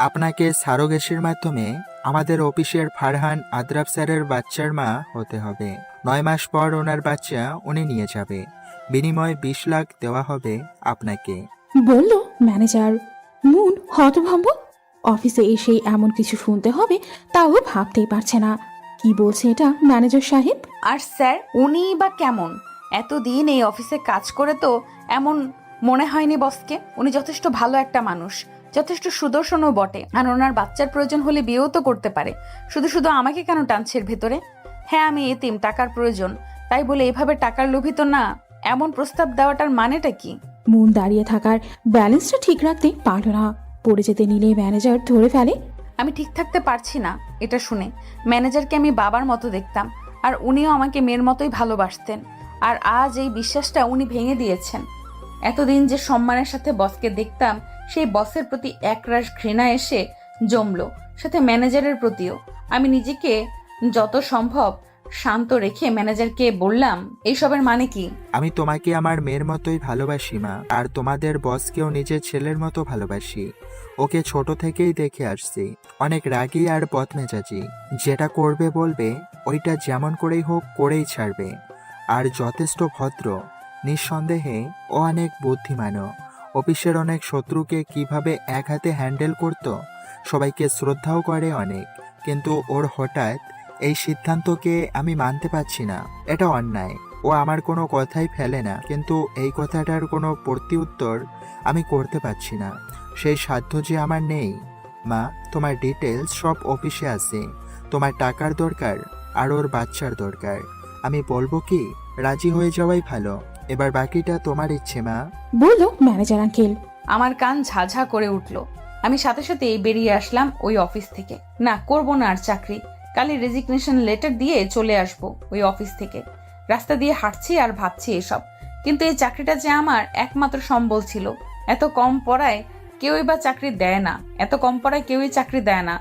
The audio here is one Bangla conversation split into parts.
আপনাকে সারোগেসির মাধ্যমে আমাদের অফিসের ফারহান আদ্রাফ স্যারের বাচ্চার মা হতে হবে। 9 মাস পর ওনার বাচ্চা উনি নিয়ে যাবে। বিনিময়ে 20 লাখ দেওয়া হবে আপনাকে। বলল ম্যানেজার। মুন হতভম্ব। অফিসে এসেই এমন কিছু শুনতে হবে তাও ভাবতেই পারছে না। কি বলছে এটা ম্যানেজার সাহেব? আর স্যার উনি বা কেমন? এতদিন এই অফিসে কাজ করে তো এমন মনে হয়নি বসকে। উনি যথেষ্ট ভালো একটা মানুষ, যথেষ্ট সুদর্শনও বটে। আর ওনার বাচ্চার প্রয়োজন হলে বিয়েও তো করতে পারে। শুধু শুধু আমাকে কেন টানছে এর ভেতরে? হ্যাঁ আমি এতিম, টাকার প্রয়োজন, তাই বলে এভাবে টাকার লোভিত না। এমন প্রস্তাব দেওয়াটার মানেটা কি? মুন দাঁড়িয়ে থাকার ব্যালেন্সটা ঠিক রাখতে পারল না। পড়ে যেতে নিলে ম্যানেজার ধরে ফেলে। আমি ঠিক থাকতে পারছি না এটা শুনে। ম্যানেজারকে আমি বাবার মতো দেখতাম, আর উনিও আমাকে মেয়ের মতোই ভালোবাসতেন। আর আজ এই বিশ্বাসটা উনি ভেঙে দিয়েছেন। এতদিন যে সম্মানের সাথে বসকে দেখতাম, সেই বসের প্রতি একরাশ ঘৃণা এসে জমলো, সাথে ম্যানেজারের প্রতিও। আমি নিজেকে যত সম্ভব শান্ত রেখে ম্যানেজারকে বললাম, এইসবের মানে কি? আমি তোমাকে আমার মেয়ের মতোই ভালোবাসি মা, আর তোমাদের বসকেও নিজের ছেলের মতো ভালোবাসি। ওকে ছোট থেকেই দেখে আসছি, অনেক রাগী আর বদমেজাজি। যেটা করবে বলবে ওইটা যেমন করেই হোক করেই ছাড়বে। আর যথেষ্ট ভদ্র। নিঃসন্দেহে ও অনেক বুদ্ধিমানও। অফিসের অনেক শত্রুকে কিভাবে এক হাতে হ্যান্ডেল করতো, সবাইকে শ্রদ্ধাও করে অনেক। কিন্তু ওর হঠাৎ এই সিদ্ধান্তকে আমি মানতে পারছি না। এটা অন্যায়। ও আমার কোনো কথাই ফেলে না, কিন্তু এই কথাটার কোনো প্রত্যুত্তর আমি করতে পারছি না। সেই সাধ্য যে আমার নেই। মা, তোমার ডিটেলস সব অফিসে আছে। তোমার টাকার দরকার আর ওর বাচ্চার দরকার। আমি বলবো কি, রাজি হয়ে যাওয়াই ভালো। এবার বাকিটা তোমার ইচ্ছে মা। বলল ম্যানেজার আঙ্কেল। আমার কান ঝাঝা করে উঠল। আমি সাথে সাথেই বেরিয়ে আসলাম ওই অফিস থেকে। না, করব না আর চাকরি। কালই রেজিগনেশন লেটার দিয়ে চলে আসব ওই অফিস থেকে। রাস্তা দিয়ে হাঁটছি আর ভাবছি এসব। কিন্তু এই চাকরিটা যে আমার একমাত্র সম্বল ছিল। এত কম পড়ায় কেউই বা চাকরি দেয় না। এত কম পড়ায় কেউই চাকরি দেয় না।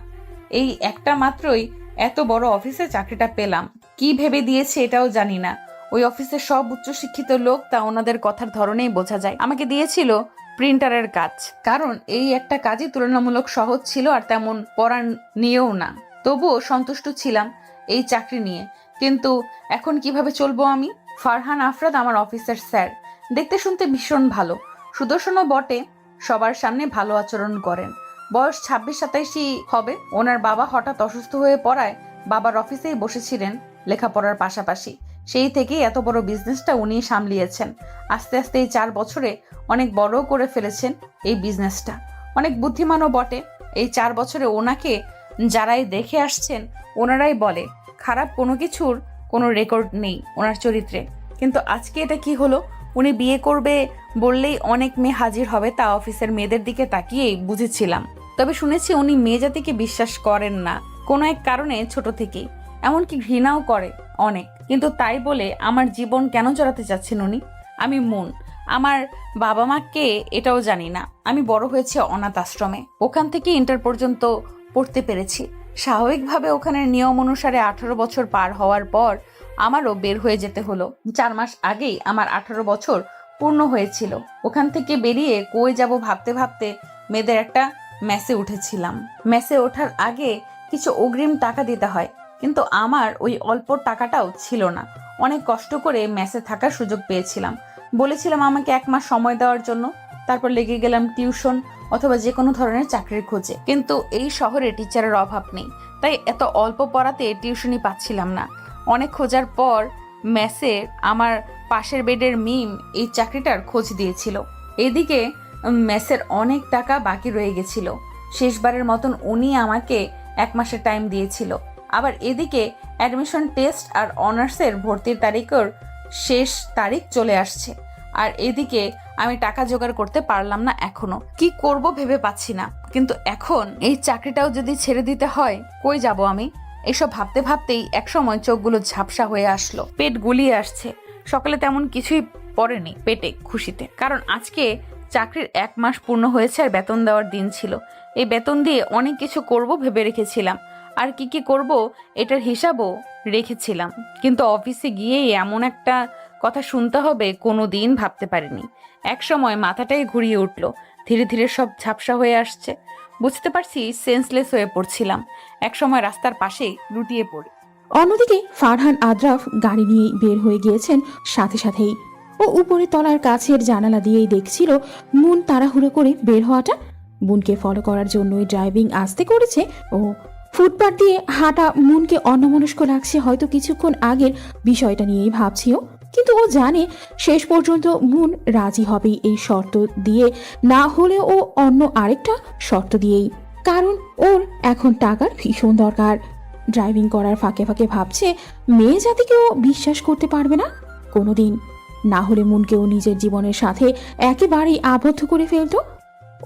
এই একটা মাত্রই এত বড় অফিসে চাকরিটা পেলাম। কি ভেবে দিয়েছে এটাও জানি না। ওই অফিসের সব উচ্চশিক্ষিত লোক, তা ওনাদের কথার ধরনেই বোঝা যায়। আমাকে দিয়েছিল প্রিন্টারের কাজ, কারণ এই একটা কাজই তুলনামূলক সহজ ছিল আর তেমন পড়া নিয়েও না। তবুও সন্তুষ্ট ছিলাম এই চাকরি নিয়ে। কিন্তু এখন কিভাবে চলবো আমি? ফারহান আফরাদ আমার অফিসের স্যার। দেখতে শুনতে ভীষণ ভালো, সুদর্শনও বটে। সবার সামনে ভালো আচরণ করেন। বয়স 26-27 হবে। ওনার বাবা হঠাৎ অসুস্থ হয়ে পড়ায় বাবার অফিসেই বসেছিলেন লেখাপড়ার পাশাপাশি। সেই থেকেই এত বড় বিজনেসটা উনি সামলিয়েছেন। আস্তে আস্তে এই 4 বছরে অনেক বড় করে ফেলেছেন এই বিজনেসটা। অনেক বুদ্ধিমানও বটে। এই 4 বছরে ওনাকে যারাই দেখে আসছেন, ওনারাই বলে খারাপ কোনো কিছুর কোনো রেকর্ড নেই ওনার চরিত্রে। কিন্তু আজকে এটা কি হলো? উনি বিয়ে করবে বললেই অনেক মেয়ে হাজির হবে, তা অফিসের মেয়েদের দিকে তাকিয়েই বুঝেছিলাম। তবে শুনেছি উনি মেয়ে জাতিকে বিশ্বাস করেন না কোনো এক কারণে, ছোট থেকেই। এমনকি ঘৃণাও করে অনেক। কিন্তু তাই বলে আমার জীবন কেন জড়াতে চাচ্ছেন উনি? আমি মুন, আমার বাবা মাকে এটাও জানি না। আমি বড় হয়েছি অনাথ আশ্রমে। ওখান থেকে ইন্টার পর্যন্ত পড়তে পেরেছি। স্বাভাবিকভাবে ওখানের নিয়ম অনুসারে 18 বছর পার হওয়ার পর আমারও বের হয়ে যেতে হলো। 4 মাস আগেই আমার 18 বছর পূর্ণ হয়েছিল। ওখান থেকে বেরিয়ে কই যাব ভাবতে ভাবতে মেয়েদের একটা মেসে উঠেছিলাম। মেসে ওঠার আগে কিছু অগ্রিম টাকা দিতে হয়, কিন্তু আমার ওই অল্প টাকাটাও ছিল না। অনেক কষ্ট করে মেসে থাকার সুযোগ পেয়েছিলাম। বলেছিলাম আমাকে 1 মাস সময় দেওয়ার জন্য। তারপর লেগে গেলাম টিউশন অথবা যে কোনো ধরনের চাকরির খোঁজে। কিন্তু এই শহরে টিচারের অভাব নেই, তাই এত অল্প পড়াতে টিউশনই পাচ্ছিলাম না। অনেক খোঁজার পর মেসে আমার পাশের বেডের মিম এই চাকরিটার খোঁজ দিয়েছিল। এদিকে মেসের অনেক টাকা বাকি রয়ে গেছিল। শেষবারের মতন উনি আমাকে 1 মাসের টাইম দিয়েছিল। আবার এদিকে অ্যাডমিশন টেস্ট আর অনার্সের ভর্তির তারিখের শেষ তারিখ চলে আসছে। আর এদিকে আমি টাকা জোগাড় করতে পারলাম না এখনো। কি করব ভেবে পাচ্ছি না। কিন্তু এখন এই চাকরিটাও যদি ছেড়ে দিতে হয়, কই যাব আমি? এসব ভাবতে ভাবতেই একসময় চোখগুলো ঝাপসা হয়ে আসলো, পেট গুলিয়ে আসছে। সকালে তেমন কিছুই পড়েনি পেটে খুশিতে, কারণ আজকে চাকরির 1 মাস পূর্ণ হয়েছে আর বেতন দেওয়ার দিন ছিল। এই বেতন দিয়ে অনেক কিছু করব ভেবে রেখেছিলাম, আর কি কি করব এটার হিসাবও রেখেছিলাম। কিন্তু অফিসে গিয়েই এমন একটা কথা শুনতে হবে কোনো দিন ভাবতে পারিনি। এক সময় মাথাটাই ঘুরিয়ে উঠল। ধীরে ধীরে সব ঝাপসা হয়ে আসছে। বুঝতে পারছি সেন্সলেস হয়ে পড়ছিলাম, একসময় রাস্তার পাশেই লুটিয়ে পড়ি। অন্যদিকে ফারহান আদ্রাফ গাড়ি নিয়ে বের হয়ে গিয়েছেন সাথে সাথেই। ও উপরে তলার কাছের জানালা দিয়েই দেখছিল মুন তাড়াহুড়ো করে বের হওয়াটা। মুনকে ফলো করার জন্যই ড্রাইভিং আস্তে করেছে ও। ফুটপাথ দিয়ে হাঁটা মুনকে অন্যমনস্ক লাগছে, হয়তো কিছুক্ষণ আগের বিষয়টা নিয়েই ভাবছিও। কিন্তু ও জানে শেষ পর্যন্ত মুন রাজি হবে এই শর্ত দিয়ে, না হলে ও অন্য আরেকটা শর্ত দিয়েই। কারণ ওর এখন টাকার ভীষণ দরকার। ড্রাইভিং করার ফাঁকে ফাঁকে ভাবছে মেয়ে জাতিকেও বিশ্বাস করতে পারবে না কোনোদিন, না হলে মুনকেও নিজের জীবনের সাথে একেবারেই আবদ্ধ করে ফেলতো।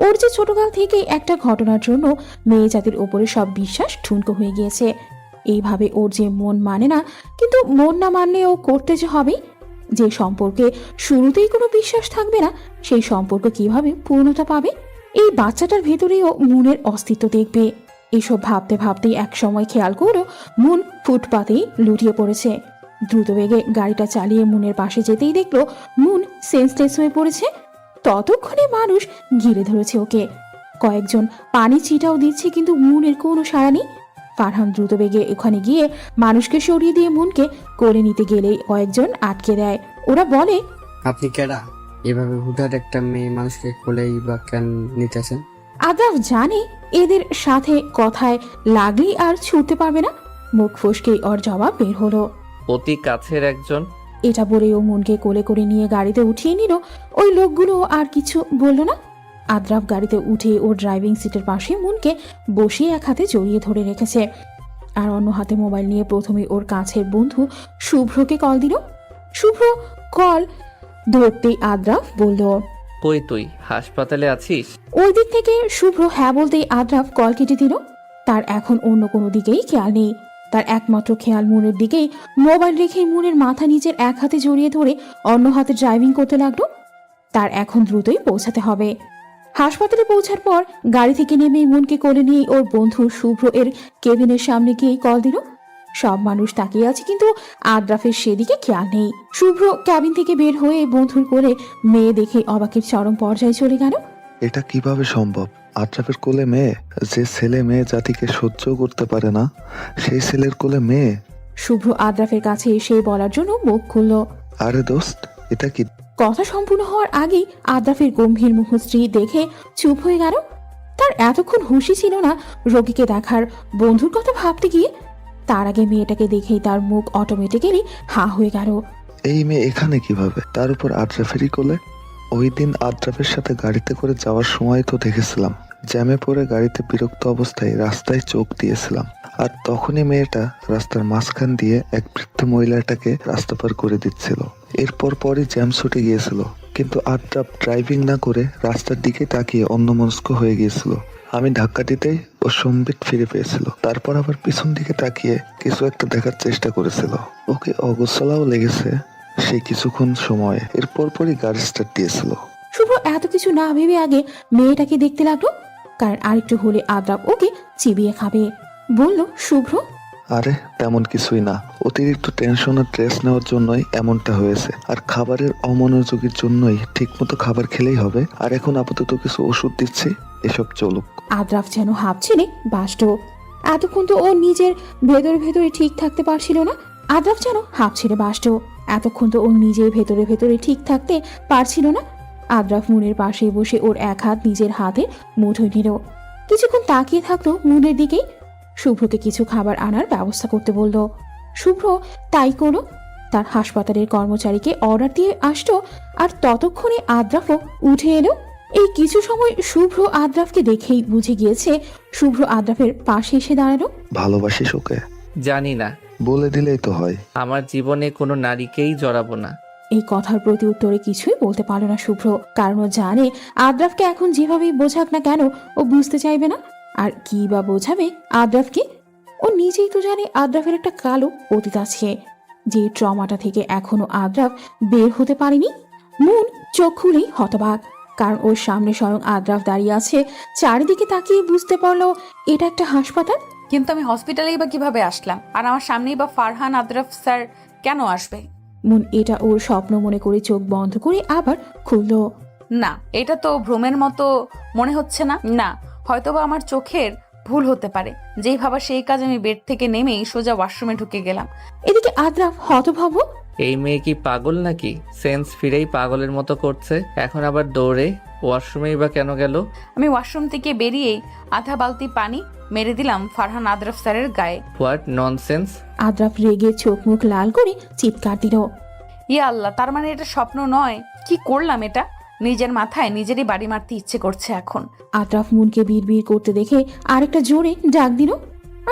ওর যে ছোটকাল থেকেই একটা ঘটনার জন্য মেয়ে জাতির ওপরে সব বিশ্বাস ঠুনকো হয়ে গিয়েছে। এইভাবে ওর যে মন মানে না, কিন্তু মন না মানলে ও করতে যে হবে। যে সম্পর্কে শুরুতেই কোনো বিশ্বাস থাকবে না, সেই সম্পর্ক কিভাবে পূর্ণতা পাবে? এই বাচ্চাটার ভেতরেও মুনের অস্তিত্ব দেখবে। এসব ভাবতে ভাবতেই এক সময় খেয়াল করলো মুন ফুটপাতেই লুটিয়ে পড়েছে। দ্রুত বেগে গাড়িটা চালিয়ে মুনের পাশে যেতেই দেখলো মুন সেন্সলেস হয়ে পড়েছে। ততক্ষণে মানুষ ঘিরে ধরেছে ওকে, কয়েকজন পানি ছিটাও দিচ্ছে, কিন্তু মুনের কোনো সাড়া নেই। ফারহান দ্রুত বেগে ওখানে গিয়ে মানুষকে সরিয়ে দিয়ে মুনকে কোলে নিতে গেলেই কয়েকজন আটকে দেয়। ওরা বলে, আপনি কেডা? এভাবে হুটহাট একটা মেয়ে মানুষকে কোলেই বা কেন নিতেছেন? আদ্রাফ জানে এদের সাথে কথায় লাগলেই আর ছুটতে পারবে না। মুখ ফসকেই ওর জবাব বের হলো। অতি কাছের একজন। এটা বলেও মুনকে কোলে করে নিয়ে গাড়িতে উঠিয়ে নিল। ওই লোকগুলো আর কিছু বলল না। আদ্রাফ গাড়িতে উঠে ওর ড্রাইভিং সিটের পাশে মুনকে বসিয়ে এক হাতে জড়িয়ে ধরে রেখেছে, আর অন্য হাতে মোবাইল নিয়ে প্রথমে ওর কাছের বন্ধু শুভ্রকে কল দিল। শুভ্র কল ধরতেই আদ্রাফ বলল, কই তুই হাসপাতালে আছিস? ওই দিক থেকে শুভ্র হ্যাঁ বলতেই আদ্রাফ কল কেটে দিল। তার এখন অন্য কোনো দিকেই খেয়াল নেই। তার একমাত্র খেয়াল মুনের দিকেই। মোবাইল রেখে মুনের মাথা নিচের এক হাতে জড়িয়ে ধরে অন্য হাতে ড্রাইভিং করতে লাগলো। তার এখন দ্রুতই পৌঁছাতে হবে। হাসপাতালে পৌঁছার পর গাড়ি থেকে নেমে মুনকে কোলে নিয়ে ওর বন্ধু শুভ্র এর কেবিনের সামনে গিয়েই কল দিল। সব মানুষ তাকিয়ে আছে, কিন্তু আদ্রাফের সেদিকে খেয়াল নেই। শুভ্র ক্যাবিন থেকে বের হয়ে বন্ধুর কোলে মেয়ে দেখে অবাকের চরম পর্যায়ে চলে গেল। এটা কিভাবে সম্ভব? আদ্রাফের কোলে মেয়ে? যে ছেলে মেয়ে জাতিকে সহ্য করতে পারে না, সেই ছেলের কোলে মেয়ে? শুভ্র আদ্রাফের কাছে এসে বলার জন্য মুখ খুলল। আরে দোস্ত, এটা কি? কথা সম্পূর্ণ হওয়ার আগেই আদ্রাফের গম্ভীর মুখশ্রী দেখে চুপ হয়ে গেল। তার এতক্ষণ হুঁশই ছিল না রোগীকে দেখার, বন্ধুর কথা ভাবতে গিয়ে। তার আগে মেয়েটাকে দেখেই তার মুখ অটোমেটিক্যালি হা হয়ে গেল। এই মেয়ে এখানে কিভাবে, তার উপর আদ্রাফেরই কোলে? ওই দিন আদ্রাফের সাথে গাড়িতে করে যাওয়ার সময় তো দেখেছিলাম, জ্যামে পড়ে গাড়িতে বিরক্ত অবস্থায় রাস্তায় চোখ দিয়েছিলাম, আর তখনই মেয়েটা রাস্তার মাঝখান দিয়ে এক বৃদ্ধ মহিলাটাকে রাস্তা পার করে দিচ্ছিল। এরপর পরই জ্যাম ছুটে গিয়েছিল, কিন্তু আদ্রাফ ড্রাইভিং না করে রাস্তার দিকে তাকিয়ে অন্যমনস্ক হয়ে গিয়েছিল। আমি ধাক্কা দিতেই ও সম্বিত ফিরে পেয়েছিল, তারপর আবার পিছন দিকে তাকিয়ে কিছু একটা দেখার চেষ্টা করেছিল। ওকে অগোছালাও লেগেছে সেই কিছুক্ষণ সময়ে। এরপর পরই গাড়ি স্টার্ট দিয়েছিল। শুভ্র এত কিছু না ভেবে আগে মেয়েটাকে দেখতে লাগলো, কারণ আরেকটু হলে আদ্রাফ ওকে চিবিয়ে খাবে। বলল শুভ্র, আরে তেমন কিছুই না, অতিরিক্ত টেনশন আর স্ট্রেস নেওয়ার জন্যই এমনটা হয়েছে, আর খাবারের অমনোযোগের জন্যই। ঠিকমতো খাবার খেলেই হবে, আর এখন আপাতত কিছু ওষুধ দিচ্ছি, এসব চলুক। আদ্রাফ যেন হাঁপ ছেড়ে বাসত। এতক্ষণ তো ও নিজের ভেতরে ভেতরে ঠিক থাকতে পারছিল না। আদ্রাফ যেন হাঁপ ছেড়ে বাসত। এতক্ষণ তো ও নিজের ভেতরে ভেতরে ঠিক থাকতে পারছিল না। আদ্রাফ মুনের পাশে বসে ওর এক হাত নিজের হাতের মুঠোয় নিল। কিছুক্ষণ তাকিয়ে থাকলো মুনের দিকেই। শুভ্রকে কিছু খাবার আনার ব্যবস্থা করতে বলল। শুভ্র তাই করলো। তার হাসপাতালের কর্মচারীকে অর্ডার দিয়ে আসতো, আর ততক্ষণে আদ্রাফও উঠে এলো। এই কিছু সময় শুভ্র আদ্রাফকে দেখেই বুঝে গিয়েছে। শুভ্র আদ্রাফের পাশে এসে দাঁড়ালো। ভালোবাসিস ওকে? জানি না, বলে দিলেই তো হয়। আমার জীবনে কোনো নারীকেই জড়াবো না। এই কথার প্রতি উত্তরে কিছুই বলতে পারল না শুভ্র, কারণ ও জানে আদ্রাফকে এখন যেভাবেই বোঝাক না কেন ও বুঝতে চাইবে না। আর কি বা বোঝাবে আদ্রাফকে? ও নিজেই তো জানে আদ্রাফের একটা কালো অতীত আছে, যে ট্রমাটা থেকে এখনো আদ্রাফ বের হতে পারেনি। মুন চোখ খুলেই হতবাক, কারণ ওর সামনে স্বয়ং আদ্রাফ দাঁড়িয়ে আছে। চারিদিকে তাকিয়ে বুঝতে পারলো এটা একটা হাসপাতাল। কিন্তু আমি হসপিটালেই বা কিভাবে আসলাম, আর আমার সামনেই বা ফারহান আদ্রাফ স্যার কেন আসবে? মুন এটা ওর স্বপ্ন মনে করে চোখ বন্ধ করে আবার খুলল। না, এটা তো ভ্রমের মতো মনে হচ্ছে না। না, হয়তোবা আমার চোখের ভুল হতে পারে। যেই ভাবা সেই কাজ, আমি বেড থেকে নেমেই সোজা ওয়াশরুমে ঢুকে গেলাম। এদিকে আদ্রাফ হতভম্ব। এই মেয়ে কি পাগল নাকি? সেন্স ফিরেই পাগলের মতো করছে। এখন আবার দৌড়ে ওয়াশরুমেই বা কেন গেল? আমি ওয়াশরুম থেকে বেরিয়েই আধা বালতি পানি মেরে দিলাম ফারহান আদ্রাফ স্যারের গায়ে। What nonsense! আদ্রাফ রেগে চোখ মুখ লাল করে চিৎকার দিল। ইয়া আল্লাহ, তার মানে এটা স্বপ্ন নয়? কি করলাম এটা? নিজের মাথায় নিজেরই বাড়ি মারতে ইচ্ছে করছে এখন। আদ্রাফ মুনকে বিড়বিড় করতে দেখে আরেকটা জোরে ডাক দিল,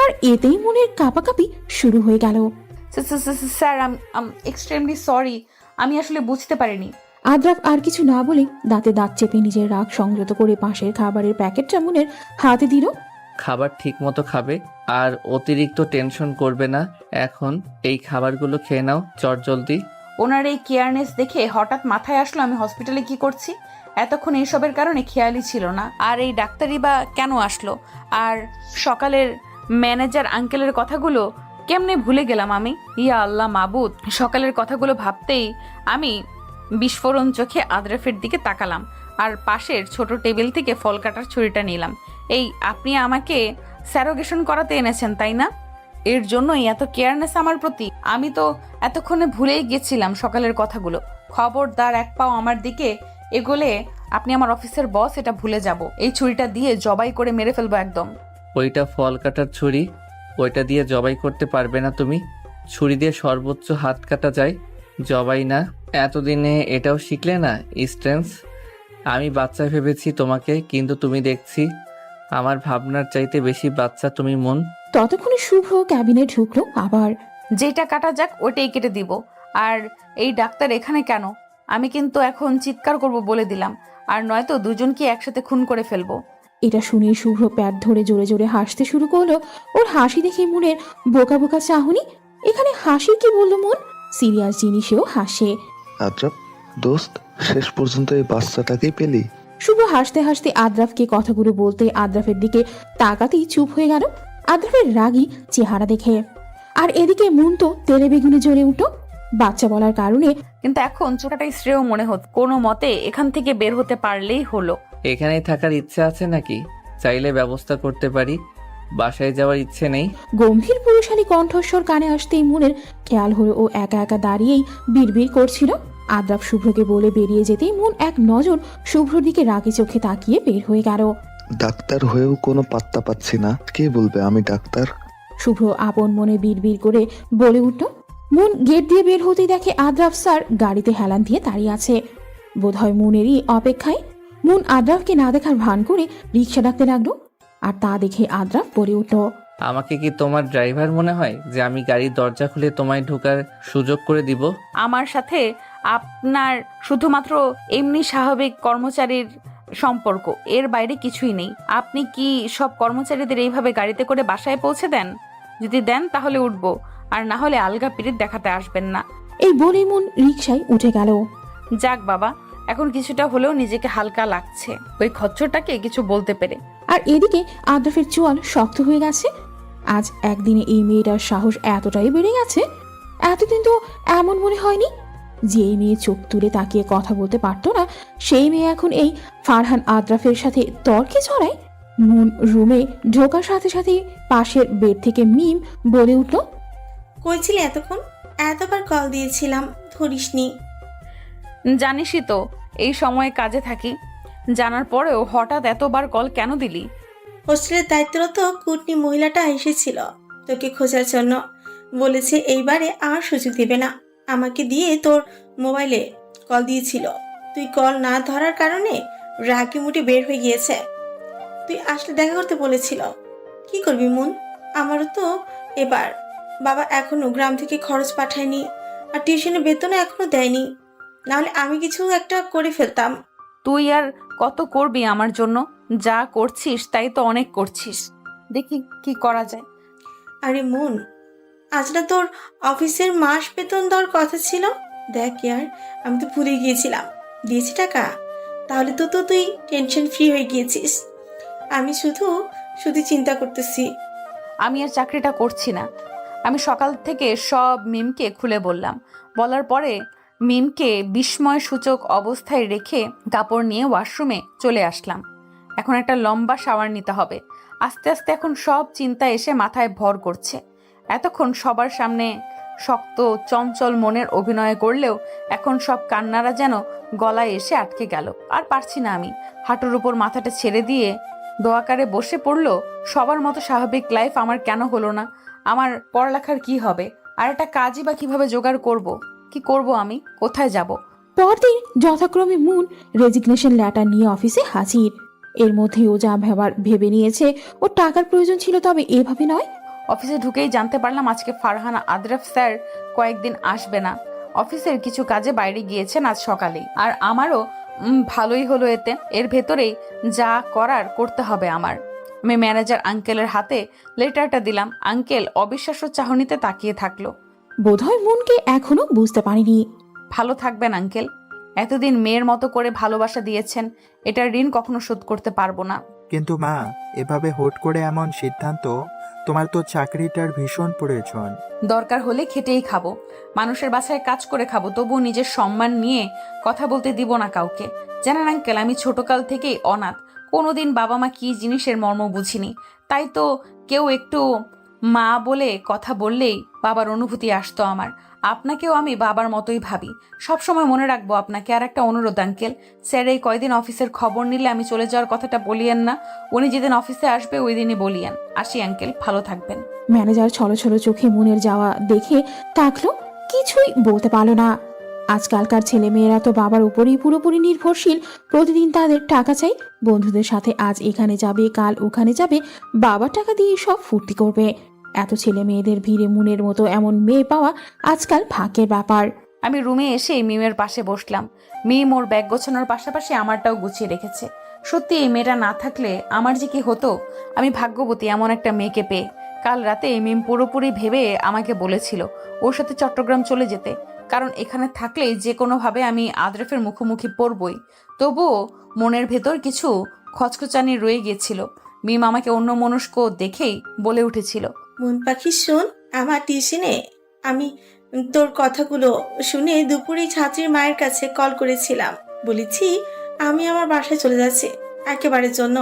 আর এতেই মনের কাঁপাকাঁপি শুরু হয়ে গেল। স্যার, এক্সট্রিমলি সরি, আমি আসলে বুঝতে পারিনি। আদ্রাফ আর কিছু না বলে দাঁতে দাঁত চেপে নিজের রাগ সংযত করে পাশের খাবারের প্যাকেটটা মুনের হাতে দিল। খাবার ঠিক মতো খাবে আর অতিরিক্ত টেনশন করবে না। এখন এই খাবারগুলো খেয়ে নাও চটজলদি। ওনার এই কেয়ারনেস দেখে হঠাৎ মাথায় আসলো আমি হসপিটালে কি করছি। এতক্ষণ এইসবের কারণে খেয়ালই ছিল না। আর এই ডাক্তারি বা কেন আসলো? আর সকালের ম্যানেজার আঙ্কেলের কথাগুলো কেমনে ভুলে গেলাম আমি? ইয়া আল্লাহ মাবুদ, সকালের কথাগুলো ভাবতেই আমি বিস্ফোরণ চোখে আদ্রাফের দিকে তাকালাম আর পাশের ছোট টেবিল থেকে ফল কাটার ছুরিটা নিলাম। এই আপনি আমাকে স্যারোগেশন করাতে এনেছেন তাই না? এর জন্যই এত কেয়ারনেস আমার প্রতি? আমি তো এতক্ষণে ভুলেই গেছিলাম সকালের কথাগুলো। খবরদার এক পাও আমার দিকে এগোলে আপনি আমার অফিসের বস, এটা ভুলে যাব। এই ছুরিটা দিয়ে জবাই করে মেরে ফেলবো একদম। ওইটা ফল কাটার ছুরি, ওইটা দিয়ে জবাই করতে পারবে না তুমি। ছুরি দিয়ে সর্বোচ্চ হাত কাটা যায়, জবাই না। এতদিনে এটাও শিখলে না স্ট্রেন্স? আমি বাচ্চা ভেবেছি তোমাকে, কিন্তু তুমি দেখছি আমার ভাবনার চাইতে বেশি বাচ্চা তুমি মন। ততক্ষণে শুভ্র ক্যাবিনে ঢুকলো আবার। যেটা কাটা যাক ওটাই কেটে দিব। আর এই ডাক্তার এখানে কেন? আমি কিন্তু এখন চিৎকার করব বলে দিলাম, আর নয়তো দুজনকে একসাথে খুন করে ফেলবো। এটা শুনে শুভ্র প্যাট ধরে জোরে জোরে হাসতে শুরু করলো। ওর হাসি দেখে মনের বোকা বোকা চাহনি। এখানে হাসি কি বললো মন? সিরিয়াস জিনিসেও হাসে। আদ্রাফ, দোস্ত, শেষ পর্যন্ত এই বাচ্চাটাকেই পেলি? শুভ্র হাসতে হাসতে আদ্রাফকে কথাগুলো বলতে আদ্রাফের দিকে তাকাতেই চুপ হয়ে গেল আদ্রাফের রাগী চেহারা দেখে। আর এদিকে মন তো তেলে বেগুনে জ্বলে উঠল বাচ্চা বলার কারণে। কিন্তু এখন ছোটাটাই শ্রেয় মনে হতো। কোনো মতে এখান থেকে বের হতে পারলেই হলো। এখানেই থাকার ইচ্ছে আছে নাকি? চাইলে ব্যবস্থা করতে পারি। বাসায় যাওয়ার ইচ্ছে নেই? গম্ভীর পুরুষালী কণ্ঠস্বর কানে আসতেই মনের খেয়াল হলো ও একা একা দাঁড়িয়েই বিড়বিড় করছিল। আদ্রাফ শুভ্রকে বলে বেরিয়ে যেতেই মন এক নজর শুভ্রর দিকে রাগী চোখে তাকিয়ে বের হয়ে গেল। ডাক্তার হয়েও কোনো পাত্তা পাচ্ছি না, কে বলবে আমি ডাক্তার? শুভ্র আপন মনে বিড়বিড় করে বলে উঠল। মন গেট দিয়ে বের হতেই দেখে আদ্রাফ স্যার গাড়িতে হেলান দিয়ে দাঁড়িয়ে আছে। বোধহয় মনেরই অপেক্ষায় মন আদ্রাফকে না দেখার ভান করে রিক্সা ডাকতে লাগলো। আর তা দেখে আদ্রাফ বলে উঠল, আমাকে কি তোমার ড্রাইভার মনে হয় যে আমি গাড়ির দরজা খুলে তোমায় ঢোকার সুযোগ করে দিব? আমার সাথে আপনার শুধুমাত্র এমনি স্বাভাবিক কর্মচারীর সম্পর্ক, এর বাইরে কিছুই নেই। আপনি কি সব কর্মচারীদের এইভাবে গাড়িতে করে বাসায় পৌঁছে দেন? যদি দেন তাহলে উঠবো, আর না হলে আলগা পিরিত দেখাতে আসবেন না। এই বলেই মন রিক্সায় উঠে গেল। যাক বাবা, এখন কিছুটা হলেও নিজেকে হালকা লাগছে ওই খচ্চরটাকে কিছু বলতে পেরে। আর এদিকে আদ্রাফের চোয়াল শক্ত হয়ে গেছে। আজ একদিনে এই মেয়েটার সাহস এতটাই বেড়ে গেছে। এতদিন তো এমন মনে হয়নি। যে মেয়ে চোখ তুলে তাকিয়ে কথা বলতে পারতো না, সেই মেয়ে এখন এই ফারহান আদ্রাফের সাথে তর্কে জড়ায়। মন রুমে ঢোকার সাথে সাথে পাশের বেড থেকে মিম বলে উঠল, কই ছিলি এতক্ষণ? এতবার কল দিয়েছিলাম, ধরিসনি। জানিসই তো এই সময়ে কাজে থাকি। জানার পরেও হঠাৎ এতবার কল কেন দিলি? হোস্টেলের দায়িত্বরত কুটনি মহিলাটা এসেছিল তোকে খোঁজার জন্য। বলেছে এইবারে আর সুযোগ দেবে না। আমাকে দিয়ে তোর মোবাইলে কল দিয়েছিল। তুই কল না ধরার কারণে রাগে মুটে বের হয়ে গিয়েছে। তুই আসলে দেখা করতে বলেছিল। কি করবি মন? আমারও তো এবার বাবা এখনো গ্রাম থেকে খরচ পাঠায়নি, আর টিউশনের বেতনও এখনো দেয়নি। নাহলে আমি কিছু একটা করে ফেলতাম। তুই আর কত করবি আমার জন্য? যা করছিস তাই তো অনেক করছিস, দেখি কি করা যায়। আরে মন, আজ না তোর অফিসের মাস বেতন দেওয়ার কথা ছিল? দেখ ইয়ার, আমি তো ভুলে গিয়েছিলাম। দিয়েছি টাকা? তাহলে তো তুই টেনশন ফ্রি হয়ে গিয়েছিস। আমি শুধু শুধু চিন্তা করতেছি। আমি আর চাকরিটা করছি না। আমি সকাল থেকে সব মিমকে খুলে বললাম। বলার পরে মিমকে বিস্ময় সূচক অবস্থায় রেখে কাপড় নিয়ে ওয়াশরুমে চলে আসলাম। এখন একটা লম্বা শাওয়ার নিতে হবে। আস্তে আস্তে এখন সব চিন্তা এসে মাথায় ভর করছে। এতক্ষণ সবার সামনে শক্ত চঞ্চল মনের অভিনয় করলেও এখন সব কান্নারা যেন গলায় এসে আটকে গেল। আর পারছি না আমি। হাঁটুর উপর মাথাটা ছেড়ে দিয়ে দোয়াকারে বসে পড়লো। সবার মতো স্বাভাবিক লাইফ আমার কেন হলো না? আমার পড়ালেখার কি হবে? আর একটা কাজই বা কিভাবে জোগাড় করব? কি করব আমি? কোথায় যাব? পরদিন যথাক্রমে মুন রেজিগনেশন লেটার নিয়ে অফিসে হাজির। এর মধ্যে ও যা ভেবে নিয়েছে ওর টাকার প্রয়োজন ছিল, তবে এভাবে নয়। অফিসে ঢুকেই জানতে পারলাম আজকে ফারহান আদ্রাফ স্যার কয়েকদিন আসবে না। অফিসের কিছু কাজে বাইরে গিয়েছেন আজ সকালেই। আর আমারও ভালোই হলো এতে। এর ভেতরেই যা করার করতে হবে আমার। আমি ম্যানেজার আঙ্কেলের হাতে লেটারটা দিলাম। আঙ্কেল অবিশ্বাস্য চাহনিতে তাকিয়ে থাকলো। বোধহয় মুনকে এখনো বুঝতে পারিনি। ভালো থাকবেন আঙ্কেল। এতদিন মেয়ের মতো করে ভালোবাসা দিয়েছেন, এটার ঋণ কখনো শোধ করতে পারবো না। কিন্তু মা, এভাবে হুট করে এমন সিদ্ধান্ত, তোমার তো চাকরিটার ভীষণ প্রয়োজন। দরকার হলে খেটেই খাবো, মানুষের বাসায় কাজ করে খাবো, তবুও নিজের সম্মান নিয়ে কথা বলতে দিব না কাউকে। জানেন আঙ্কেল, আমি ছোটকাল থেকেই অনাথ। কোনোদিন বাবা মা কি জিনিসের মর্ম বুঝিনি। তাই তো কেউ একটু মা বলে কথা বললেই বাবার অনুভূতি আসতো আমার। আপনাকেও আমি বাবার মতোই ভাবি। সবসময় মনে রাখবো আপনাকে। আর একটা অনুরোধ আঙ্কেল, স্যার এই কয়দিন অফিসের খবর নিলে আমি চলে যাওয়ার কথাটা বলিয়েন না। উনি যেদিন অফিসে আসবে ওই দিনই বলিয়েন। আসি আঙ্কেল, ভালো থাকবেন। ম্যানেজার ছলো ছলো চোখে মুনের যাওয়া দেখে তাকলো, কিছুই বলতে পারলো না। আজকালকার ছেলে মেয়েরা তো বাবার উপরেই পুরোপুরি নির্ভরশীল। প্রতিদিন তাদের টাকা চাই। বন্ধুদের সাথে আজ এখানে যাবে, কাল ওখানে যাবে, বাবার টাকা দিয়ে সব ফুর্তি করবে। এত ছেলে মেয়েদের ভিড়ে মুনের মতো এমন মেয়ে পাওয়া আজকাল ভাগ্যের ব্যাপার। আমি রুমে এসে মিমের পাশে বসলাম। মিম ওর ব্যাগ গোছানোর পাশাপাশি আমারটাও গুছিয়ে রেখেছে। সত্যি এই মেয়েটা না থাকলে আমার যে কি হতো। আমি ভাগ্যবতী এমন একটা মেয়েকে পেয়ে। কাল রাতে মিম পুরোপুরি ভেবে আমাকে বলেছিল ওর সাথে চট্টগ্রাম চলে যেতে, কারণ এখানে থাকলেই যে কোনোভাবে আমি আদ্রেফের মুখোমুখি পড়বই। তবুও মনের ভেতর কিছু খচখচানি রয়ে গিয়েছিল। মিম আমাকে অন্য মনস্ক দেখেই বলে উঠেছিল, মন পাখি শোন, আমার টিউশনে আমি তোর কথাগুলো শুনে দুপুরে ছাত্রীর মায়ের কাছে কল করেছিলাম। বলেছি আমি আমার বাসায় চলে যাচ্ছি একেবারের জন্য।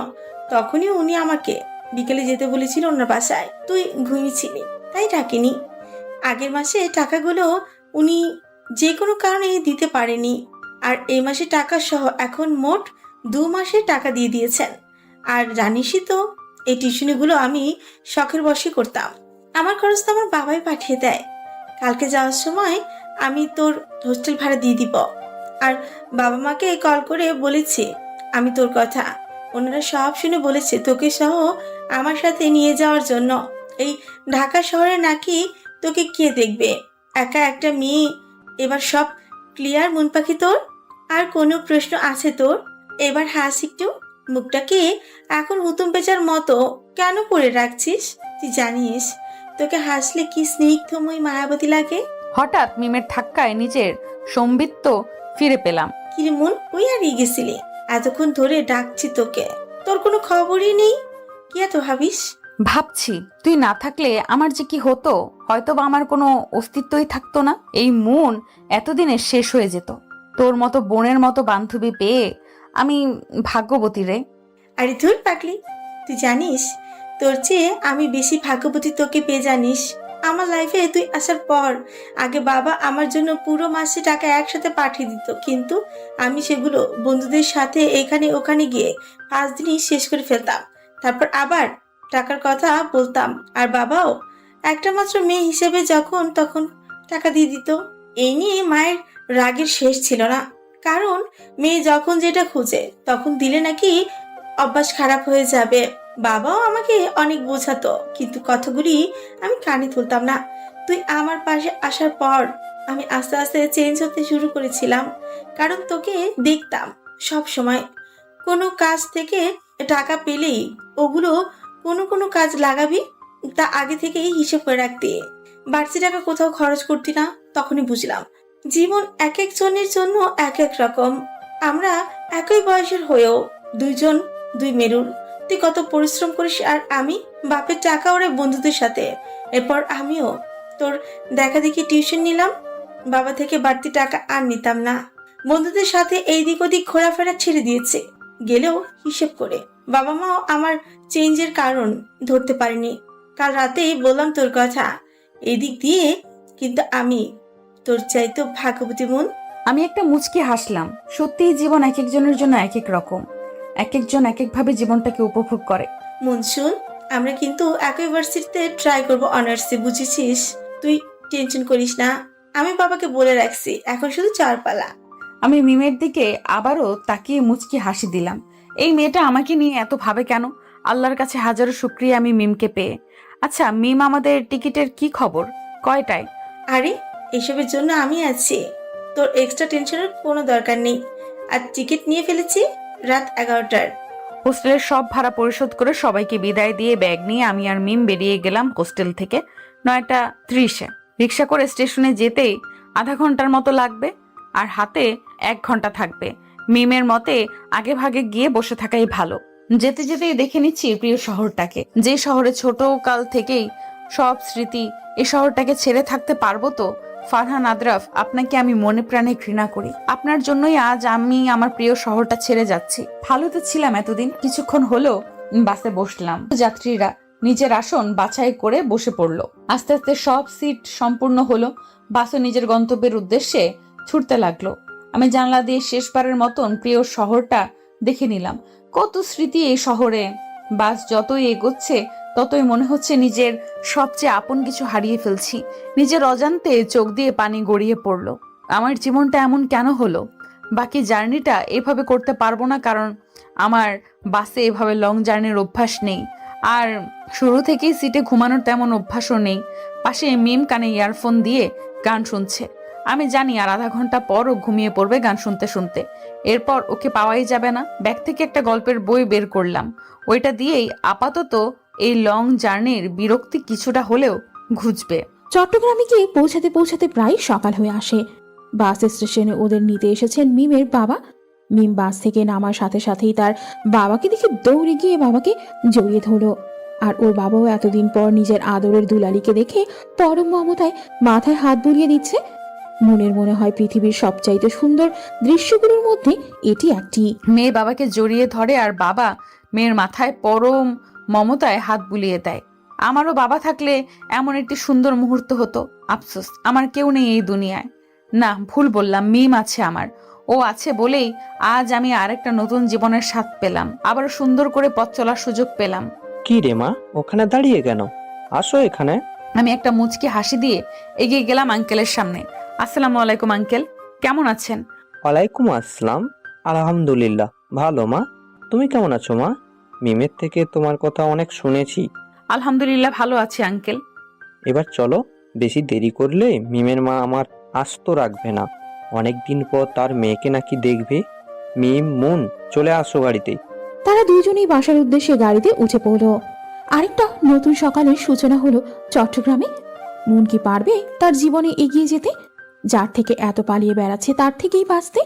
তখনই উনি আমাকে বিকেলে যেতে বলেছিল ওনার বাসায়। তুই ঘুমিয়েছিলি তাই ডাকিনি। আগের মাসে টাকাগুলো উনি যে কোনো কারণে দিতে পারেনি, আর এই মাসে টাকা সহ এখন মোট 2 মাসের টাকা দিয়ে দিয়েছেন। আর জানিসই তো এই টিউশনিগুলো আমি শখের বশে করতাম। আমার খরচ তো আমার বাবাই পাঠিয়ে দেয়। কালকে যাওয়ার সময় আমি তোর হোস্টেল ভাড়া দিয়ে দিব। আর বাবা মাকে কল করে বলেছি আমি তোর কথা। ওনারা সব শুনে বলেছে তোকে সহ আমার সাথে নিয়ে যাওয়ার জন্য। এই ঢাকা শহরে নাকি তোকে কে দেখবে? একা একটা মেয়ে। এবার সব ক্লিয়ার মন পাখি তোর? আর কোনো প্রশ্ন আছে তোর? এবার হাস একটু। মুখটাকে এখন হুতুম পেঁচার মতো কেন করে রাখছিস? তুই জানিস তোকে হাসলে কি স্নিগ্ধময় মায়াবতী লাগে। হঠাৎ মিমের ধাক্কায় নিজের সম্বিত্ত ফিরে পেলাম। কিরে মন, ওই হারিয়ে গেছিলি? এতক্ষণ ধরে ডাকছি তোকে, তোর কোনো খবরই নেই। কি এত ভাবিস? ভাবছি তুই না থাকলে আমার যে কি হতো। হয়তো বা আমার কোনো অস্তিত্বই থাকতো না। এই মন এতদিনে শেষ হয়ে যেত। তোর মতো বোনের মতো বান্ধবী পেয়ে আমি ভাগ্যবতী রে। আরে ধুর পাগলি, তুই জানিস তোর চেয়ে আমি বেশি ভাগ্যবতী তোকে পেয়ে। জানিস আমার লাইফে তুই আসার পর আগে বাবা আমার জন্য পুরো মাসে টাকা একসাথে পাঠিয়ে দিত, কিন্তু আমি সেগুলো বন্ধুদের সাথে এখানে ওখানে গিয়ে 5 দিনই শেষ করে ফেলতাম। তারপর আবার টাকার কথা বলতাম, আর বাবাও একটা মাত্র মেয়ে হিসেবে যখন তখন টাকা দিয়ে দিত। এই নিয়ে মায়ের রাগের শেষ ছিল না, কারণ মেয়ে যখন যেটা খুঁজে তখন দিলে নাকি অভ্যাস খারাপ হয়ে যাবে। বাবাও আমাকে অনেক বোঝাতো, কিন্তু কথাগুলি আমি কানে তুলতাম না। তুই আমার পাশে আসার পর আমি আস্তে আস্তে চেঞ্জ হতে শুরু করেছিলাম, কারণ তোকে দেখতাম সব সময় কোনো কাজ থেকে টাকা পেলেই ওগুলো কোনো কাজ লাগাবি, তা আগে থেকেই হিসেব করে রাখতে। বাড়তি টাকা কোথাও খরচ করতি না। তখনই বুঝলাম জীবন এক একজনের জন্য এক এক রকম। আমরা একই বয়সের হয়েও দুইজন দুই মেরুর। তুই কত পরিশ্রম করিস, আর আমি বাপের টাকা ওরে বন্ধুদের সাথে। এরপর আমিও তোর দেখা দেখি টিউশন নিলাম। বাবা থেকে বাড়তি টাকা আর নিতাম না। বন্ধুদের সাথে এই দিক ওদিক ঘোরাফেরা ছেড়ে দিয়েছে, গেলেও হিসেব করে। বাবা মাও আমার চেঞ্জের কারণ ধরতে পারেনি। কাল রাতেই বললাম তোর কথা, এদিক দিয়ে কিন্তু আমি তোর চাইতো ভাগ্যবতী মন। আমি একটা মুচকি হাসলাম। সত্যিই জীবন এক একজনের জন্য এক এক রকম, এক একজন এক একভাবে জীবনটাকে উপভোগ করে। মন শুন, আমরা কিন্তু একই ভার্সিটিতে ট্রাই করবো অনার্সে, বুঝেছিস? তুই টেনশন করিস না, আমি বাবাকে বলে রাখছি, এখন শুধু চারপালা। আমি মিমের দিকে আবারও তাকিয়ে মুচকি হাসি দিলাম। এই মেয়েটা আমাকে নিয়ে এত ভাবে কেন? আল্লাহর কাছে হাজারো শুকরিয়া আমি মিমকে পেয়ে। আচ্ছা মিম, আমাদের টিকিটের কি খবর? কয়টায়? আরে এসবের জন্য আমি আছি, তোর এক্সট্রা টেনশনের কোনো দরকার নেই। আর টিকিট নিয়ে ফেলেছি রাত 11টার। হোস্টেলের সব ভাড়া পরিশোধ করে সবাইকে বিদায় দিয়ে ব্যাগ নিয়ে আমি আর মিম বেরিয়ে গেলাম হোস্টেল থেকে 9:30-এ। রিক্সা করে স্টেশনে যেতেই আধা ঘন্টার মতো লাগবে, আর হাতে 1 ঘন্টা থাকবে। মিমের মতে আগে ভাগে গিয়ে বসে থাকাই ভালো। যেতে যেতেই দেখে নিচ্ছি প্রিয় শহরটাকে, যে শহরে ছোট কাল থেকেই সব স্মৃতি। এই শহরটাকে ছেড়ে থাকতে পারবো তো? ফারহান আদ্রাফ, আপনাকে আমি মনে প্রাণে ঘৃণা করি। আপনার জন্যই আজ আমি আমার প্রিয় শহরটা ছেড়ে যাচ্ছি। ভালো তো ছিলাম এতদিন। কিছুক্ষণ হলো বাসে বসলাম। যাত্রীরা নিজের আসন বাছাই করে বসে পড়লো। আস্তে আস্তে সব সিট সম্পূর্ণ হলো। বাসও নিজের গন্তব্যের উদ্দেশ্যে ছুটতে লাগলো। আমি জানলা দিয়ে শেষবারের মতন প্রিয় শহরটা দেখে নিলাম। কত স্মৃতি এই শহরে। বাস যতই এগোচ্ছে ততই মনে হচ্ছে নিজের সবচেয়ে আপন কিছু হারিয়ে ফেলছি। নিজের অজান্তে চোখ দিয়ে পানি গড়িয়ে পড়লো। আমার জীবনটা এমন কেন হলো? বাকি জার্নিটা এভাবে করতে পারবো না, কারণ আমার বাসে এভাবে লং জার্নির অভ্যাস নেই। আর শুরু থেকেই সিটে ঘুমানোর তেমন অভ্যাসও নেই। পাশে মিম কানে ইয়ারফোন দিয়ে গান শুনছে। আমি জানি আর আধা ঘন্টা পরও ঘুমিয়ে পড়বে গান শুনতে শুনতে। এরপর ওকে পাওয়াই যাবে না। ব্যাগ থেকে একটা গল্পের বই বের করলাম। ওইটা দিয়েই আপাতত এই লং জার্নির বিরক্তি কিছুটা হলেও ঘুচবে। চট্টগ্রামে গিয়ে পৌঁছাতে পৌঁছাতে প্রায় সকাল হয়ে আসে। বাস স্টেশনে ওদের নিতে এসেছেন মিমের বাবা। মিম বাস থেকে নামার সাথে সাথেই তার বাবাকে দেখে দৌড়ে গিয়ে বাবাকে জড়িয়ে ধরল। আর ওর বাবাও এতদিন পর নিজের আদরের দুলালিকে দেখে পরম মমতায় মাথায় হাত বুলিয়ে দিচ্ছে। মনের মনে হয় পৃথিবীর সবচাইতে সুন্দর দৃশ্যগুলোর মধ্যে এটি একটি। মেয়ে বাবাকে জড়িয়ে ধরে আর বাবা মেয়ের মাথায় পরম মমতায় হাত বুলিয়ে দেয়। আমারও বাবা থাকলে এমন একটি সুন্দর মুহূর্ত হতো। আফসোস, আমার কেউ নেই এই দুনিয়ায়। না, ভুল বললাম, মিম আছে আমার। ও আছে বলেই আজ আমি আরেকটা নতুন জীবনের স্বাদ পেলাম, আবার সুন্দর করে পথ চলার সুযোগ পেলাম। কি রে মা, ওখানে দাঁড়িয়ে কেন? আসো এখানে। আমি একটা মুচকি হাসি দিয়ে এগিয়ে গেলাম আঙ্কেলের সামনে। আসসালামু আলাইকুম আঙ্কেল, কেমন আছেন? ওয়ালাইকুম আসসালাম। আলহামদুলিল্লাহ ভালো মা, তুমি কেমন আছো মা? মিমের থেকে তোমার কথা অনেক শুনেছি। আলহামদুলিল্লাহ ভালো আছি আঙ্কেল। এবার চলো, বেশি দেরি করলে মিমের মা আমার আস্ত রাখবে না। অনেকদিন পর তার মেয়েকে নাকি দেখবে। মিম, মুন, চলে আসো গাড়িতে। তারা দুজনেই বাসার উদ্দেশ্যে গাড়িতে উঠে পড়ল। আরেকটা নতুন সকালের সূচনা হলো চট্টগ্রামে। মন কি পারবে তার জীবনে এগিয়ে যেতে? যার থেকে এত পালিয়ে বেড়াচ্ছে তার থেকেই বাঁচতে।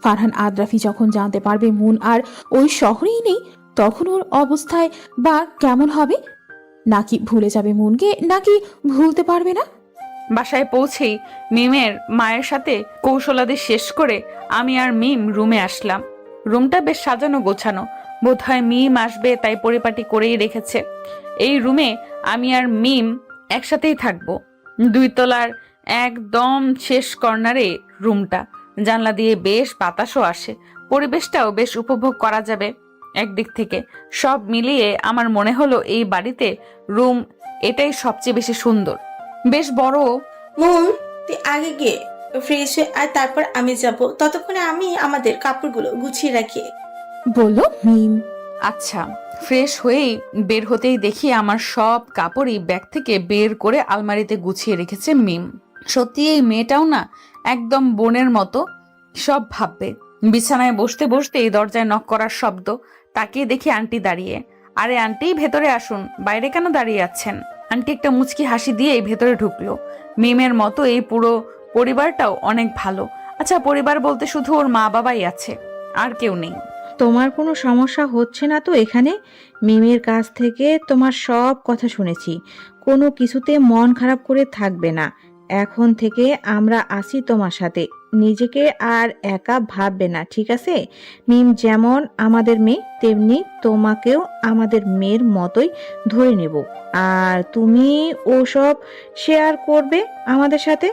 ফারহান আদ্রাফি যখন জানতে পারবে মুন আর ওই শহরেই নেই, তখন ওর অবস্থায় বা কেমন হবে? নাকি ভুলে যাবে মুনকে, নাকি ভুলতে পারবে না? বাসায় পৌঁছেই মিমের মায়ের সাথে কৌশলাদি শেষ করে আমি আর মিম রুমে আসলাম। রুমটা বেশ সাজানো গোছানো। বোধহয় মিম আসবে তাই পরিপাটি করেই রেখেছে। এই রুমে আমি আর মিম একসাথেই থাকবো। 2 তলার একদম শেষ কর্নারে রুমটা। জানলা দিয়ে বেশ বাতাসও আসে। পরিবেশটাও বেশ উপভোগ করা যাবে একদিক থেকে। সব মিলিয়ে আমার মনে হলো এই বাড়িতে রুম এটাই সবচেয়ে বেশি সুন্দর। বেশ বড়। মন, তুই আগে গিয়ে ফ্রেশ হয়ে আর তারপর আমি যাব। ততক্ষণে আমি আমাদের কাপড়গুলো গুছিয়ে রাখি। বলল মিম। আচ্ছা। ফ্রেশ হয়েই বের হতেই দেখি আমার সব কাপড়ই ব্যাগ থেকে বের করে আলমারিতে গুছিয়ে রেখেছে মিম। সত্যি এই মেয়েটাও না একদম বোনের মতো সব ভাববে। বিছানায় বসতে বসতেই দরজায় নক করার শব্দ। তাকিয়ে দেখি আন্টি দাঁড়িয়ে। আরে আন্টি, ভেতরে আসুন, বাইরে কেন দাঁড়িয়ে আছেন? আন্টি একটা মুচকি হাসি দিয়েই ভেতরে ঢুকলো। মিমের মতো এই পুরো পরিবারটাও অনেক ভালো। আচ্ছা, পরিবার বলতে শুধু ওর মা বাবাই আছে, আর কেউ নেই। তোমার কোনো সমস্যা হচ্ছে না তো এখানে? মিমের কাছ থেকে তোমার সব কথা শুনেছি। কোনো কিছুতে মন খারাপ করে থাকবে না। এখন থেকে আমরা আছি তোমার সাথে, নিজেকে আর একা ভাববে না, ঠিক আছে? মিম যেমন আমাদের মেয়ে, তেমনি তোমাকেও আমাদের মেয়ের মতোই ধরে নেব। আর তুমি ওসব শেয়ার করবে আমাদের সাথে।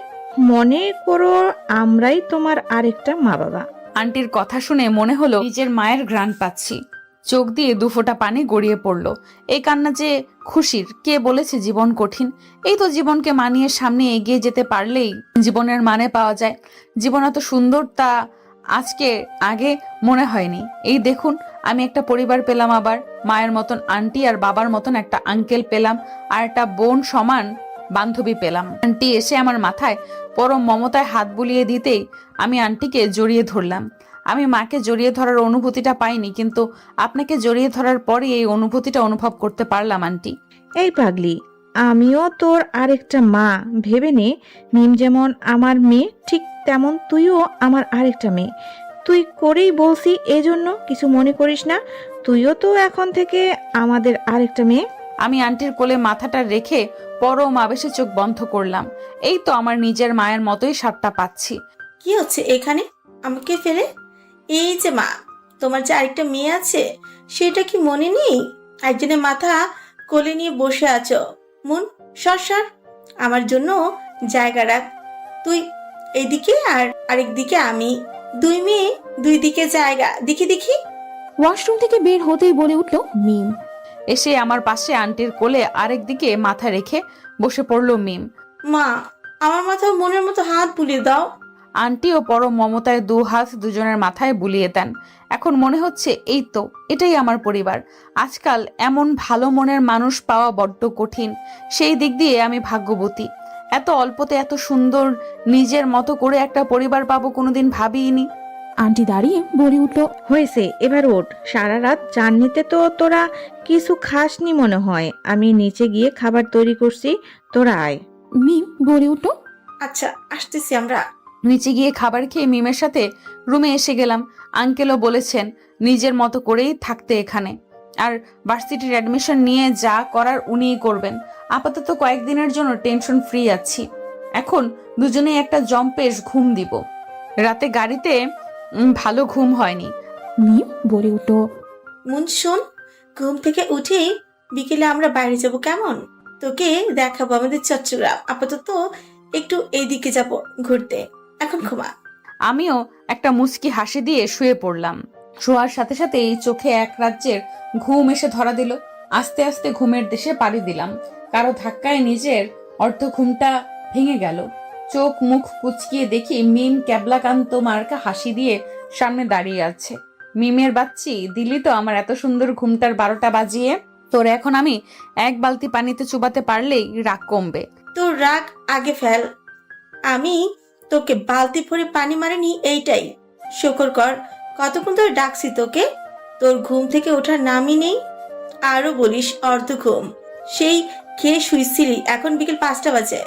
মনে করো আমরাই তোমার আরেকটা মা বাবা। আন্টির কথা শুনে মনে হলো নিজের মায়ের ঘ্রাণ পাচ্ছি। চোখ দিয়ে দুফোঁটা পানি গড়িয়ে পড়ল। এই কান্না যে খুশির। কে বলেছে জীবন কঠিন? এই তো জীবনকে মানিয়ে সামনে এগিয়ে যেতে পারলেই জীবনের মানে পাওয়া যায়। জীবন এত সুন্দর তা আজকে আগে মনে হয়নি। এই দেখুন, আমি একটা পরিবার পেলাম, আবার মায়ের মতন আন্টি আর বাবার মতন একটা আঙ্কেল পেলাম, আর একটা বোন সমান বান্ধবী পেলাম। আন্টি এসে আমার মাথায় পরম মমতায় হাত বুলিয়ে দিতেই আমি আন্টিকে জড়িয়ে ধরলাম। আমি মাকে জড়িয়ে ধরার অনুভূতিটা পাইনি, কিন্তু আপনাকে জড়িয়ে ধরার পরই এই অনুভূতিটা অনুভব করতে পারলাম আন্টি। এই পাগলি, আমিও তোর আরেকটা মা ভেবে নে। মিম যেমন আমার মেয়ে, ঠিক তেমন তুইও আমার আরেকটা মেয়ে। তুই করেই বলছি, এজন্য কিছু মনে করিস না। তুইও তো এখন থেকে আমাদের আরেকটা মেয়ে। আমি আন্টির কোলে মাথাটা রেখে পরম আবেশে চোখ বন্ধ করলাম। এই তো আমার নিজের মায়ের মতোই স্বাদটা পাচ্ছি। কি হচ্ছে এখানে আমাকে ফেলে? এই যে মা, তোমার যে আরেকটা মেয়ে আছে সেটা কি মনে নেই? একজনের মাথা কোলে নিয়ে বসে আছো। মুন, সর সর, আমার জন্য জায়গা রাখ। তুই এইদিকে আর আরেক দিকে আমি, দুই মেয়ে দুই দিকে জায়গা। দেখি দেখি। ওয়াশরুম থেকে বের হতেই বলে উঠল মিম। এসে আমার পাশে আন্টির কোলে আরেক দিকে মাথা রেখে বসে পড়লো মিম। মা, আমার মাথায় মনের মতো হাত বুলিয়ে দাও। আন্টিও পরম মমতায় দু হাত দুজনের মাথায় বুলিয়ে দেন। এখন মনে হচ্ছে এই তো, এটাই আমার পরিবার। আজকাল এমন ভালো মনের মানুষ পাওয়া বড্ড কঠিন। সেই দিক দিয়ে আমি ভাগ্যবতী। এত অল্পতে এত সুন্দর নিজের মতো করে একটা পরিবার পাবো কোনোদিন ভাবিনি। আন্টি দাঁড়িয়ে বলে উঠল, হয়েছে, এবার ওঠ। সারা রাত জার্নিতে তো তোরা কিছু খাসনি মনে হয়। আমি নিচে গিয়ে খাবার তৈরি করছি, তোরা আয়। মিম বলে উঠল, আচ্ছা, আসতেছি আমরা। নিচে গিয়ে খাবার খেয়ে মিমের সাথে রুমে এসে গেলাম। আঙ্কেলও বলেছেন নিজের মতো করেই থাকতে এখানে, আর ভার্সিটির অ্যাডমিশন নিয়ে যা করার উনিই করবেন। আপাতত কয়েকদিনের জন্য টেনশন ফ্রি আছি। এখন দুজনেই একটা জম্পেশ ঘুম দিব। রাতে গাড়িতে ভালো ঘুম হয়নি। মিম বলে উঠল, মুন শোন, ঘুম থেকে উঠেই বিকেলে আমরা বাইরে যাব, কেমন? তোকে দেখাবো আমাদের চট্টগ্রাম। আপাতত একটু এইদিকে যাব ঘুরতে। এখন ঘুমা। আমিও একটা মুচকি হাসি দিয়ে শুয়ে পড়লাম। শোয়ার সাথে সাথেই চোখে এক রাজ্যের ঘুম এসে ধরা দিল। আস্তে আস্তে ঘুমের দেশে পাড়ি দিলাম। কারো ধাক্কায় নিজের অর্ধ ঘুমটা ভেঙে গেল। চোখ মুখ কুচকিয়ে দেখি মিম ক্যাবলাকান্ত মার্কা হাসি দিয়ে সামনে দাঁড়িয়ে আছে। মিমের বাচ্চি, দিলি তো আমার এত সুন্দর ঘুমটার 12টা বাজিয়ে। তোর এখন আমি এক বালতি পানিতে চুবাতে পারলেই রাগ কমবে। তোর রাগ আগে ফেল। আমি তোকে বালতি ভরে পানি মারিনি, এইটাই শুকর কর। কতক্ষণ ধরে ডাকছি তোকে, তোর ঘুম থেকে ওঠার নামই নেই। আরো বলিস অর্ধ ঘুম। সেই খেয়ে শুইছিলি, এখন বিকেল 5টা বাজে।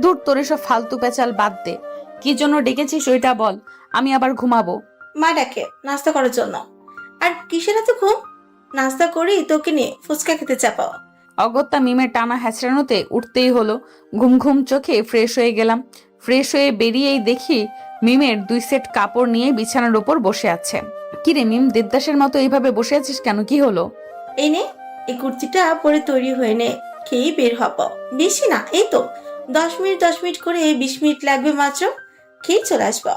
দূর, তোর এসব ফালতু পেঁচাল বাদ দে। কি জন্য ডেকেছিস ওইটা বল, আমি আবার ঘুমাবো। মা ডাকে নাস্তা করার জন্য। আর কিসের এত ঘুম? নাস্তা করেই তোকে নিয়ে ফুচকা খেতে চাপাও। অগত্যা মিমের টানা হ্যাচড়ানোতে উঠতেই হলো। ঘুম ঘুম চোখে ফ্রেশ হয়ে গেলাম। ফ্রেশ হয়ে বেরিয়েই দেখি মিমের 2 সেট কাপড় নিয়ে বিছানার উপর বসে আছে। কিরে মিম, দেবদাসের মতো এইভাবে বসে আছিস কেন? কি হলো? এই নে, এই কুর্তিটা পরে তৈরি হয়ে নে, খেয়েই বের হব। বেশি না, এই তো 10 মিনিট করে 20 মিনিট লাগবে মাত্র। খেয়ে চলে আসবো।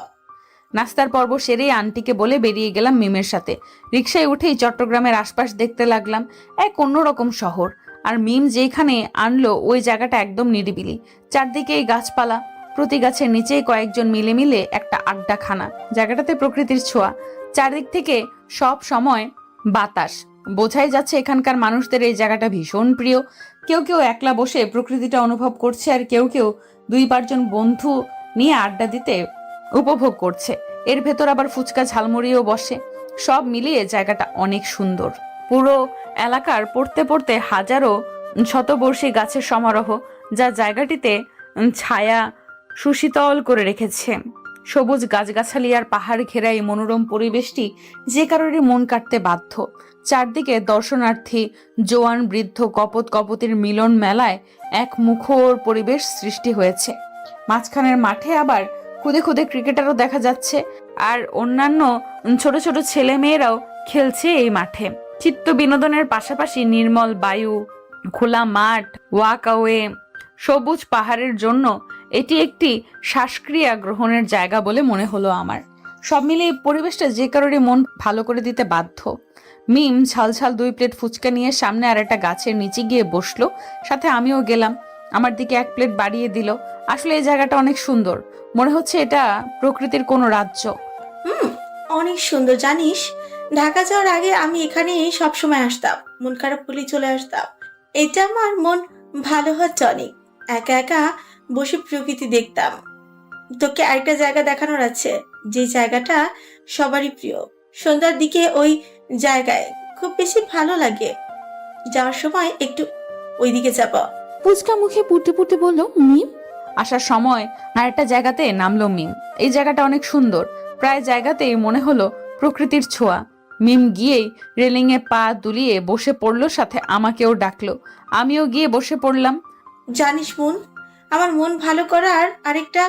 নাস্তার পর্ব সেরেই আন্টিকে বলে বেরিয়ে গেলাম মিমের সাথে। রিকশায় উঠেই চট্টগ্রামের আশপাশ দেখতে লাগলাম। এক অন্যরকম শহর। আর মিম যেখানে আনলো ওই জায়গাটা একদম নিরিবিলি। চারদিকেই গাছপালা, প্রতি গাছের নিচেই কয়েকজন মিলে মিলে একটা আড্ডাখানা। জায়গাটাতে প্রকৃতির ছোঁয়া। চারদিক থেকে সব সময় বাতাস। বোঝাই যাচ্ছে এখানকার মানুষদের এই জায়গাটা ভীষণ প্রিয়। কেউ কেউ একলা বসে প্রকৃতিটা অনুভব করছে, আর কেউ কেউ 2-5 জন বন্ধু নিয়ে আড্ডা দিতে উপভোগ করছে। এর ভেতর আবার ফুচকা ঝালমুড়িও বসে। সব মিলিয়ে জায়গাটা অনেক সুন্দর। পুরো এলাকার পড়তে পড়তে হাজারো শতবর্ষী গাছের সমারোহ, যা জায়গাটিতে ছায়া সুশীতল করে রেখেছে। সবুজ গাছগাছালি আর পাহাড় ঘেরা এই মনোরম পরিবেশটি যে কারোরই মন কাটতে বাধ্য। চারদিকে দর্শনার্থী, জোয়ান বৃদ্ধ, কপত কপতির মিলন মেলায় এক মুখর পরিবেশ সৃষ্টি হয়েছে। মাঝখানের মাঠে আবার খুদে খুদে ক্রিকেটারও দেখা যাচ্ছে, আর অন্যান্য ছোট ছোট ছেলে মেয়েরাও খেলছে এই মাঠে। চিত্ত বিনোদনের পাশাপাশি নির্মল বায়ু, খোলা মাঠ, ওয়াকওয়ে, সবুজ পাহাড়ের জন্য এটি একটি শ্বাসক্রিয়া গ্রহণের জায়গা বলে মনে হলো আমার। সব মিলিয়ে এই পরিবেশটা যে কারোরই মন ভালো করে দিতে বাধ্য। মিম ঝালঝাল 2 প্লেট ফুচকা নিয়ে সামনে আর একটা গাছের নিচে গিয়ে বসলো, সাথে আমিও গেলাম। আমার দিকে 1 প্লেট বাড়িয়ে দিল। আসলে এই জায়গাটা অনেক সুন্দর, মনে হচ্ছে এটা প্রকৃতির কোনো রাজ্য। অনেক সুন্দর জানিস। ঢাকা যাওয়ার আগে আমি এখানে সব সময় আসতাম, মন খারাপ করলে চলে আসতাম। এটা আমার মন ভালো হচ্ছে অনেক। একা একা বসে প্রকৃতি দেখতাম। তোকে আরেকটা জায়গা দেখানোর আছে, যে জায়গাটা সবারই প্রিয়। সন্ধ্যার দিকে ওই জায়গায় খুব বেশি ভালো লাগে। যাওয়ার সময় একটু ওইদিকে যাব। ফুচকা মুখে পুড়তে পুড়তে বলল মিম। আসার সময় আর একটা জায়গাতে নামলো মিম। এই জায়গাটা অনেক সুন্দর, প্রায় জায়গাতেই মনে হলো প্রকৃতির ছোঁয়া। মিম গিয়েই রেলিং এ পা দুলিয়ে বসে পড়লো, সাথে আমাকেও ডাকলো। আমিও গিয়ে বসে পড়লাম। জানিস বোন, আমার মন ভালো করার আরেকটা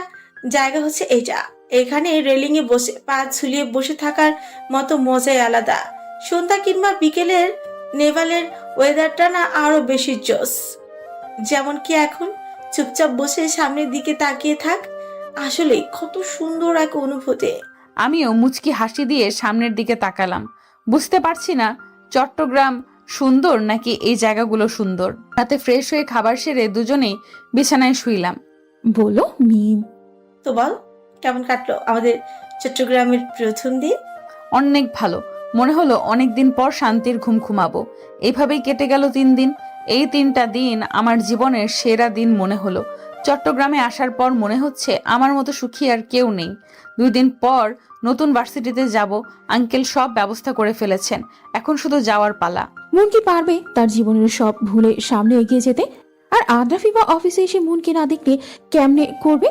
জায়গা হচ্ছে এটা। এখানে রেলিং এ বসে পা ঝুলিয়ে বসে থাকার মতো মজাই আলাদা। সন্ধ্যা কিংবা বিকেলের নেভালের ওয়েদারটা না আরো বেশি জোস। যেমন কি এখন চুপচাপ বসে সামনের দিকে তাকিয়ে থাক, আসলে কত সুন্দর এক অনুভূতি। আমিও মুচকি হাসি দিয়ে সামনের দিকে তাকালাম। বুঝতে পারছি না চট্টগ্রাম সুন্দর নাকি এই জায়গাগুলো সুন্দর। রাতে ফ্রেশ হয়ে খাবার সেরে দুজনেই বিছানায় শুইলাম। বলল মিম। তো বল, কেমন কাটলো আমাদের চট্টগ্রামের প্রথম দিন? অনেক ভালো, মনে হলো অনেকদিন পর শান্তির ঘুম ঘুমাবো। এইভাবেই কেটে গেল 3 দিন। এই 3টা দিন আমার জীবনের সেরা দিন মনে হলো। চট্টগ্রামে আসার পর মনে হচ্ছে আমার মতো সুখী আর কেউ নেই। 2 দিন পর নতুন ভার্সিটিতে যাব। আঙ্কেল সব ব্যবস্থা করে ফেলেছেন, এখন শুধু যাওয়ার পালা। মন কি পারবে তার জীবনের সব ভুলে সামনে এগিয়ে যেতে? আর আদ্রাফি বা অফিসে এসে মনকে না দেখলে কেমনে করবে?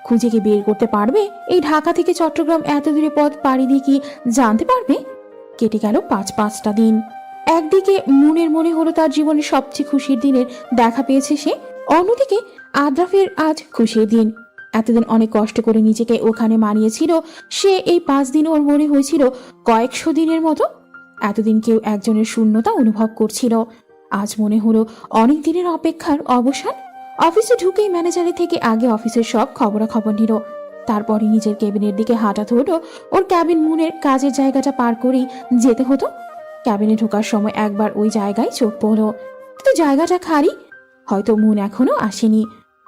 খুঁজে কি বের করতে পারবে? এই ঢাকা থেকে চট্টগ্রাম এত দূরে পথ পাড়ি দিয়ে কি জানতে পারবে? কেটে গেল 5-5টা দিন। একদিকে মনের মনে হলো তার জীবনের সবচেয়ে খুশির দিনের দেখা পেয়েছে সে, অন্যদিকে আদ্রাফের আজ খুশির দিন। এতদিন অনেক কষ্ট করে নিজেকে ওখানে মানিয়েছিল সে, এই 5 দিন ওর মনে হয়েছিল কয়েকশো দিনের মতো। এতদিন কেউ একজনের শূন্যতা অনুভব করছিল, আজ মনে হলো অনেক দিনের অপেক্ষার অবসান। অফিসে ঢুকেই ম্যানেজারের থেকে আগে অফিসের সব খবরাখবর নিল, তারপরে নিজের কেবিনের দিকে হাঁটা ধরলো। ওর ক্যাবিন মুনের কাজের জায়গাটা পার করেই যেতে হতো। ক্যাবিনে ঢোকার সময় একবার ওই জায়গায় চোখ পড়লো, কিন্তু জায়গাটা খালি। হয়তো মুন এখনো আসেনি,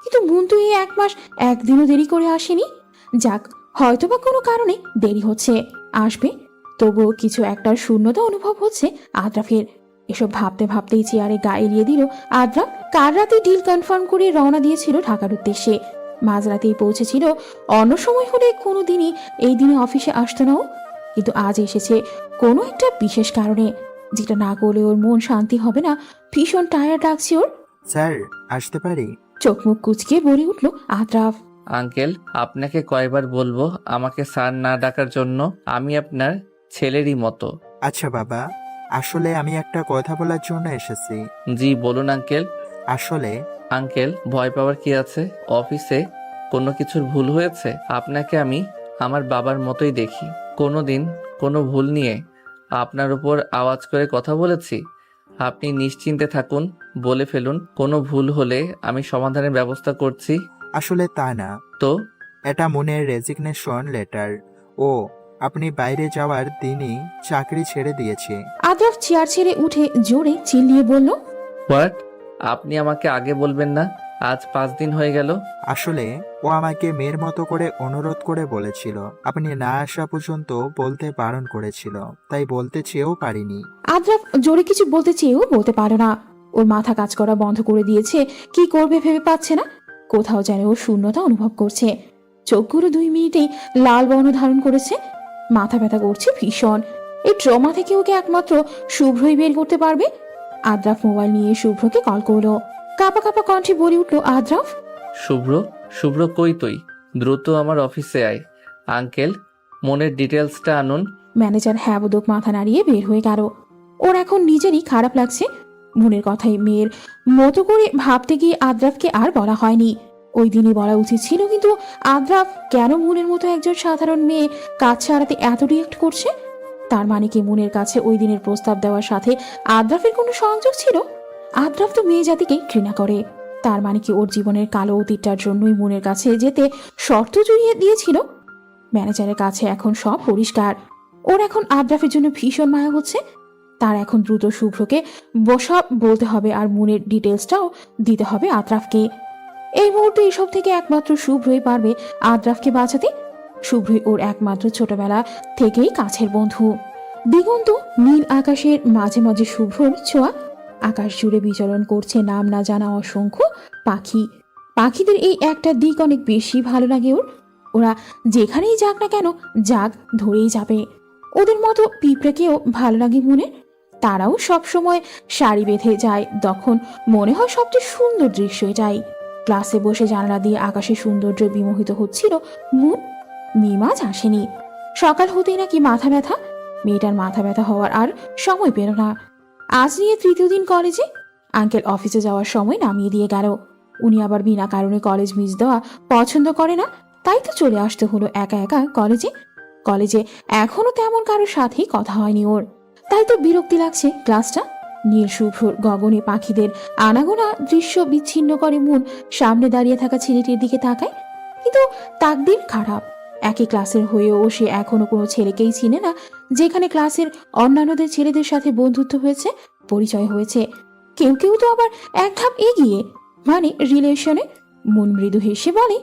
কিন্তু মুন তো এই 1 মাস 1 দিনও দেরি করে আসেনি। যাক, হয়তো বা কোনো কারণে দেরি হচ্ছে, আসবে। তবুও কিছু একটার শূন্যতা অনুভব হচ্ছে আদ্রাফের। এসব ভাবতে ভাবতেই চেয়ারে গা এলিয়ে দিল আদ্রাফ। কাল রাতে ডিল কনফার্ম করে রওনা দিয়েছিল ঢাকার উদ্দেশ্যে। মাঝরাতেই পৌঁছেছিল। অন্য সময় হলে কোনো দিনই এই দিনে অফিসে আসতো না ও, কিন্তু আজ এসেছে কোনো একটা বিশেষ কারণে, যেটা না করলে ওর মন শান্তি হবে না। ভীষণ টায়ার্ড লাগছে ওর। স্যার, আসতে পারি? চোখ মুখ কুচকে বলে উঠল আদ্রাফ। আঙ্কেল, আপনাকে কয়বার বলবো আমাকে স্যার না ডাকার জন্য? আমি আপনার ছেলেরই মতো। আচ্ছা বাবা, আসলে আমি একটা কথা বলার জন্য এসেছি। জি বলুন আঙ্কেল। আসলে আঙ্কেল, ভয় পাওয়ার কি আছে? অফিসে কোনো কিছুর ভুল হয়েছে? আপনাকে আমি আমার বাবার মতোই দেখি। কোনো দিন কোনো ভুল নিয়ে আপনার উপর আওয়াজ করে কথা বলেছি? আপনি নিশ্চিন্তে থাকুন, বলে ফেলুন। কোনো ভুল হলে আমি সমাধানের ব্যবস্থা করছি। আসলে তা না, তো এটা মনের রেজিগনেশন লেটার। ও আপনি বাইরে যাওয়ার দিনই চাকরি ছেড়ে দিয়েছে। আদ্রাফ চেয়ার ছেড়ে উঠে জোরে চিল্লিয়ে বলল, হোয়াট? আপনি আমাকে আগে বলবেন না? আজ 5 দিন হয়ে গেল। আসলে ও আমাকে মেয়ের মতো করে অনুরোধ করে বলেছিল, আপনি না আসা পর্যন্ত বলতে বারণ করেছিল, তাই বলতে চেয়েও পারিনি। আদ্রাফ জোরে কিছু বলতে চেয়েও বলতে পারে না। ওর মাথা কাজ করা বন্ধ করে দিয়েছে, কি করবে ভেবে পাচ্ছে না। কোথাও যেন ওর শূন্যতা অনুভব করছে। চোখগুলো 2 মিনিটেই লাল বর্ণ ধারণ করেছে। মাথা ব্যথা করছে ভীষণ। এই ট্রমা থেকে ওকে একমাত্র শুভ্রই বের করতে পারবে। আদ্রাফ মোবাইল নিয়ে শুভ্রকে কল করলো। কাঁপা কাঁপা কণ্ঠে বলে উঠল আদ্রাফ, শুভ্র? শুভ্র কই তুই? দ্রুত আমার অফিসে আয়। আঙ্কেল, মনের ডিটেলসটা আনুন। ম্যানেজার হ্যাবদক মাথা নাড়িয়ে বের হয়ে গেল। ওর এখন নিজেরই খারাপ লাগছে। মনের কথাই মেয়ের মতো করে ভাবতে গিয়ে আদ্রাফকে আর বলা হয়নি। ওই দিনই বলা উচিত ছিল, কিন্তু আদ্রাফ কেন মুনের মতো একজন সাধারণ মেয়ে কাজ ছাড়াতে এত রিয়েক্ট করছে? তার মানে কি মুনের কাছে ওই দিনের প্রস্তাব দেওয়ার সাথে আদ্রাফের কোনো সংযোগ ছিল? আদ্রাফ তো মেয়ে জাতিকে ঘৃণা করে। তার মানে কি ওর জীবনের কালো অতীতটার জন্যই মুনের কাছে যেতে শর্ত জড়িয়ে দিয়েছিল? ম্যানেজারের কাছে এখন সব পরিষ্কার। ওর এখন আদ্রাফের জন্য ভীষণ মায়া হচ্ছে। তার এখন দ্রুত শুভ্রকে সব বলতে হবে, আর মুনের ডিটেলসটাও দিতে হবে আদ্রাফকে। এই মুহূর্তে এসব থেকে একমাত্র শুভ্রই পারবে আদ্রাফকে বাঁচাতে। শুভ্রই ওর একমাত্র ছোটবেলা থেকেই কাছের বন্ধু। দিগন্ত নীল আকাশের মাঝে মাঝে শুভ্রর ছোঁয়া। আকাশ জুড়ে বিচরণ করছে নাম না জানা অসংখ্য পাখি। পাখিদের এই একটা দিক অনেক বেশি ভালো লাগে ওর। ওরা যেখানেই যাক না কেন, যাক ধরেই যাবে। ওদের মতো পিঁপড়েকেও ভালো লাগে মনে। তারাও সব সময় শাড়ি বেঁধে যায়, তখন মনে হয় সবচেয়ে সুন্দর দৃশ্য এটাই। ক্লাসে বসে জানালা দিয়ে আকাশের সৌন্দর্য বিমোহিত হচ্ছিল মুন। মিমাজ আসেনি। সকাল হতেই নাকি মাথা ব্যথা। মেয়েটার মাথা ব্যথা হওয়ার আর সময় পেল না। আজ নিয়ে তৃতীয় দিন কলেজে। আঙ্কেল অফিসে যাওয়ার সময় নামিয়ে দিয়ে গেল। উনি আবার বিনা কারণে কলেজ মিস দেওয়া পছন্দ করে না, তাই তো চলে আসতে হলো একা একা কলেজে। কলেজে এখনো তেমন কারোর সাথেই কথা হয়নি ওর, তাই তো বিরক্তি লাগছে ক্লাসটা। নীল শুভ্রর গগনে পাখিদের আনাগোনা দৃশ্য বিচ্ছিন্ন করে মন সামনে দাঁড়িয়ে থাকা ছেলেটির দিকে তাকায়। কিন্তু তাকদির খারাপ, একই ক্লাসের হয়েও সে এখনো কোনো ছেলেকেই চিনে না যেখানে ক্লাসের অন্যান্যদের ছেলেদের সাথে বন্ধুত্ব হয়েছে, পরিচয় হয়েছে। কেউ কেউ তো আবার এক ধাপ এগিয়ে, মানে রিলেশনে। মন মৃদু হেসে বলে,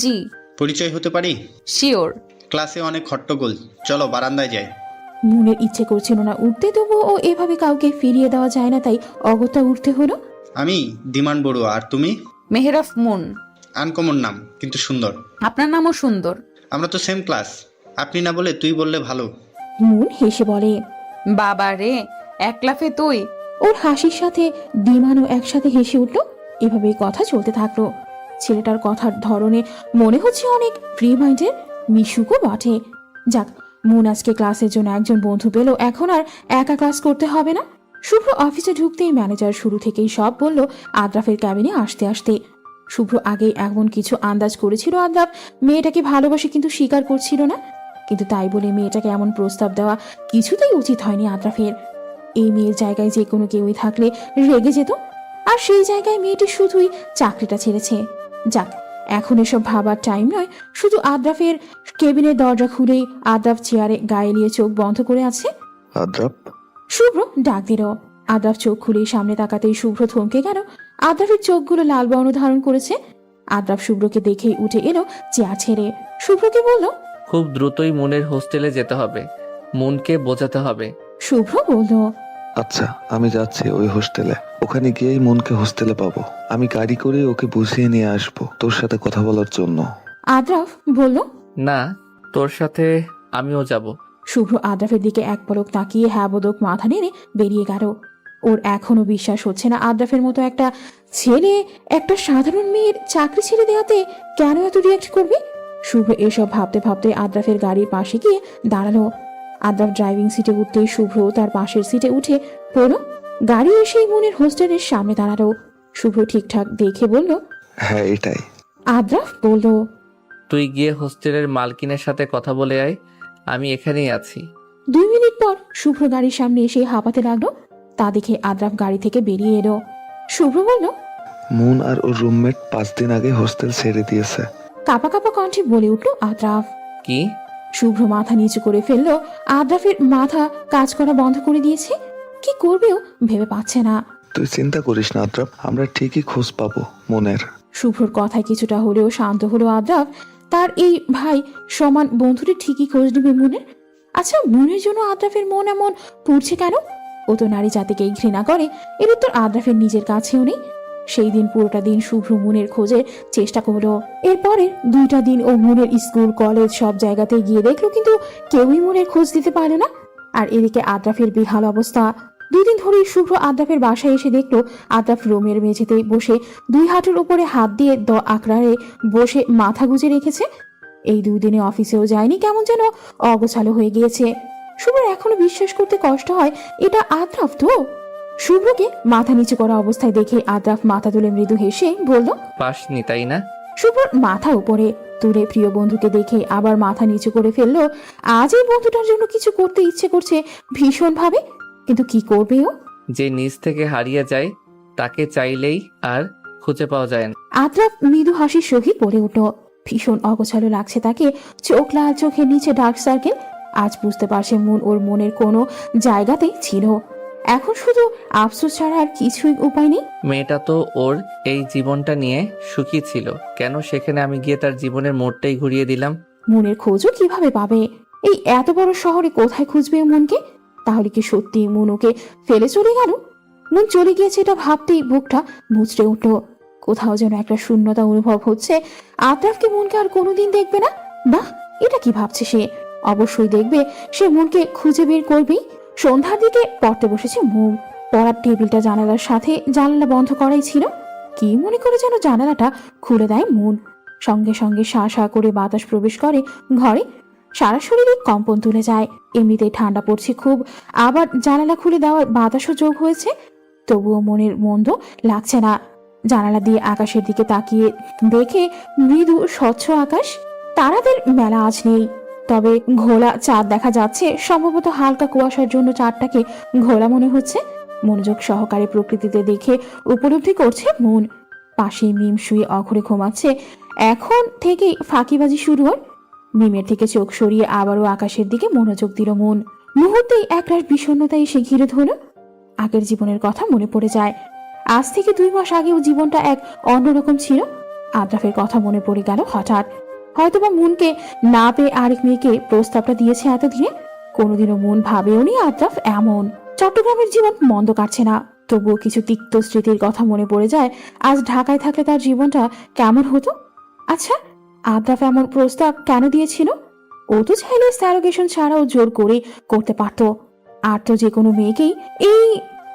জি। পরিচয় হতে পারি? শিওর। ক্লাসে অনেক হট্টগোল, চলো বারান্দায় যাই। মনের ইচ্ছে করছিল না উঠতে, তবুও ও এভাবে কাউকে ফিরিয়ে দেওয়া যায় না, তাই অগত্যা উঠতে হলো। আমি দিমান বড়ুয়া, আর তুমি? মেহেরাফ মুন। আনকমন নাম, কিন্তু সুন্দর। আপনার নামও সুন্দর। আমরা তো সেম ক্লাস, আপনি না বলে তুই বললে ভালো। মুন হেসে বলে, বাবা রে, এক লাফে তুই। ওর হাসির সাথে দিমানও একসাথে হেসে উঠল। এভাবেই কথা চলতে থাকলো। ছেলেটার কথার ধরনে মনে হচ্ছে অনেক ফ্রি মাইন্ডের, মিশুকও বটে। যাক, মুন আজকে ক্লাসের জন্য একজন বন্ধু পেল, এখন আর একা ক্লাস করতে হবে না। শুভ্র অফিসে ঢুকতেই ম্যানেজার শুরু থেকেই সব বলল আদ্রাফের ক্যাবিনে আসতে আসতে। শুভ্র আগেই এমন কিছু আন্দাজ করেছিল আদ্রাফ মেয়েটাকে ভালোবাসে, কিন্তু স্বীকার করছিল না। কিন্তু তাই বলে মেয়েটাকে এমন প্রস্তাব দেওয়া কিছুতেই উচিত হয়নি আদ্রাফের। এই মেয়ের জায়গায় যে কোনো কেউই থাকলে রেগে যেত, আর সেই জায়গায় মেয়েটি শুধুই চাকরিটা ছেড়েছে। যাক, এখন এসব ভাবার টাইম নয়। শুধু আদ্রাফের কেবিনের দরজা খুলেই আদ্রাফ চেয়ারে গায়ে নিয়ে চোখ বন্ধ করে আছে। আদ্রাপ, শুভ্র ডাক দিল। আদ্রাফ চোখ খুলেই সামনে তাকাতেই শুভ্র থমকে গেল। আদ্রাফের চোখগুলো লাল বর্ণ ধারণ করেছে। আদ্রাফ শুভ্রকে দেখেই উঠে এলো চেয়ার ছেড়ে। শুভ্রকে বলল, খুব দ্রুতই মুনের হোস্টেলে যেতে হবে, মুনকে বোঝাতে হবে। শুভ্র বলল, আচ্ছা আমি যাচ্ছি ওই হোস্টেলে। ওখানে গিয়েই মনকে হোস্টেলে পাবো। আমি গাড়ি করে ওকে বুঝিয়ে নিয়ে আসবো তোর সাথে কথা বলার জন্য। আদ্রাফ বলল, না, তোর সাথে আমিও যাব। শুভ্র আদ্রাফের দিকে এক পলক তাকিয়ে হ্যাঁ বোধক মাথা নেড়ে বেরিয়ে গেল। ওর এখনো বিশ্বাস হচ্ছে না আদ্রাফের মতো একটা ছেলে একটা সাধারণ মেয়ের চাকরি ছেড়ে দেওয়াতে কেন এত রিয়াক্ট করবে। শুভ্র এসব ভাবতে ভাবতে আদ্রাফের গাড়ির পাশে গিয়ে দাঁড়ালো। আদ্রাফ ড্রাইভিং সিটে উঠতেই শুভ্র তার পাশের সিটে উঠে পড়ল। গাড়ি এসেই মনের হোস্টেলের সামনে দাঁড়ালো। শুভ্র ঠিকঠাক দেখে বলল, হ্যাঁ এটাই। আদ্রাফ বলল, তুই গিয়ে হোস্টেলের মালকিনের সাথে কথা বলে আয়, আমি এখানেই আছি। 2 মিনিট পর শুভ্র গাড়ির সামনে এসে হাঁপাতে লাগলো। তা দেখে আদ্রাফ গাড়ি থেকে বেরিয়ে এলো। শুভ্র বলল, মুন আর ওর রুমমেট 5 দিন আগে হোস্টেল ছেড়ে দিয়েছে। কাপা কাপা কণ্ঠে বলে উঠল আদ্রাফ। কি? শুভ্র মাথা নিচু করে ফেললো। আদ্রাফের মাথা কাজ করা বন্ধ করে দিয়েছে। কি করবেও ভেবে পাচ্ছে না। তুই চিন্তা করিস না আদ্রাপ, আমরা ঠিকই খোঁজ পাবো মনের। শুভ্রর কথায় কিছুটা হলেও শান্ত হলো আদ্রাফ। তার এই ভাই সমান বন্ধুটি ঠিকই খোঁজ নেবে মনের। আচ্ছা, মনের জন্য আদ্রাফের মন এমন পুড়ছে কেন? ও তো নারী জাতিকেই ঘৃণা করে, এর উত্তর আদ্রাফের নিজের কাছেও নেই। সেই দিন পুরোটা দিন শুভ্র মনের খোঁজের চেষ্টা করলো। এরপরের 2টা দিন ও মনের স্কুল কলেজ সব জায়গাতে গিয়ে দেখলো, কিন্তু কেউই মনের খোঁজ দিতে পারলো না। আর এদিকে আদ্রাফের বেহাল অবস্থা। 2 দিন ধরেই শুভ্র আদ্রাফের বাসায় এসে দেখলো আদ্রাফ রুমের মেঝেতে বসে 2 হাঁটুর উপরে হাত দিয়ে আঁকড়ারে বসে মাথা গুজে রেখেছে। এই 2 দিনে অফিসেও যায়নি, কেমন যেন অগোছালো হয়ে গিয়েছে। শুভ্র এখনো বিশ্বাস করতে কষ্ট হয় এটা আদ্রাফ তো। শুভ্রকে মাথা নিচু করা অবস্থায় দেখে আদ্রাফ মাথা তুলে মৃদু হেসে বলল, পাসনি তাই না? শুভ্র মাথা উপরে তুলে প্রিয় বন্ধুকে দেখে আবার মাথা নিচু করে ফেললো। আজ এই বন্ধুটার জন্য কিছু করতে ইচ্ছে করছে ভীষণ ভাবে, কিন্তু কি করবে ও? যে নিজ থেকে হারিয়ে যায় তাকে চাইলেই আর খুঁজে পাওয়া যায় না। আদ্রাফ মৃদু হাসির সহিত বলে উঠল। ভীষণ অগোছালো লাগছে তাকে, চোখ লাল, চোখের নিচে ডার্ক সার্কেল। আজ বুঝতে পারছে মন ওর মনের কোনো জায়গাতেই ছিল। এখন শুধু আফসোস ছাড়া আর কিছুই উপায় নেই। মেয়েটা তো ওর এই জীবনটা নিয়ে সুখী ছিল, কেন সেখানে আমি গিয়ে তার জীবনের মোড়টাই ঘুরিয়ে দিলাম? মনের খোঁজও কিভাবে পাবে? এই এত বড় শহরে কোথায় খুঁজবে ও মনকে? তাহলে কি সত্যি মন ওকে ফেলে চলে গেল? মন চলে গিয়েছে এটা ভাবতেই বুকটা মুচড়ে উঠল। কোথাও যেন একটা শূন্যতা অনুভব হচ্ছে। আদ্রাফ কি মনকে আর কোনোদিন দেখবে না? না, এটা কি ভাবছে সে? অবশ্যই দেখবে, সে মনকে খুঁজে বের করবেই। সন্ধ্যার দিকে পড়তে বসেছে মন। পড়ার টেবিলটা জানালার সাথে, জানালা বন্ধ করাই ছিল। কি মনে করে যেন জানালাটা খুলে দেয় মন। সঙ্গে সঙ্গে শা শা করে বাতাস প্রবেশ করে ঘরে। সারা শরীরে কম্পন তুলে যায়। এমনিতেই ঠান্ডা পড়ছে খুব, আবার জানালা খুলে দেওয়ার বাতাসও যোগ হয়েছে। তবুও মনের মন্দ লাগছে না। জানালা দিয়ে আকাশের দিকে তাকিয়ে দেখে মৃদু স্বচ্ছ আকাশ। তারাদের মেলা আজ নেই, তবে ঘোলা চাঁদ দেখা যাচ্ছে। সম্ভবত হালকা কুয়াশার জন্য চাঁদটাকে ঘোলা মনে হচ্ছে। মনোযোগ সহকারে প্রকৃতিতে দেখে উপলব্ধি করছে মন। পাশেই মিম শুয়ে অঘরে ঘুমাচ্ছে। এখন থেকেই ফাঁকিবাজি শুরু হয়। মিমের থেকে চোখ সরিয়ে আবারও আকাশের দিকে মনোযোগ দিল মন। মুহূর্তেই একরাশ বিষণ্ণতা এসে ঘিরে ধরল। আগের জীবনের কথা মনে পড়ে যায়। আজ থেকে 2 মাস আগেও জীবনটা এক অন্যরকম ছিল। আদ্রাফের কথা মনে পড়ে গেল হঠাৎ। হয়তোবা মনকে না পেয়ে আরেক মেয়েকে প্রস্তাবটা দিয়েছে এতদিনে। কোনোদিনও মন ভাবেও নি আদ্রাফ এমন। চট্টগ্রামের জীবন মন্দ কাটছে না, তবুও কিছু তিক্ত স্মৃতির কথা মনে পড়ে যায়। আজ ঢাকায় থাকলে তার জীবনটা কেমন হতো? আচ্ছা, আদ্রাফ এমন প্রস্তাব কেন দিয়েছিল? ও তো চাইলে স্যারোগেশন ছাড়াও জোর করে করতে পারত। আর তো যে কোনো মেয়েকেই এই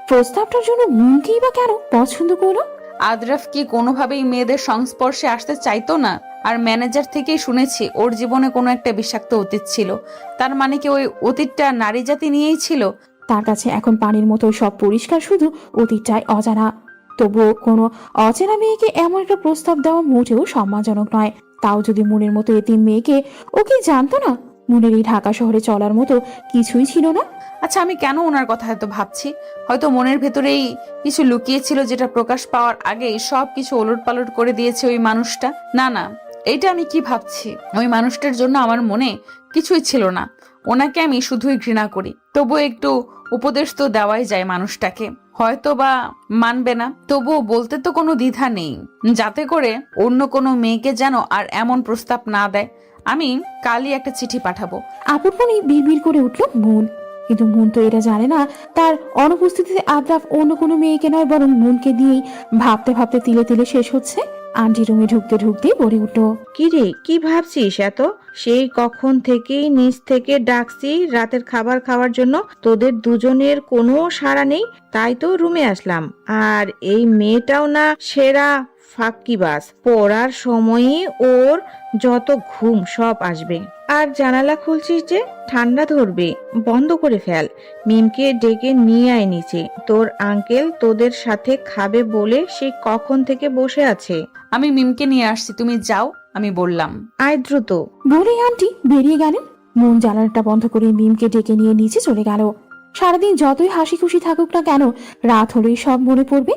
প্রস্তাবটার জন্য মনকেই বা কেন পছন্দ করলো? আদ্রাফ কি কোনোভাবেই মেয়েদের সংস্পর্শে আসতে চাইতো না? আর ম্যানেজার থেকেই শুনেছি ওর জীবনে কোনো একটা বিষাক্ত অতীত ছিল। তার মানে কি ওই অতীতটা নারী জাতি নিয়েই ছিল? তার কাছে এখন পানির মতো সব পরিষ্কার, শুধু অতীতটাই অজানা। তবুও কোনো অচেনা মেয়েকে এমন একটা প্রস্তাব দেওয়া মোটেও সম্মানজনক নয়। তাও যদি মনের মতো এতিম মেয়েকে। ও কি জানতো না মনের এই ঢাকা শহরে চলার মতো কিছুই ছিল না? আচ্ছা, আমি কেন ওনার কথা এত ভাবছি? হয়তো মনের ভেতরেই কিছু লুকিয়ে ছিল, যেটা প্রকাশ পাওয়ার আগেই সব কিছু ওলটপালট করে দিয়েছে ওই মানুষটা। না না, এইটা আমি কি ভাবছি? ওই মানুষটার জন্য আমার মনে কিছুই ছিল না। ওনাকে আমি শুধুই ঘৃণা করি। তবুও একটু উপদেশ তো দেওয়াই যায় মানুষটাকে। হয়তো বা মানবে না, তবুও বলতে তো কোনো দ্বিধা নেই, যাতে করে অন্য কোনো মেয়েকে যেন আর এমন প্রস্তাব না দেয়। আমি কালই একটা চিঠি পাঠাবো। আপনি বিড়বিড় করে উঠল মন। কিন্তু মন তো এটা জানে না তার অনুপস্থিতিতে আদ্রাফ অন্য কোনো মেয়েকে নয়, বরং মনকে দিয়েই ভাবতে ভাবতে তিলে তিলে শেষ হচ্ছে। আন্টি রুমে ঢুকতে ঢুকতেই বলে উঠল, কি রে, কি ভাবছিস এত? সেই কখন থেকেই নিচ থেকে ডাকছি রাতের খাবার খাওয়ার জন্য, তোদের দুজনের কোনো সাড়া নেই। তাই তো রুমে আসলাম। আর এই মেয়েটাও না সেরা ফাঁকিবাজ। পড়ার সময়ই ওর যত ঘুম সব আসবে। আর জানালা খুলছিস যে, ঠান্ডা ধরবে, বন্ধ করে ফেল। মিমকে ডেকে নিয়ে আয় নিচে। তোর আঙ্কেল তোদের সাথে খাবে বলে সে কখন থেকে বসে আছে। আমি মিমকে নিয়ে আসছি, তুমি যাও, আমি বললাম। আয় দ্রুত। বলেই আন্টি বেরিয়ে গেলেন। মন জানালাটা বন্ধ করে মিমকে ডেকে নিয়ে নিচে চলে গেল। সারাদিন যতই হাসি খুশি থাকুক না কেন, রাত হলেই সব মনে পড়বে।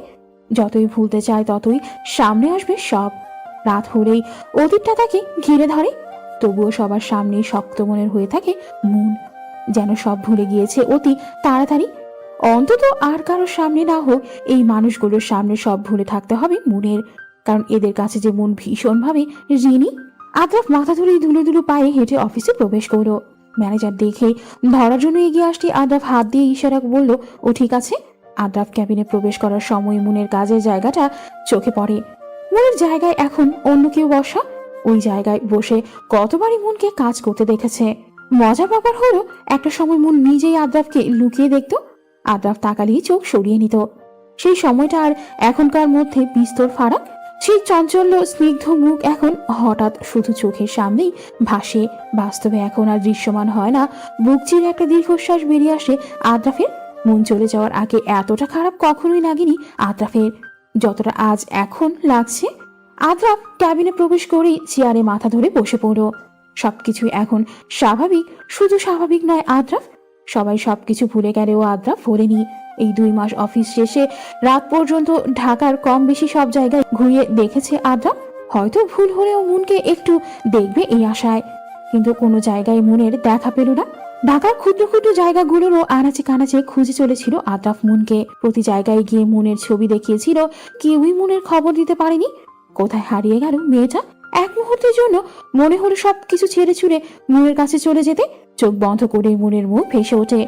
যতই ভুলতে চায় ততই সামনে আসবে সব। রাত হলেই অতীতটা তাকে ঘিরে ধরে। তবুও সবার সামনে শক্ত মনের হয়ে থাকে মন, যেন সব ভুলে গিয়েছে অতি তাড়াতাড়ি। অন্তত আর কারোর সামনে না হোক, এই মানুষগুলোর সামনে সব ভুলে থাকতে হবে মনের, কারণ এদের কাছে যে মন ভীষণভাবে ঋণী। আদ্রাফ মাথা ধরে ধুলো ধুলো পায়ে হেঁটে অফিসে প্রবেশ করলো। ম্যানেজার দেখে ধরার জন্য এগিয়ে আসতে আদ্রাফ হাত দিয়ে ইশারা বলল, ও ঠিক আছে। আদ্রাফ ক্যাবিনে প্রবেশ করার সময় মনের কাজের জায়গাটা চোখে পড়ে। মনের জায়গায় এখন অন্য কেউ বসা। ওই জায়গায় বসে কতবারই মনকে কাজ করতে দেখেছে। মজার ব্যাপার হলো, একটা সময় মন নিজেই আদ্রাফকে লুকিয়ে দেখত। আদ্রাফ তাকালেই চোখ সরিয়ে নিত। সেই সময়টা আর এখনকার মধ্যে বিস্তর ফারাক। সেই চঞ্চল্য স্নিগ্ধ মুখ এখন হঠাৎ শুধু চোখের সামনেই ভাসে। বাস্তবে এখন আর দৃশ্যমান হয় না। বুক চিরে একটা দীর্ঘশ্বাস বেরিয়ে আসে আদ্রাফের। মন চলে যাওয়ার আগে এতটা খারাপ কখনোই লাগেনি আদ্রাফের, যতটা আজ এখন লাগছে। আদ্রাফ ক্যাবিনে প্রবেশ করেই চেয়ারে মাথা ধরে বসে পড়ল। সবকিছুই এখন স্বাভাবিক, শুধু স্বাভাবিক নয় আদ্রাফ, সবাই সবকিছু ভুলে গেলেও আদ্রাফ ভোলেনি। এই 2 মাস অফিস শেষে রাত পর্যন্ত ঢাকার কম বেশি সব জায়গায় ঘুরিয়ে দেখেছে আদ্রাফ। হয়তো ভুল হলেও মনকে একটু দেখবে এই আশায়, কিন্তু কোনো জায়গায় মনের দেখা পেল না। ঢাকার ক্ষুদ্র ক্ষুদ্র জায়গাগুলোরও আনাচে কানাচে খুঁজে চলেছিল আদ্রাফ মনকে। প্রতি জায়গায় গিয়ে মনের ছবি দেখিয়েছিল, কেউই মনের খবর দিতে পারেনি। কোথায় হারিয়ে গেল মেয়েটা? এক মুহূর্তের জন্য মনে হলো সবকিছু ছেড়ে ছুড়ে মনের কাছে চলে যেতে। চোখ বন্ধ করে মনের মুখ ভেসে ওঠে।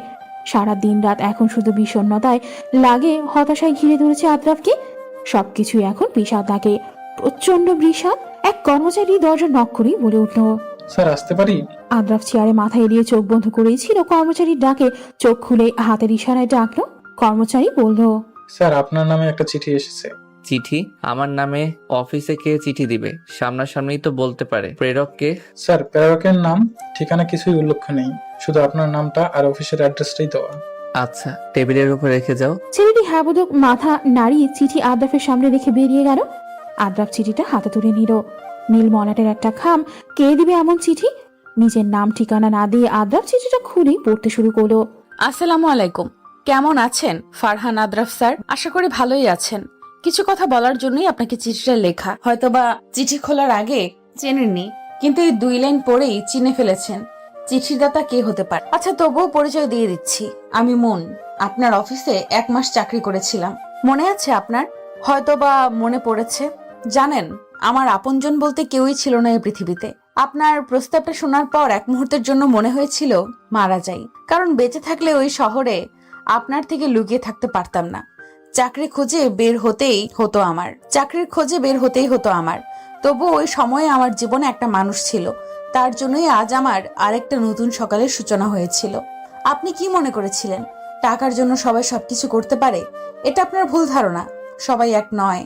সারা দিন রাত এখন শুধু বিষণ্ণতায় লাগে, হতাশায় ঘিরে ধরেছে আদ্রাফকে। সবকিছুই এখন বিষাদ লাগে, প্রচন্ড বিষাদ। এক কর্মচারী দরজা নক করেই বলে উঠল, স্যার আসতে পারি? আদ্রাফ চেয়ারে মাথা এড়িয়ে চোখ বন্ধ করেই ছিল। কর্মচারীর ডাকে চোখ খুলে হাতের ইশারায় ডাকলো। কর্মচারী বলল, স্যার আপনার নামে একটা চিঠি এসেছে। চিঠি? আমার নামে অফিসে কে চিঠি দিবে? সামনাসামনি তো বলতে পারে। প্রেরক কে? স্যার প্রেরকের নাম ঠিকানা কিছুই উল্লেখ নেই, শুধু আপনার নামটা আর অফিসের অ্যাড্রেসটাই দেওয়া। আচ্ছা, টেবিলের উপর রেখে যাও। ছেলেটি হ্যাবোধক মাথা নাড়িয়ে চিঠি আদ্রাফের সামনে রেখে বেরিয়ে গেল। আদ্রাফ চিঠিটা হাতে তুলে নিল। নীল মলাটের একটা খাম, কে দিবে এমন চিঠি? নিজের নাম ঠিকানা না দিয়ে আদ্রাফ চিঠিটা খুলেই পড়তে শুরু করলো। আসসালামু আলাইকুম, কেমন আছেন ফারহান আদ্রাফ স্যার? আশা করি ভালোই আছেন। কিছু কথা বলার জন্যই আপনাকে চিঠিটা লেখা। হয়তোবা চিঠি খোলার আগে চেনেননি, কিন্তু এই 2 লাইন পড়েই চিনে ফেলেছেন চিঠির দাতা কে হতে পারে। আচ্ছা, তবুও পরিচয় দিয়ে দিচ্ছি। আমি মুন, আপনার অফিসে 1 মাস চাকরি করেছিলাম। মনে আছে আপনার? হয়তোবা মনে পড়েছে। জানেন, আমার আপনজন বলতে কেউই ছিল না এই পৃথিবীতে। আপনার প্রস্তাবটা শোনার পর এক মুহূর্তের জন্য মনে হয়েছিল মারা যাই, কারণ বেঁচে থাকলে ওই শহরে আপনার থেকে লুকিয়ে থাকতে পারতাম না। চাকরির খোঁজে বের হতেই হতো আমার। তবু ওই সময়ে আমার জীবনে একটা মানুষ ছিল, তার জন্যই আজ আমার আরেকটা নতুন সকালের সূচনা হয়েছিল। আপনি কি মনে করেছিলেন টাকার জন্য সবাই সবকিছু করতে পারে? এটা আপনার ভুল ধারণা। সবাই এক নয়।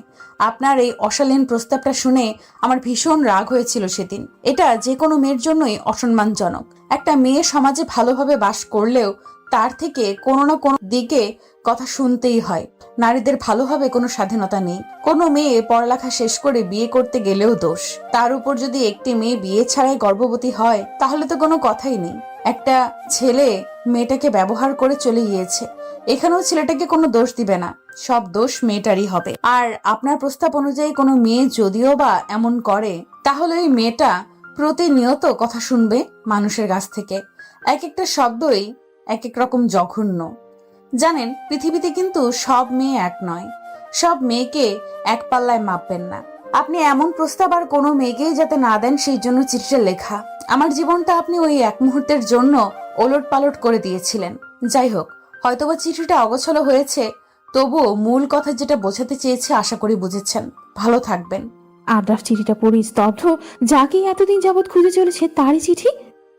আপনার এই অশালীন প্রস্তাবটা শুনে আমার ভীষণ রাগ হয়েছিল সেদিন। এটা যে কোনো মেয়ের জন্যই অসম্মানজনক। একটা মেয়ে সমাজে ভালোভাবে বাস করলেও তার থেকে কোনো না কোনো দিকে কথা শুনতেই হয়। নারীদের ভালোভাবে কোনো স্বাধীনতা নেই। কোনো মেয়ে পড়ালেখা শেষ করে বিয়ে করতে গেলেও দোষ। তার উপর যদি একটি মেয়ে বিয়ে ছাড়াই গর্ভবতী হয়, তাহলে তো কোনো কথাই নেই। একটা ছেলে মেয়েটাকে ব্যবহার করে চলে গিয়েছে, এখানেও ছেলেটাকে কোনো দোষ দিবে না, সব দোষ মেয়েটারই হবে। আর আপনার প্রস্তাব অনুযায়ী কোনো মেয়ে যদিও বা এমন করে, তাহলে ওই মেয়েটা প্রতিনিয়ত কথা শুনবে মানুষের কাছ থেকে। এক একটা শব্দই এক এক রকম জঘন্য। জানেন, পৃথিবীতে কিন্তু সব মেয়ে এক নয়। সব মেয়েকে এক পাল্লায় মাপবেন না। আপনি এমন প্রস্তাব আর কোনো মেয়েকেই যাতে না দেন, সেই জন্য চিঠিটা লেখা। আমার জীবনটা আপনি ওই এক মুহূর্তের জন্য ওলট পালট করে দিয়েছিলেন। যাই হোক, হয়তোবা চিঠিটা অগোছালো হয়েছে, তবুও মূল কথা যেটা বোঝাতে চেয়েছে আশা করি বুঝেছেন। ভালো থাকবেন। আদ্রাফ চিঠিটা পড়ে স্তব্ধ। যাকে এতদিন যাবৎ খুঁজে চলেছে তারই চিঠি।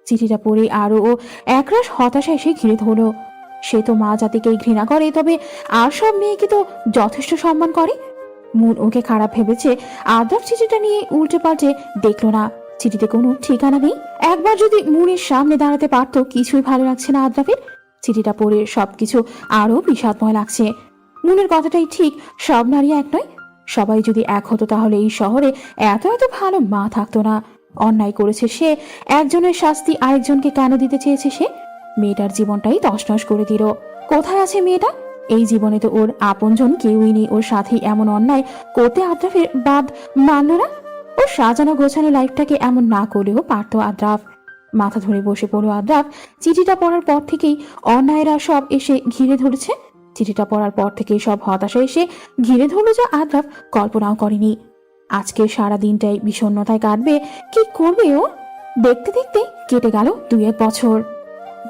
চিঠিটা পড়ে আরো ও একরাশ হতাশা এসে ঘিরে ধরল। সে তো মা জাতিকেই ঘৃণা করে, তবে আর সব মেয়েকে তো যথেষ্ট সম্মান করে। মন ওকে খারাপ ভেবেছে। আদ্রাফ চিঠিটা নিয়ে উল্টে পাল্টে দেখলো না। চিঠিতে কোনো ঠিকানা নেই। একবার যদি মুনের সামনে দাঁড়াতে পারতো। কিছুই ভালো লাগছে না আদ্রাফের। চিঠিটা পড়ে সবকিছু আরো বিষাদময় লাগছে। মুনের কথাটাই ঠিক, সব নারী এক নয়। সবাই যদি এক হতো তাহলে এই শহরে এত এত ভালো মা থাকতো না। অন্যায় করেছে সে, একজনের শাস্তি আরেকজনকে কেন দিতে চেয়েছে সে? মেয়েটার জীবনটাই তছনছ করে দিল। কোথায় আছে মেয়েটা? এই জীবনে তো ওর আপনজন কেউই নেই। ওর সাথেই এমন অন্যায় করতে আদ্রাফের বাদ মানল না। ওর সাজানো গোছানো লাইফটাকে এমন না করলেও পারতো আদ্রাফ। মাথা ধরে বসে পড়লো আদ্রাফ। চিঠিটা পড়ার পর থেকেই অন্যায়রা সব এসে ঘিরে ধরেছে। চিঠিটা পড়ার পর থেকেই সব হতাশা এসে ঘিরে ধরলো, যা আদ্রাফ কল্পনাও করেনি। আজকে সারা দিনটাই বিষণ্ণতায় কাটবে। কি করবে ও? দেখতে দেখতে কেটে গেল 2-1 বছর।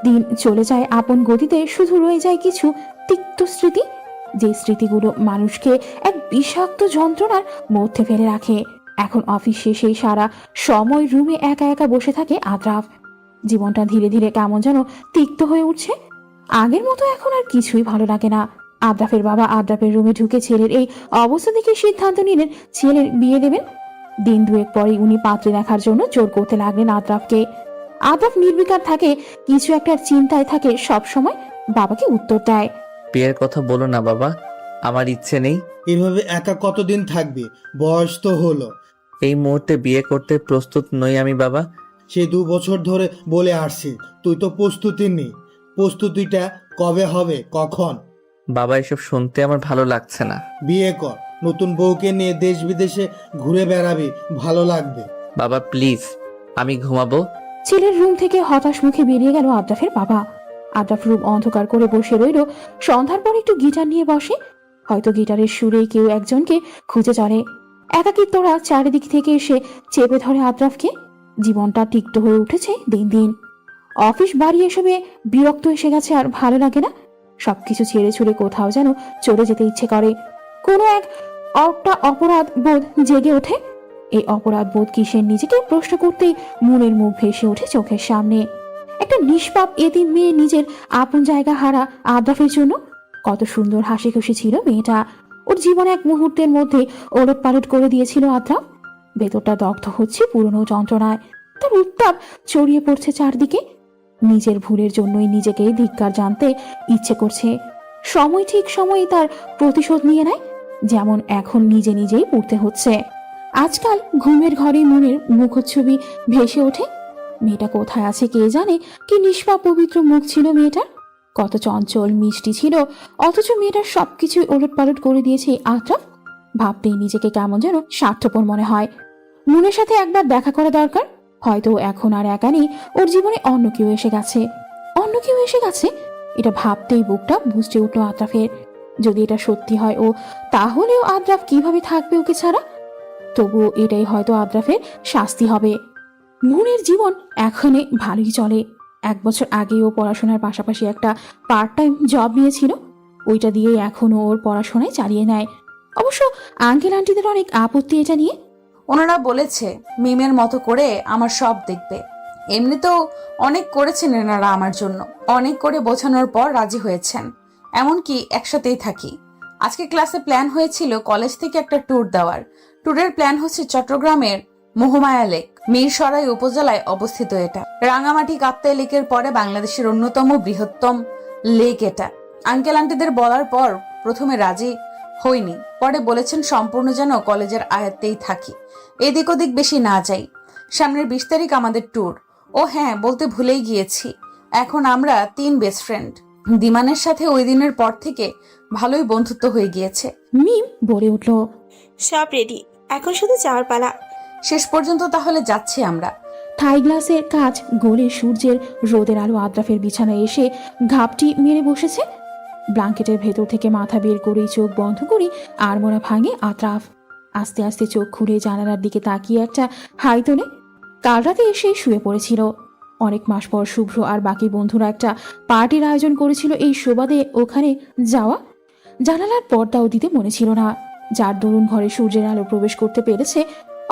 দিন চলে যায় আপন গতিতে, শুধু রয়ে যায় কিছু তিক্ত স্মৃতি, যে স্মৃতিগুলো মানুষকে এক বিষাক্ত যন্ত্রণার মধ্যে ফেলে রাখে। এখন অফিস শেষে সারা সময় রুমে একা একা বসে থাকে আদ্রাফ। জীবনটা ধীরে ধীরে কেমন যেন তিক্ত হয়ে উঠছে। আগের মতো এখন আর কিছুই ভালো লাগে না। আদ্রাফের বাবা আদ্রাফের রুমে ঢুকে ছেলের এই অবস্থা দেখে সিদ্ধান্ত নিলেন ছেলের বিয়ে দেবেন। দিন 2-1 পরেই উনি পাত্রে দেখার জন্য জোর করতে লাগলেন আদ্রাফকে। আদ্রাফ নির্বিকার থাকে, কিছু একটা চিন্তায় থাকে সব সময়। বাবাকে উত্তর দেয়, বিয়ের কথা বলো না বাবা, আমার ইচ্ছে নেই। এভাবে একা কতদিন থাকবে? বয়স তো হলো, এই মুহূর্তে বিয়ে করতে প্রস্তুত নই আমি বাবা। সে 2 বছর ধরে বলে আসছি, তুই তো প্রস্তুতি নেই। প্রস্তুতিটা কবে হবে, কখন? বাবা এসব শুনতে আমার ভালো লাগছে না। বিয়ে কর, নতুন বউকে নিয়ে দেশ বিদেশে ঘুরে বেড়াবি, ভালো লাগবে। বাবা প্লিজ, আমি ঘুমাবো। ছেলের রুম থেকে হতাশ মুখে বেরিয়ে গেল আদ্রাফের বাবা। আদ্রাফ রুম অন্ধকার করে বসে রইল। সন্ধ্যার পর একটু গিটার নিয়ে বসে, হয়তো গিটারের সুরেই কেউ একজনকে খুঁজে চলে। একাকিত্বরা চারিদিক থেকে এসে চেপে ধরে আদ্রাফকে। জীবনটা তিক্ত হয়ে উঠেছে দিন দিন। অফিস বাড়ি এসবে বিরক্ত এসে গেছে, আর ভালো লাগে না। সবকিছু ছেড়ে ছুড়ে কোথাও যেন চলে যেতে ইচ্ছে করে। কোনো একটা অপরাধ বোধ জেগে ওঠে। এই অপরাধ বোধ কিসের নিজেকে প্রশ্ন করতেই মনের মুখ ভেসে ওঠে চোখের সামনে। একটা নিষ্পাপ এতিম মেয়ে নিজের আপন জায়গা হারা আদ্রাফের জন্য। কত সুন্দর হাসি খুশি ছিল মেয়েটা। ওর জীবন এক মুহূর্তের মধ্যে ওলট পালট করে দিয়েছিল আদ্রাফ। ভেতরটা দগ্ধ হচ্ছে পুরনো যন্ত্রণায়। তার উত্তাপ ছড়িয়ে পড়ছে চারদিকে। নিজের ভুলের জন্যই নিজেকে ধিক্কার জানতে ইচ্ছে করছে। সময় ঠিক সময়ে তার প্রতিশোধ নিয়ে নেয়, যেমন এখন নিজে নিজেই পড়তে হচ্ছে। আজকাল ঘুমের ঘরে মনের মুখচ্ছবি ভেসে ওঠে। মেয়েটা কোথায় আছে কে জানে। কি নিষ্পাপ পবিত্র মুখ ছিল মেয়েটার, কত চঞ্চল মিষ্টি ছিল। অথচ মেয়েটার সবকিছু ওলটপালট করে দিয়েছে আদ্রাফ। ভাবতেই নিজেকে কেমন যেন স্বার্থপর মনে হয়। মনের সাথে একবার দেখা করা দরকার। হয়তো এখন আর একা নেই, ওর জীবনে অন্য কেউ এসে গেছে। অন্য কেউ এসে গেছে, এটা ভাবতেই বুকটা বুঝতে উঠল আদ্রাফের। যদি এটা সত্যি হয় ও, তাহলেও আদ্রাফ কিভাবে থাকবে ওকে ছাড়া? তবুও এটাই হয়তো আদ্রাফের শাস্তি হবে। মুনের জীবন এখানে ভালোই চলে। 1 বছর আগে ও পড়াশোনার পাশাপাশি একটা পার্ট টাইম জব নিয়েছিল। ওইটা দিয়ে এখনও ওর পড়াশোনায় চালিয়ে নেয়। অবশ্য আঙ্কেল আন্টিদের অনেক আপত্তি এটা নিয়ে। ওনারা বলেছে মিমের মতো করে আমার সব দেখবে। এমনিতেও অনেক করেছেন এনারা আমার জন্য। অনেক করে বোঝানোর পর রাজি হয়েছেন, এমনকি একসাথেই থাকি। আজকে ক্লাসে প্ল্যান হয়েছিল কলেজ থেকে একটা ট্যুর দেওয়ার। ট্যুরের প্ল্যান হচ্ছে চট্টগ্রামের মহুমায়া লেক, মিরসরাই উপজেলায় অবস্থিত এটা। রাঙামাটি কাপ্তাই লেকের পরে বাংলাদেশের অন্যতম বৃহত্তম লেক এটা। আঙ্কেল আন্টিদের বলার পর প্রথমে রাজি হইনি, পরে বলেছেন সম্পূর্ণ যেন কলেজের আয়ত্তেই থাকি, এদিক ওদিক বেশি না যাই। সামনের 20 তারিখ আমাদের ট্যুর। ও হ্যাঁ, বলতে ভুলেই গিয়েছি, এখন আমরা 3 বেস্ট ফ্রেন্ড। দিমানের সাথে ওই দিনের পর থেকে ভালোই বন্ধুত্ব হয়ে গিয়েছে। মিম বলে উঠল, সব রেডি, এখন শুধু যাওয়ার পালা। শেষ পর্যন্ত তাহলে যাচ্ছি আমরা। থাই গ্লাসের কাজ গলে সূর্যের রোদের আলো আদ্রাফের বিছানায় এসে ঘাপটি মেরে বসেছে। ব্ল্যাঙ্কেটের ভেতর থেকে মাথা বের করেই চোখ বন্ধ করে আড়মোড়া ভাঙে আদ্রাফ। আস্তে আস্তে চোখ খুলে জানালার দিকে তাকিয়ে একটা হাই তোলে। কাল রাতে এসে শুয়ে পড়েছিল। অনেক মাস পর শুভ্র আর বাকি বন্ধুরা একটা পার্টির আয়োজন করেছিল, এই সুবাদে ওখানে যাওয়া। জানালার পর্দাও দিতে মনে ছিল না, যার দরুন ঘরে সূর্যের আলো প্রবেশ করতে পেরেছে।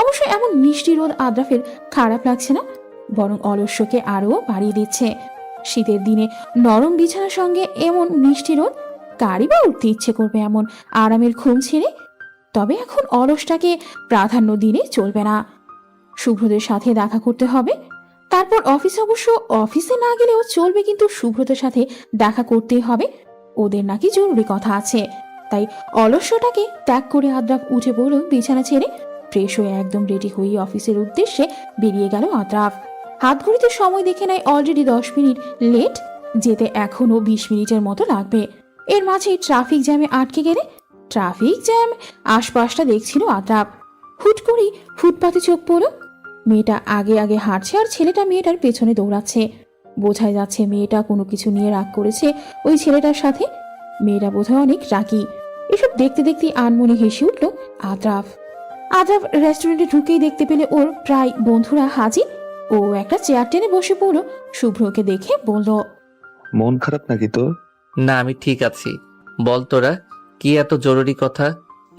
অবশ্য এমন মিষ্টি রোদ আদ্রাফের খারাপ লাগছে না, বরং অলস্যকে আরও বাড়িয়ে দিচ্ছে। শীতের দিনে নরম বিছানার সঙ্গে এমন মিষ্টি রোদ, কারই বা উঠতে ইচ্ছে করবে এমন আরামের ঘুম ছেড়ে? তবে এখন অলসটাকে প্রাধান্য দিলে চলবে না। শুভ্রদের সাথে দেখা করতে হবে, তারপর অফিসে। অবশ্য অফিসে না গেলেও চলবে, কিন্তু শুভ্রদের সাথে দেখা করতেই হবে। ওদের নাকি জরুরি কথা আছে। তাই অলস্যটাকে ত্যাগ করে আদ্রাফ উঠে পড়ল বিছানা ছেড়ে। ফ্রেশ হয়ে একদম রেডি হয়ে অফিসের উদ্দেশ্যে বেরিয়ে গেল আদ্রাফ। হাত ঘড়িতে সময় দেখে নেয় অলরেডি 10 মিনিট লেট, যেতে এখনো 20 মিনিটের মতো লাগবে। এর মাঝে ট্রাফিক জ্যামে আটকে গেলে। ট্রাফিক জ্যাম আশপাশটা দেখছিল আদ্রাফ। হুট করেই ফুটপাতে চোখ পড়ল। মেয়েটা আগে আগে হাঁটছে আর ছেলেটা মেয়েটার পেছনে দৌড়াচ্ছে। বোঝাই যাচ্ছে মেয়েটা কোনো কিছু নিয়ে রাগ করেছে ওই ছেলেটার সাথে। মেয়েটা বোধহয় অনেক রাগী। এসব দেখতে দেখতে আনমনে হেসে উঠল আদ্রাফ। আদ্রাফ রেস্টুরেন্টে ঢুকেই দেখতে পেলে ওর প্রায় বন্ধুরা হাজির। ও একটা চেয়ার টেনে বসে পড়ল। শুভ্রকে দেখে বলল, মন খারাপ নাকি তোর? না, আমি ঠিক আছি। বল তোরা, কি এত জরুরি কথা?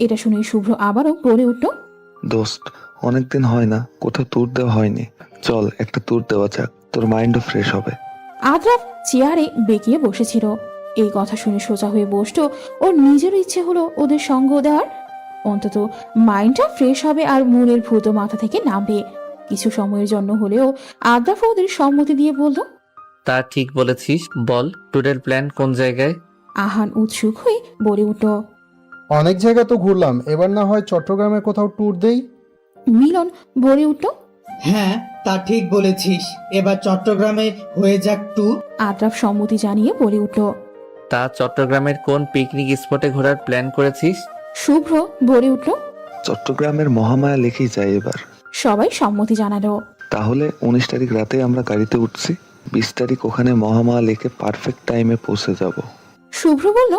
এটা শুনে শুভ্র আবারও বলে উঠল, দোস্ত, অনেকদিন হয় না, কোথাও ট্যুর দেওয়া হয়নি। চল একটা ট্যুর দেওয়া যাক, তোর মাইন্ডও ফ্রেশ হবে। আদ্রাফ চেয়ারে বেঁকিয়ে বসেছিল। এই কথা শুনে সোজা হয়ে বসতো। ওর নিজেরও ইচ্ছে হলো ওদের সঙ্গ দেওয়ার। অন্তত মাইন্ডটা ফ্রেশ হবে আর মনের ভূত মাথা থেকে নামবে। কিছু সময়ের জন্য হলেও আদ্রাফ ওদের সম্মতি দিয়ে বলল, তা ঠিক বলেছিস। বল, ট্যুরের প্ল্যান কোন জায়গায়? আহান উৎসুক হয়ে বলে উঠল, অনেক জায়গা তো ঘুরলাম, এবার না হয় চট্টগ্রামে কোথাও ট্যুর দেই। মিলন বলে উঠল। হ্যাঁ, তা ঠিক বলেছিস। এবার চট্টগ্রামে হয়ে যাক ট্যুর। আদ্রাফ সম্মতি জানিয়ে বলে উঠল। তা চট্টগ্রামের কোন পিকনিক স্পটে ঘোরার প্ল্যান করেছিস? শুভ্র বলে উঠল। চট্টগ্রামের মহামায়া লেকেই যাই এবার। সবাই সম্মতি জানালো। তাহলে 19 তারিখ রাতে আমরা গাড়িতে উঠছি, 20 তারিখ ওখানে মহামায়া লেকে পারফেক্ট টাইমে পৌঁছে যাব। শুভ্র বলল।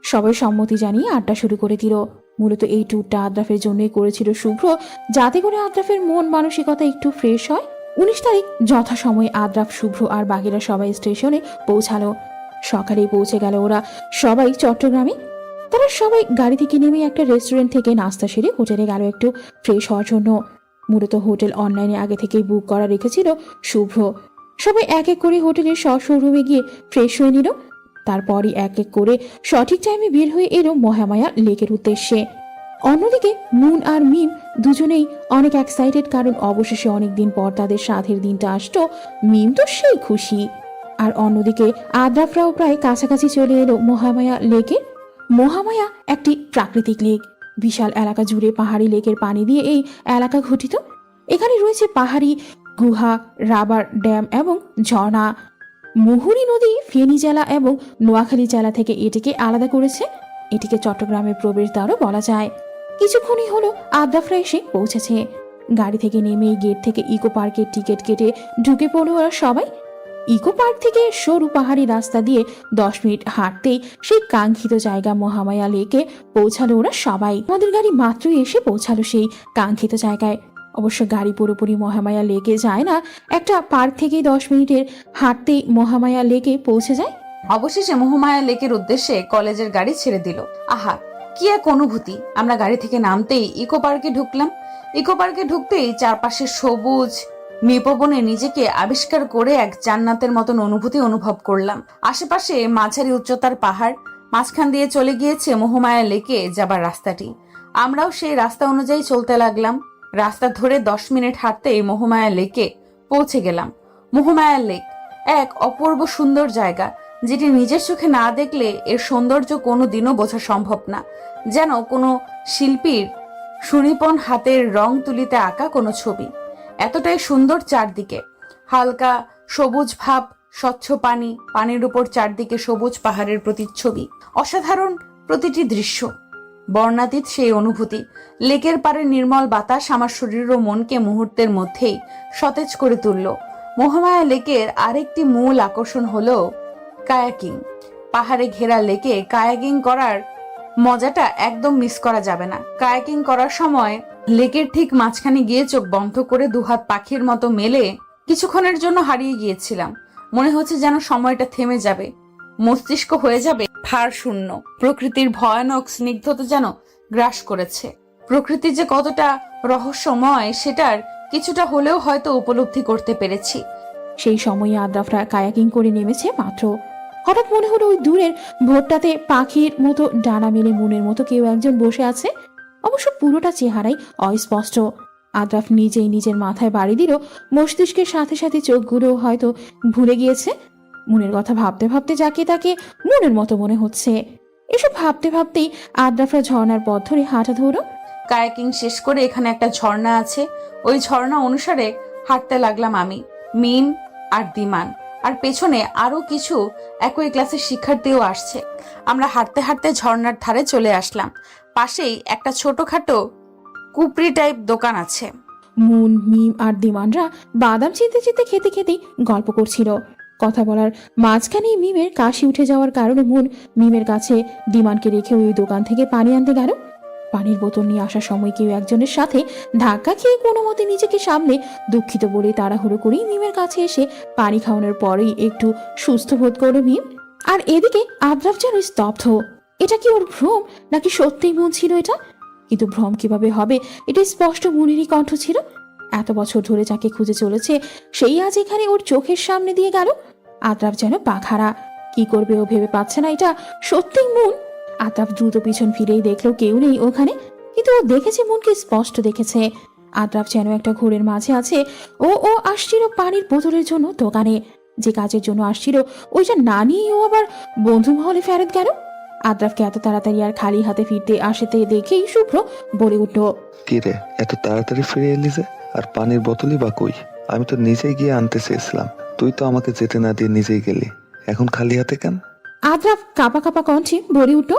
সবাই সম্মতি জানিয়ে আড্ডা শুরু করে দিল। মূলত এই ট্যুরটা আদ্রাফের জন্যই করেছিল শুভ্র, যাতে করে আদ্রাফের মন মানসিকতা একটু ফ্রেশ হয়। 19 তারিখ যথাসময়ে আদ্রাফ, শুভ্র আর বাকিরা সবাই স্টেশনে পৌঁছালো। সকালেই পৌঁছে গেল ওরা সবাই চট্টগ্রামে। তারা সবাই গাড়ি থেকে নেমে একটা রেস্টুরেন্ট থেকে নাস্তা সেরে হোটেলে গেল একটু ফ্রেশ হওয়ার জন্য। মূলত হোটেল অনলাইনে আগে থেকেই বুক করা রেখেছিল শুভ্র। সবাই এক এক করে হোটেলের শোরুমে গিয়ে ফ্রেশ হয়ে নিল। তারপরই এক এক করে সঠিক টাইমে বের হয়ে এলো মহামায়া লেকের উদ্দেশ্যে। অন্যদিকে মুন আর মিম দুজনেই অনেক এক্সাইটেড, কারণ অবশেষে অনেকদিন পর তাদের সাথের দিনটা আসতো। মিম তো সেই খুশি। আর অন্যদিকে আদ্রাফরাও প্রায় কাছাকাছি চলে এলো মহামায়া লেকে। মহামায়া একটি প্রাকৃতিক লেক। বিশাল এলাকা জুড়ে পাহাড়ি লেকের পানি দিয়ে এই এলাকা গঠিত। এখানে রয়েছে পাহাড়ি গুহা, রাবার ড্যাম এবং ঝর্ণা। মুহুরী নদী ফেনী জেলা এবং নোয়াখালী জেলা থেকে এটিকে আলাদা করেছে। এটিকে চট্টগ্রামের প্রবেশদ্বারও বলা যায়। কিছুক্ষণই হলো আদ্রাফরা এসে পৌঁছেছে। গাড়ি থেকে নেমে গেট থেকে ইকো পার্কের টিকিট কেটে ঢুকে পড়ল ওরা সবাই। ইকো পার্ক থেকে সরু পাহাড়ি রাস্তা দিয়ে 10 মিনিট হাঁটতেই সেই কাঙ্ক্ষিত জায়গা মহামায়া লেকে পৌঁছালো ওরা সবাই। আমাদের গাড়ি মাত্রই এসে পৌঁছালো সেই কাঙ্ক্ষিত জায়গায়। অবশ্য গাড়ি পুরোপুরি মহামায়া লেকে যায় না, একটা পার্ক থেকে 10 মিনিটের হাঁটতেই মহামায়া লেকে পৌঁছে যায়। অবশেষে মহামায়া লেকের উদ্দেশ্যে কলেজের গাড়ি ছেড়ে দিল। আহা, কি এক অনুভূতি! আমরা গাড়ি থেকে নামতেই ইকো পার্কে ঢুকলাম। ইকো পার্কে ঢুকতেই চারপাশে সবুজ নিপবনে নিজেকে আবিষ্কার করে এক জান্নাতের মতন অনুভূতি অনুভব করলাম। আশেপাশে মাঝারি উচ্চতার পাহাড়, মাঝখান দিয়ে চলে গিয়েছে মহামায়া লেকে যাবার রাস্তাটি। আমরাও সেই রাস্তা অনুযায়ী চলতে লাগলাম। রাস্তা ধরে 10 মিনিট হাঁটতেই মহামায়া লেকে পৌঁছে গেলাম। মহামায়া লেক এক অপূর্ব সুন্দর জায়গা, যেটি নিজের চোখে না দেখলে এর সৌন্দর্য কোনো দিনও বোঝা সম্ভব না। যেন কোনো শিল্পীর সুনিপুণ হাতের রং তুলিতে আঁকা কোনো ছবি। এতটাই সুন্দর চারদিকে, হালকা সবুজ ভাব, স্বচ্ছ পানি, পানির উপর চারদিকে সবুজ পাহাড়ের প্রতিচ্ছবি। অসাধারণ প্রতিটি দৃশ্য, বর্ণাতীত সেই অনুভূতি। লেকের পাড়ে নির্মল বাতাস আমার শরীর ও মনকে মুহূর্তের মধ্যেই সতেজ করে তুলল। মহামায়া লেকের আরেকটি মূল আকর্ষণ হলো কায়াকিং। পাহাড়ে ঘেরা লেকে কায়াকিং করার মজাটা একদম মিস করা যাবে না। কায়াকিং করার সময় লেকের ঠিক মাঝখানে গিয়ে চোখ বন্ধ করে দুহাত পাখির মতো মেলে কিছুক্ষণের জন্য হারিয়ে গিয়েছিলাম। মনে হচ্ছে যেন সময়টা থেমে যাবে, মস্তিষ্ক হয়ে যাবে ভার শূন্য। প্রকৃতির ভয়ানক স্নিগ্ধতা যেন গ্রাস করেছে। প্রকৃতি যে কতটা রহস্যময় সেটার কিছুটা হলেও হয়তো উপলব্ধি করতে পেরেছি। সেই সময়ে আদ্রাফরা কায়াকিং করে নেমেছে মাত্র। হঠাৎ মনে হলো ওই দূরের ভোরটাতে পাখির মতো ডানা মেলে মনের মতো কেউ একজন বসে আছে। অবশ্য পুরোটা চেহারাই অস্পষ্ট। আদ্রাফ নিজেই নিজের মাথায় বাড়ি দিল। মস্তিষ্কের সাথে সাথে চোখগুলো হয়তো ভুলে গিয়েছে। মনের কথা ভাবতে ভাবতে যাকে তাকে মনের মতো মনে হচ্ছে। এসব ভাবতে ভাবতেই আদ্রাফরা ঝর্ণার পথ ধরে হাঁটা ধরো। কায়াকিং শেষ করে এখানে একটা ঝর্ণা আছে, ওই ঝর্ণা অনুসারে হাঁটতে লাগলাম আমি, মিম আর দিমান, আর পেছনে আরো কিছু একই ক্লাসের শিক্ষার্থীও আসছে। আমরা হাঁটতে হাঁটতে ঝর্ণার ধারে চলে আসলাম। পাশেই একটা ছোটখাটো কুপরি টাইপ দোকান আছে। মুন, মিম আর দিমানরা বাদাম চিনতে চিনতে খেতে খেতেই গল্প করছিল। কথা বলার মাঝখানেই মিমের কাশি উঠে যাওয়ার কারণে মুন মিমের কাছে দিমানকে রেখে ওই দোকান থেকে পানি আনতে গেল। পানির বোতল নিয়ে আসার সময় কেউ একজনের সাথে ধাক্কা খেয়ে কোনো মতে নিজেকে সামলে দুঃখিত বলে তাড়াহুড়ো করেই মিমের কাছে এসে পানি খাওয়ানোর পরেই একটু সুস্থ বোধ করলো মিম। আর এদিকে আদ্রাফ যেন স্তব্ধ। এটা কি ওর ভ্রম, নাকি সত্যিই মন ছিল এটা? কিন্তু ভ্রম কিভাবে হবে, এটা স্পষ্ট মনেরই কণ্ঠ ছিল। এত বছর ধরে যাকে খুঁজে চলেছে সেই আজ এখানে ওর চোখের সামনে দিয়ে গেল। আদ্রাফ যেন পাখারা, কি করবে ও ভেবে পাচ্ছে না এটা সত্যিই মন। আদ্রাফ দ্রুত পিছন ফিরেই দেখলো কেউ নেই ওখানে, কিন্তু ও দেখেছে, মনকে স্পষ্ট দেখেছে। আদ্রাফ যেন একটা ঘোরের মাঝে আছে। ও আসছিল পানির বোতলের জন্য দোকানে। যে কাজের জন্য আসছিল ওইটা না নিয়েই ও আবার বন্ধু মহলে ফেরত গেল। আদ্রাফকে এত তাড়াতাড়ি আর খালি হাতে ফিরতে আসতে দেখেই শুভ্র বলে উঠল, কি রে, এত তাড়াতাড়ি ফিরে এলি যে? আর পানির বোতলই বা কই? আমি তো নিজেই গিয়ে আনতে চেয়েছিলাম, তুই তো আমাকে যেতে না দিয়ে নিজেই গেলি। এখন খালি হাতে কেন? আদ্রাফ কাঁপা কাঁপা কণ্ঠে বলে উঠল,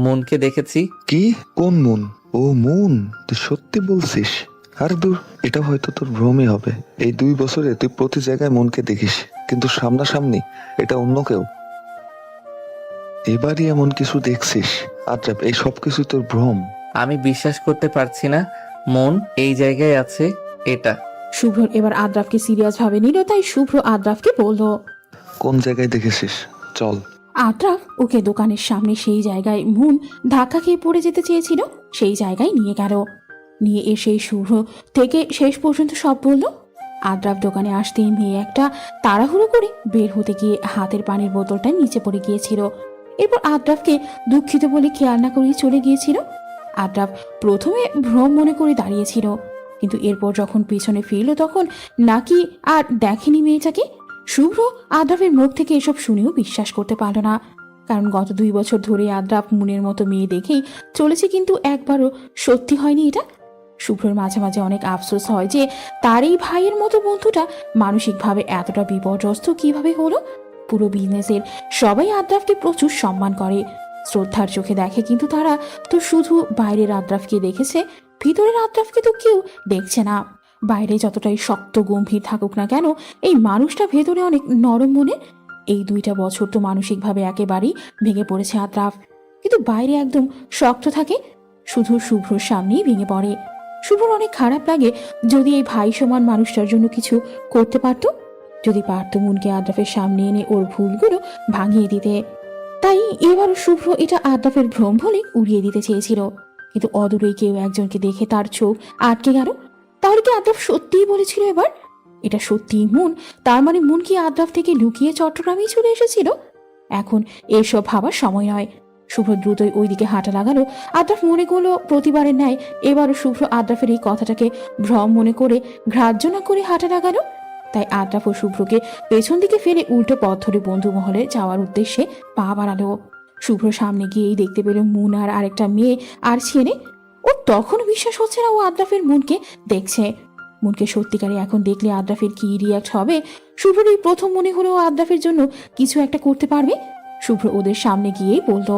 মনকে দেখেছি। কি? কোন মুন? ও মুন, তুই সত্যি বলছিস? আর দূর, এটা হয়তো তোর ভ্রমই হবে। এই 2 বছরে তুই প্রতি জায়গায় মনকে দেখিস, কিন্তু সামনাসামনি এটা অন্য কেউ। এবারই এমন কিছু দেখছিস? আদ্রাপ, এই সব কিছু তোর ভ্রম। আমি বিশ্বাস করতে পারছি না মন এই জায়গায় আছে। এটা শুভ্র এবার আদ্রাফকে সিরিয়াস ভাবে নিল, তাই শুভ্র আদ্রাফকে বলল, কোন জায়গায় দেখেছিস? চল। আদ্রাফ ওকে দোকানের সামনে সেই জায়গায় মুন ধাক্কা খেয়ে পড়ে যেতে চেয়েছিল সেই জায়গায় নিয়ে গেল। নিয়ে এসে শুভ্র থেকে শেষ পর্যন্ত সব বলল। আদ্রাফ দোকানে আসতেই মেয়ে একটা তাড়াহুড়ো করে বের হতে গিয়ে হাতের পানির বোতলটা নিচে পড়ে গিয়েছিল। এরপর আদ্রাফকে দুঃখিত বলে খেয়াল না করে চলে গিয়েছিল। আদ্রাফ প্রথমে ভ্রম মনে করে দাঁড়িয়েছিল, কিন্তু এরপর যখন পিছনে ফিরল তখন নাকি আর দেখেনি মেয়েটাকে। শুভ্র আদ্রাফের মুখ থেকে এসব শুনেও বিশ্বাস করতে পারল না, কারণ গত 2 বছর ধরে আদ্রাফ মুনের মতো মেয়ে দেখেই চলেছে, কিন্তু একবারও সত্যি হয়নি এটা। শুভ্রর মাঝে মাঝে অনেক আফসোস হয় যে তার এই ভাইয়ের মতো বন্ধুটা মানসিকভাবে এতটা বিপর্যস্ত কিভাবে হলো। পুরো বিজনেসের সবাই আদ্রাফকে প্রচুর সম্মান করে, শ্রদ্ধার চোখে দেখে, কিন্তু তারা তো শুধু বাইরের আদ্রাফকে দেখেছে, ভিতরের আদ্রাফকে তো কেউ দেখছে না। বাইরে যতটাই শক্ত গম্ভীর থাকুক না কেন, এই মানুষটা ভেতরে অনেক নরম মনের। এই 2টা বছর তো মানসিকভাবে একেবারেই ভেঙে পড়েছে আদ্রাফ, কিন্তু বাইরে একদম শক্ত থাকে, শুধু শুভ্রর সামনেই ভেঙে পড়ে। শুভ্রর অনেক খারাপ লাগে, যদি এই ভাই সমান মানুষটার জন্য কিছু করতে পারত, যদি পারত মুনকে আদ্রাফের সামনে এনে ওর ভুলগুলো ভাঙিয়ে দিতে। তাই এবার শুভ্র এটা আদ্রাফের ভ্রম বলে উড়িয়ে দিতে চেয়েছিল, কিন্তু অদূরেই কেউ একজনকে দেখে তার চোখ আটকে গেল। তাহলে কি আদ্রাফ সত্যিই বলেছিল এবার এটা সত্যিই মুন? তার মানে মুন কি আদ্রাফ থেকে লুকিয়ে চট্টগ্রামেই চলে এসেছিল? এখন এসব ভাবার সময় নয়। শুভ্র দ্রুতই ওইদিকে হাঁটা লাগালো। আদ্রাফ মনে করলো প্রতিবারের ন্যায় এবারও শুভ্র আদ্রাফের এই কথাটাকে ভ্রম মনে করে গ্রাহ্য না করে হাঁটা লাগালো। তাই আদ্রাফ ও শুভ্রকে পেছন দিকে ফেলে উল্টো পথ ধরে বন্ধু মহলে যাওয়ার উদ্দেশ্যে পা বাড়ালো। শুভ্র সামনে গিয়েই দেখতে পেল মুন আর আরেকটা মেয়ে আর ছেলে। ও তখন বিশ্বাস হচ্ছে না ও আদ্রাফের মুনকে দেখছে। মুনকে সত্যিকারে এখন দেখলে আদ্রাফের কি রিয়াক্ট হবে। শুভ্রর এই প্রথম মনে হলো ও আদ্রাফের জন্য কিছু একটা করতে পারবে। শুভ্র ওদের সামনে গিয়েই বলল,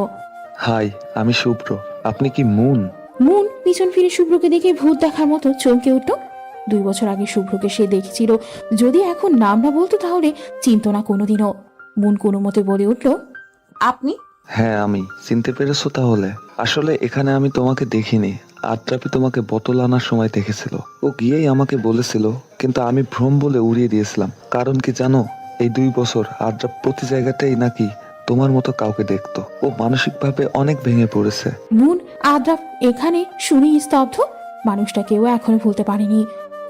হাই, আমি শুভ্র। আপনি কি মুন? মুন পিছন ফিরে শুভ্রকে দেখে ভূত দেখার মতো চমকে উঠল। 2 বছর আগে শুভ্রকে সে দেখেছিল, যদি এখন নাম না বলতো তাহলে চিনত না কোনোদিনও। মুন কোনো মতে বলে উঠল, আপনি? হ্যাঁ, আমি। চিনতে পেরেছো তাহলে? আসলে এখানে আমি তোমাকে দেখিনি, আদ্রাপি তোমাকে বোতল আনার সময় দেখেছিল। ও গিয়েই আমাকে বলেছিল, কিন্তু আমি ভ্রম বলে উড়িয়ে দিয়েছিলাম। কারণ কি জানো, এই 2 বছর আদ্রাপ প্রতি জায়গাতেই নাকি তোমার মতো কাউকে দেখতো। ও মানসিকভাবে অনেক ভেঙে পড়েছে। মুন আদ্রাফ এখানে শুনি স্তব্ধ। মানুষটা কেউ এখনো ভুলতে পারেনি।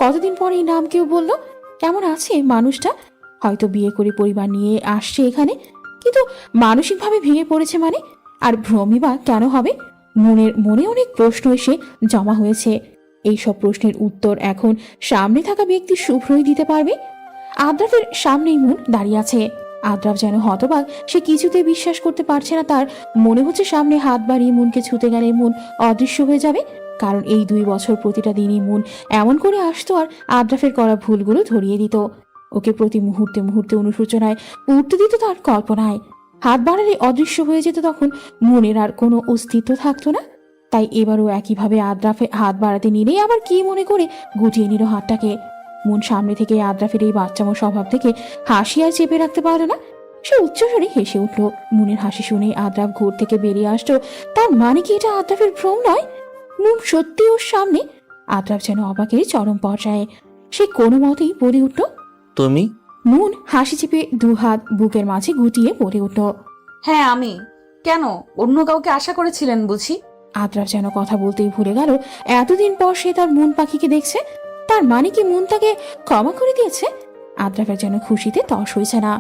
কতদিন পরে এই নাম কেউ বলল। কেমন আছে মানুষটা? হয়তো বিয়ে করে পরিবার নিয়ে আসছে এখানে, কিন্তু মানসিকভাবে ভেঙে পড়েছে মানে? আর ভ্রমই বা কেন হবে? মনের মনে অনেক প্রশ্ন এসে জমা হয়েছে। এই সব প্রশ্নের উত্তর এখন সামনে থাকা ব্যক্তি শুভ্রই দিতে পারবে। আদ্রাফের সামনেই মুন দাঁড়িয়ে আছে। আদ্রাফ যেন হতবাক, সে কিছুতে বিশ্বাস করতে পারছে না। তার মনে হচ্ছে সামনে হাত বাড়িয়ে মুনকে ছুতে গেলে মুন অদৃশ্য হয়ে যাবে, কারণ এই 2 বছর প্রতিটা দিনই মুন এমন করে আসতো আর আদ্রাফের করা ভুলগুলো ধরিয়ে দিত। ওকে প্রতি মুহূর্তে মুহূর্তে অনুশোচনায় উঠতে দিত তার কল্পনায়। হাত বাড়ালে অদৃশ্য হয়ে যেত, তখন মনের আর কোনো অস্তিত্ব থাকতো না। তাই এবারও একইভাবে আদ্রাফে হাত বাড়াতে নিলেই আবার কি মনে করে গুটিয়ে নিল হাতটাকে। মুন সামনে থেকে আদ্রাফের এই বাচ্চামো স্বভাব থেকে হাসি আর চেপে রাখতে পারল না। সে উচ্চস্বরে হেসে উঠল। মুনের হাসি শুনে আদ্রাফ ঘর থেকে বেরিয়ে আসতো। তার মানে কি এটা আদ্রাফের ভ্রম নয়? মুন সত্যি ওর সামনে। আদ্রাফ যেন অবাকের চরম পর্যায়ে। সে কোনো মতেই বলে উঠল, তুমি? মুন হাসি চেপে 2 হাত বুকের মাঝে গুটিয়ে পড়ে উঠল, হ্যাঁ আমি। কেন, অন্য কাউকে আশা করেছিলেন বুঝি? আদ্রাফ যেন কথা বলতেই ভুলে গেল। এতদিন পর সে তার মুন পাখিকে দেখছে। তার মানে কি মুন তাকে ক্ষমা করে দিয়েছে? আদ্রাফের যেন খুশিতে তস হয়েছে না।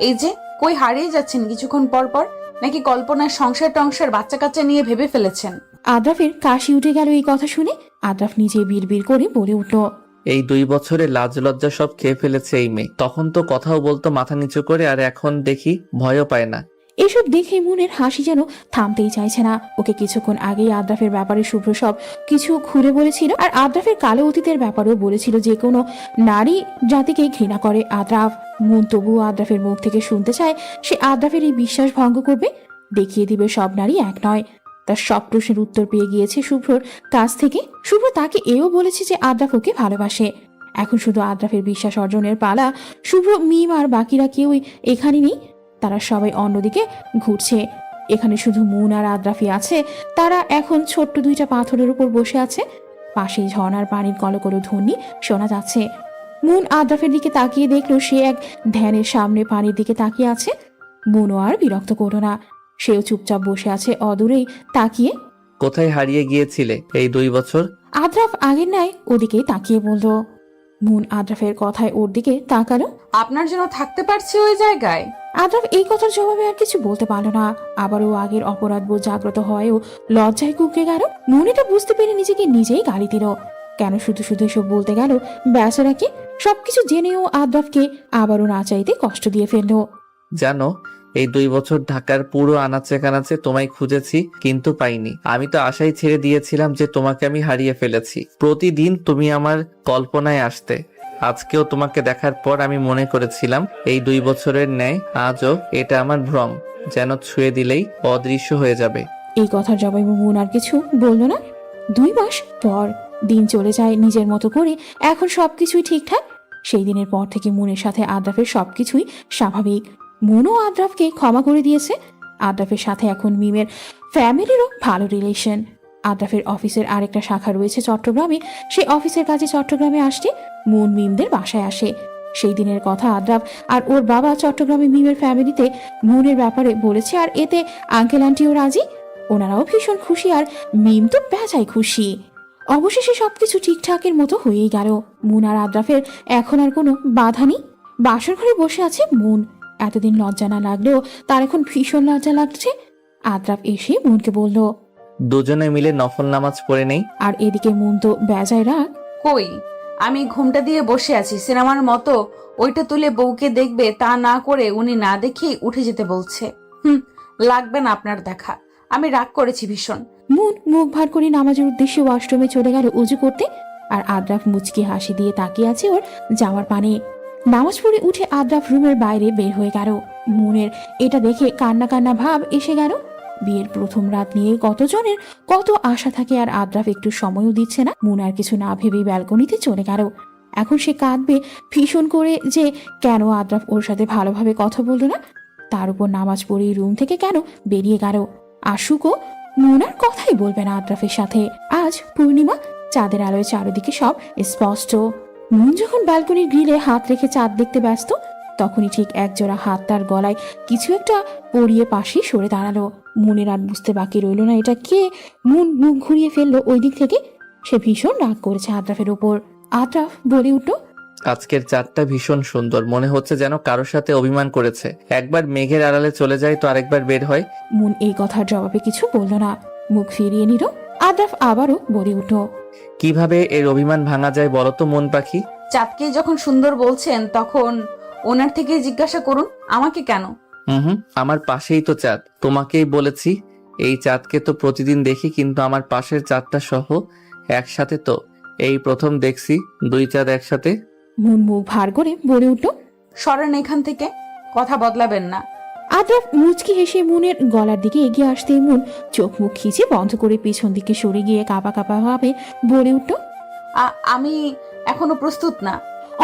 এই যে কই হারিয়ে যাচ্ছেন কিছুক্ষণ পর পর, নাকি কল্পনার সংসার টংসার বাচ্চা কাচ্চা নিয়ে ভেবে ফেলেছেন? আদ্রাফের কাশি উঠে গেল এই কথা শুনে। আদ্রাফ নিজে বিড়বিড় করে বলে উঠল, এই 2 বছরে লাজ লজ্জা সব খেয়ে ফেলেছে এই মেয়ে। তখন তো কথাও বলতো মাথা নিচু করে, আর এখন দেখি ভয়ও পায় না। এসব দেখে মুনের হাসি যেন থামতেই চাইছে না। ওকে কিছুক্ষণ আগেই আদ্রাফের ব্যাপারে শুভ্র সব কিছু খুলে বলেছিল, আর আদ্রাফের কালো অতীতের ব্যাপারেও বলেছিল যে কোনো নারী জাতিকে ঘৃণা করে আদ্রাফ। মুন তবুও আদ্রাফের মুখ থেকে শুনতে চায় সে আদ্রাফের এই বিশ্বাস ভঙ্গ করবে, দেখিয়ে দিবে সব নারী এক নয়। তার সব প্রশ্নের উত্তর পেয়ে গিয়েছে শুভ্রর কাছ থেকে। শুভ্র তাকে এও বলেছে যে আদ্রাফ ওকে ভালোবাসে। এখন শুধু আদ্রাফের বিশ্বাস অর্জনের পালা। শুভ্র, মিম আর বাকিরা কেউই এখানে নেই, তারা সবাই অন্যদিকে ঘুরছে। এখানে শুধু মুন আর আদ্রাফি আছে। তারা এখন ছোট্ট দুইটা পাথরের উপর বসে আছে। পাশেই ঝর্ণার পানির কলকল ধ্বনি শোনা যাচ্ছে। মুন আদ্রাফের দিকে তাকিয়ে দেখলো সে এক ধ্যানের সামনে পানির দিকে তাকিয়ে আছে। মুনও আর বিরক্ত করল না, সেও চুপচাপ বসে আছে অদূরেই তাকিয়ে। কোথায় হারিয়ে গিয়েছিলে এই 2 বছর? আদ্রাফ আগের ন্যায় ওদিকে তাকিয়ে বলল। মুন আদ্রাফের কথায় ওর দিকে তাকালো। আপনার জন্য থাকতে পারছি ওই জায়গায়। আদ্রাফ এই কথার জবাবে আর কিছু বলতে পারলো না। আবারও আগের অপরাধবোধ জাগ্রত হয়েও লজ্জায় কুঁকড়ে গেল। মুন এটা বুঝতে পেরে নিজেকে নিজেই গালি দিল। কেন শুধু শুধু এসব বলতে গেল বেচারাকে? সবকিছু জেনেও আদ্রাফকে আবারও না চাইতে কষ্ট দিয়ে ফেললো। জানো, এই 2 বছর ঢাকার পুরো আনাচে কানাচে তোমায় খুঁজেছি, কিন্তু পাইনি। আমি তো আশাই ছেড়ে দিয়েছিলাম যে তোমাকে আমি হারিয়ে ফেলেছি। প্রতিদিন তুমি আমার কল্পনায় আসতে। আজকেও তোমাকে দেখার পর আমি মনে করেছিলাম এই 2 বছরের ন্যায় আজও এটা আমার ভ্রম, যেন ছুঁয়ে দিলেই অদৃশ্য হয়ে যাবে। এই কথার জবাবে মুন আর কিছু বলল না। 2 মাস পর দিন চলে যায় নিজের মতো করে। এখন সবকিছুই ঠিকঠাক। সেই দিনের পর থেকে মুনের সাথে আদ্রাফের সবকিছুই স্বাভাবিক। মুনও আদ্রাফকে ক্ষমা করে দিয়েছে। আদ্রাফের সাথে এখন মিমের ফ্যামিলিরও ভালো রিলেশন। আদ্রাফের অফিসের আরেকটা শাখা রয়েছে চট্টগ্রামে। সেই অফিসের কাজে চট্টগ্রামে আসতে মুন মিমদের বাসায় আসে। সেই দিনের কথা আদ্রাফ আর ওর বাবা চট্টগ্রামে মিমের ফ্যামিলিতে মুনের ব্যাপারে বলেছে, আর এতে আঙ্কেল আন্টিও রাজি। ওনারাও ভীষণ খুশি, আর মিম তো বেজায় খুশি। অবশেষে সবকিছু ঠিকঠাকের মতো হয়েই গেল। মুন আর আদ্রাফের এখন আর কোনো বাধা নেই। বাসর ঘরে বসে আছে মুন। এতদিন লজ্জা না লাগলেও তার এখন ভীষণ লজ্জা লাগছে। আদ্রাফ এসে মুনকে বলল। দুজনে মিলে নফল নামাজ পড়ে নেই। আর এদিকে মুন তো বেজায় রাগ। কই, আমি ঘুমটা দিয়ে বসে আছি সিনেমার মতো। ওইটা তুলে বউকে দেখবে, তা না করে উনি না দেখেই উঠে যেতে বলছে। লাগবে না আপনার দেখা। আমি রাগ করেছি ভীষণ। মুন মুখ ভার করে নামাজের উদ্দেশ্যে ওয়াশরুমে চলে গেল উজু করতে। আর আদ্রাফ মুচকি হাসি দিয়ে তাকিয়ে আছে ওর যাওয়ার পানে। নামাজ পড়ে উঠে আদ্রাফ রুমের বাইরে বের হয়ে গেল। মুনের এটা দেখে কান্না কান্না ভাব এসে গেল। বিয়ের প্রথম রাত নিয়ে কতজনের কত আশা থাকে, আর আদ্রাফ একটু সময়ও দিচ্ছে না। মুন আর কিছু না ভেবেই ব্যালকনিতে চলে গেল। এখন সে কাঁদবে ভীষণ করে যে কেন আদ্রাফ ওর সাথে ভালোভাবে কথা বলল না। তার উপর নামাজ পড়েই রুম থেকে কেন বেরিয়ে গেল। আশুকও মুন আর কথাই বলবে না আদ্রাফের সাথে। আজ পূর্ণিমা, চাঁদের আলোয় চারিদিকে সব স্পষ্ট। মুন যখন ব্যালকনির গ্রিলে হাত রেখে চাঁদ দেখতে ব্যস্ত, তখনই ঠিক একজোড়া হাত তার গলায় কিছু একটা পরিয়ে পাশে সরে দাঁড়ালো। মুনের আর বুঝতে বাকি রইল না এটা কে। মুন মুখ ঘুরিয়ে ফেললো ওই দিক থেকে। সে ভীষণ রাগ করেছে আদ্রাফের উপর। আদ্রাফ বলে উঠল, আজকের চাঁদটা ভীষণ সুন্দর, মনে হচ্ছে যেন কারোর সাথে অভিমান করেছে। একবার মেঘের আড়ালে চলে যায় তো আরেকবার বের হয়। মুন এই কথার জবাবে কিছু বলল না, মুখ ফিরিয়ে নিল। আদ্রাফ আবারও বলে উঠল, কিভাবে এর অভিমান ভাঙা যায় বলো তো মন পাখি? চাঁদকে যখন সুন্দর বলছেন তখন ওনার থেকে জিজ্ঞাসা করুন, আমাকে কেন? আমার পাশেই তো চাঁদ। তোমাকেই বলেছি এই চাঁদকে তো প্রতিদিন দেখি, কিন্তু আমার পাশের চাঁদটা সহ একসাথে তো এই প্রথম দেখছি 2 চাঁদ একসাথে। মুন মুখ ভার করে বলে উঠল, সরেন এখান থেকে, কথা বদলাবেন না। আদ্রাফ মুচকি হেসে মুনের গলার দিকে এগিয়ে আসতেই মুন চোখ মুখ খিচে বন্ধ করে পিছন দিকে সরে গিয়ে কাঁপা কাঁপা ভাবে বলে উঠল, আমি এখনো প্রস্তুত না।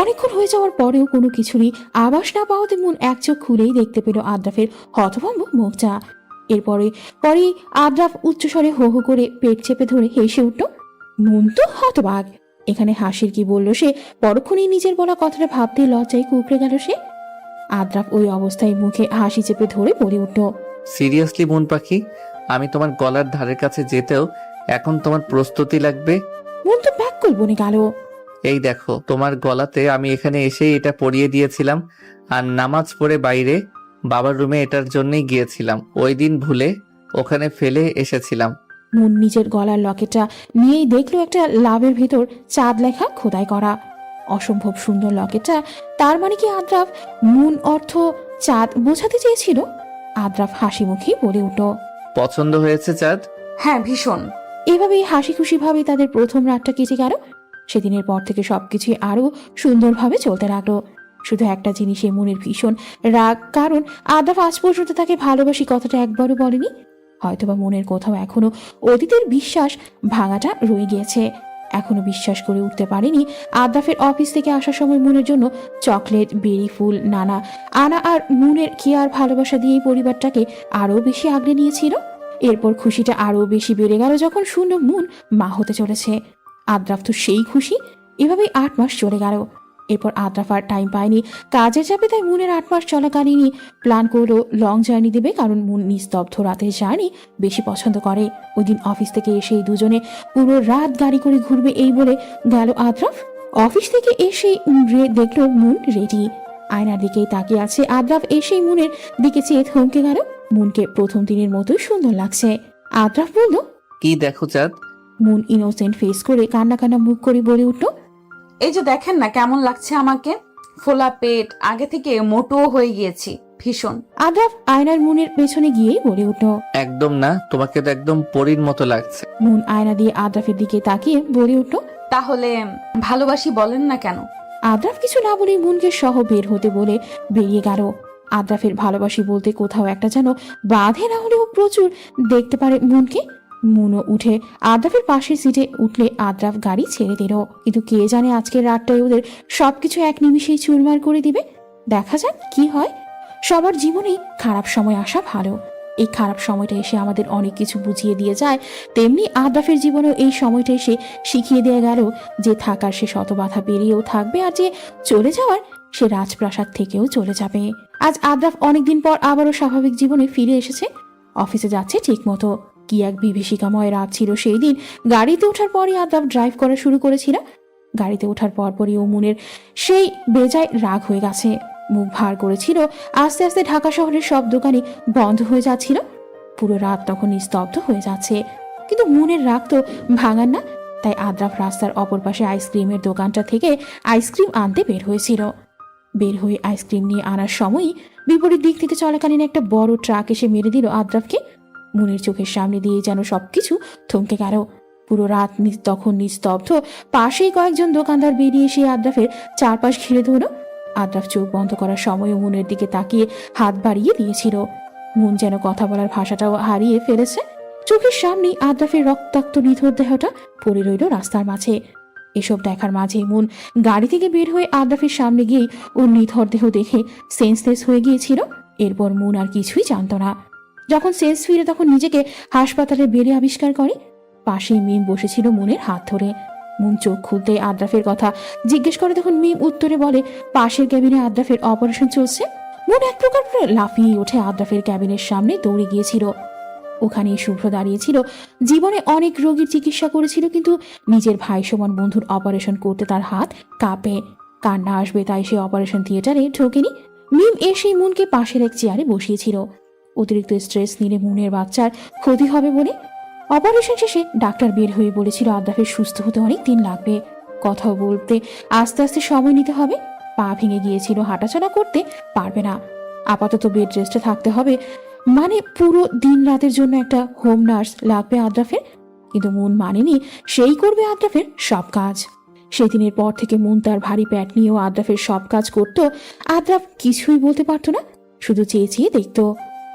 অনেকক্ষণ হয়ে যাওয়ার পরেও কোনো কিছুরই আভাস না পাওয়াতে মুন এক চোখ খুলেই দেখতে পেল আদ্রাফের হতভম্ব মুখটা। পরেই আদ্রাফ উচ্চস্বরে হো হো করে পেট চেপে ধরে হেসে উঠল। মুন তো হতবাক। এখানে হাসির কি বলল সে? পরক্ষণেই নিজের বলা কথাটা ভাবতেই লজ্জায় কুঁকড়ে গেল সে। আদ্রাফ ওই অবস্থায় মুখে হাসি চেপে ধরে বলে উঠল, সিরিয়াসলি মন পাখি, আমি তোমার গলার ধারের কাছে যেতেও এখন তোমার প্রস্তুতি লাগবে? মুন তো ব্যাকুল বনে গেল। এই দেখো, তোমার গলাতে আমি এখানে এসেই এটা পরিয়ে দিয়েছিলাম, আর নামাজ পড়ে বাইরে বাবার রুমে এটার জন্যই গিয়েছিলাম। ওই দিন ভুলে ওখানে ফেলে এসেছিলাম। মুন নিজের গলার লকেটটা নিয়েই দেখলো একটা লাভের ভেতর চাঁদ লেখা খোদাই করা। অসম্ভব সুন্দর লকেটটা। তার মানে কি আদ্রাফ মুন অর্থ চাঁদ বোঝাতে চেয়েছিল? আদ্রাফ হাসি মুখে বলে উঠল। পছন্দ হয়েছে চাঁদ? হ্যাঁ, ভীষণ। এভাবেই হাসি খুশি ভাবে তাদের প্রথম রাতটা কেটে গেল। সেদিনের পর থেকে সবকিছু আরো সুন্দরভাবে চলতে লাগলো। শুধু একটা জিনিসে মনের ভীষণ রাগ, কারণ আদ্রাফ আজ পর্যন্ত তাকে ভালোবাসি কথাটা একবারও বলেনি। হয়তোবা মনের কোথাও এখনো অতীতের বিশ্বাস ভাঙাটা রয়ে গিয়েছে। এখনো বিশ্বাস করে উঠতে পারেনি আদ্রাফের অফিস থেকে আসার সময় মনের জন্য চকলেট, বেরি ফুল, নানা আনা আর মনের কেয়ার ভালোবাসা দিয়েই পরিবারটাকে আরো বেশি আগলে নিয়েছিল। এরপর খুশিটা আরো বেশি বেড়ে গেল যখন শুনল মুন মা হতে চলেছে। আদ্রাফ তো সেই খুশি। এভাবেই 8 মাস চলে গেল। এরপর আদ্রাফ আর টাইম পায়নি কাজের চাপে, তাই মুনের 8 মাস চলাকালীনই প্ল্যান করলো লং জার্নি দেবে, কারণ মুন নিস্তব্ধ রাতের জার্নি বেশি পছন্দ করে। ওই দিন অফিস থেকে এসেই দুজনে পুরো রাত গাড়ি করে ঘুরবে এই বলে গেল আদ্রাফ। অফিস থেকে এসেই দেখলো মুন রেডি। আয়নার দিকেই তাকিয়ে আছে আদ্রাফ। এসেই মুনের দিকে চেয়ে থমকে গেল। মুনকে প্রথম দিনের মতোই সুন্দর লাগছে। আদ্রাফ বলল, কি দেখো চাঁদ? মুন ইনোসেন্ট ফেস করে কান্না কান্না মুখ করে বলে উঠল, এই যে দেখেন না কেমন লাগছে আমাকে, ফোলা পেট, আগে থেকে মোটো হয়ে গিয়েছি ভীষণ। আদ্রাফ আয়নার মুনের পেছনে গিয়েই বলে উঠল, একদম না, তোমাকে তো একদম পরীর মতো লাগছে। মুন আয়না দিয়ে আদ্রাফের দিকে তাকিয়ে বলে উঠল, তাহলে ভালোবাসি বলেন না কেন? আদ্রাফ কিছু না বলে মুনকে সহ বের হতে বলে বেরিয়ে গেল। আদ্রাফের ভালোবাসি বলতে কোথাও একটা যেন বাধে, না হলেও প্রচুর দেখতে পারে মুনকে। মুনও উঠে আদ্রাফের পাশের সিটে উঠলে আদ্রাফ গাড়ি ছেড়ে দিল। কিন্তু কে জানে আজকের রাতটাই ওদের সবকিছু এক নিমিষেই চুরমার করে দিবে। দেখা যাক কি হয়। সবার জীবনেই খারাপ সময় আসা ভালো। এই খারাপ সময়টা এসে আমাদের অনেক কিছু বুঝিয়ে দিয়ে যায়, তেমনি আদ্রাফের জীবনেও এই সময়টা এসে শিখিয়ে দিয়ে গেল যে থাকার সে শত বাধা পেরিয়েও থাকবে, আর যে চলে যাওয়ার সে রাজপ্রাসাদ থেকেও চলে যাবে। আজ আদ্রাফ অনেকদিন পর আবারও স্বাভাবিক জীবনে ফিরে এসেছে। অফিসে যাচ্ছে ঠিক মতো। কি এক বিভীষিকাময় রাত ছিল সেই দিন। গাড়িতে ওঠার পরই আদ্রাফ ড্রাইভ করা শুরু করেছিল। গাড়িতে ওঠার পরপরই ও মুনের সেই বেজায় রাগ হয়ে গেছে। মুখ ভার করেছিল। আস্তে আস্তে ঢাকা শহরের সব দোকানই বন্ধ হয়ে যাচ্ছিল। পুরো রাত তখন নিস্তব্ধ হয়ে যাচ্ছে, কিন্তু মুনের রাগ তো ভাঙার না। তাই আদ্রাফ রাস্তার অপর পাশে আইসক্রিমের দোকানটা থেকে আইসক্রিম আনতে বের হয়েছিল। বের হয়ে আইসক্রিম নিয়ে আনার সময়ই বিপরীত দিক থেকে চলাকালীন একটা বড় ট্রাক এসে মেরে দিল আদ্রাফকে। মুনের চোখের সামনে দিয়ে যেন সবকিছু থমকে গেল। পুরো রাত তখন নিস্তব্ধ। পাশেই কয়েকজন দোকানদার বেরিয়ে এসে আদ্রাফের চারপাশ ঘিরে ধরল। আদ্রাফ চোখ বন্ধ করার সময়ও মুনের দিকে তাকিয়ে হাত বাড়িয়ে দিয়েছিল। মুন যেন কথা বলার ভাষাটাও হারিয়ে ফেলেছে। চোখের সামনেই আদ্রাফের রক্তাক্ত নিথর দেহটা পড়ে রইল রাস্তার মাঝে। এসব দেখার মাঝে মুন গাড়ি থেকে বের হয়ে আদ্রাফের সামনে গিয়েই ওর নিথর দেহ দেখে সেন্সলেস হয়ে গিয়েছিল। এরপর মুন আর কিছুই জানত না। যখন সেন্স ফিরে তখন নিজেকে হাসপাতালে বেডে আবিষ্কার করে। পাশেই মিম বসেছিল মুনের হাত ধরে। মুন চোখ খুলতে আদ্রাফের কথা জিজ্ঞেস করে, তখন মিম উত্তরে বলে পাশের ক্যাবিনে আদ্রাফের অপারেশন চলছে। মুন এক প্রকার লাফিয়ে ওঠে আদ্রাফের ক্যাবিনের সামনে দৌড়ে গিয়েছিল। ওখানে শুভ্র দাঁড়িয়েছিল। জীবনে অনেক রোগীর চিকিৎসা করেছিল, কিন্তু নিজের ভাই সমান বন্ধুর অপারেশন করতে তার হাত কাঁপে। কান্না আসবে তাই সে অপারেশন থিয়েটারে ঢোকেনি। মিম এসেই মুনকে পাশের এক চেয়ারে বসিয়েছিল। অতিরিক্ত স্ট্রেস নিলে মুনের বাচ্চার ক্ষতি হবে বলে। অপারেশন শেষে ডাক্তার বের হয়ে বলেছিল আদ্রাফের সুস্থ হতে অনেক দিন লাগবে। কথাও বলতে আস্তে আস্তে সময় নিতে হবে। পা ভেঙে গিয়েছিল, হাঁটাচলা করতে পারবে না। আপাতত বেড রেস্টে থাকতে হবে, মানে পুরো দিন রাতের জন্য একটা হোম নার্স লাগবে আদ্রাফের। কিন্তু মুন মানেনি, সেই করবে আদ্রাফের সব কাজ। সেদিনের পর থেকে মুন তার ভারী প্যাট নিয়েও আদ্রাফের সব কাজ করত। আদ্রাফ কিছুই বলতে পারতো না, শুধু চেয়ে চেয়ে দেখতো।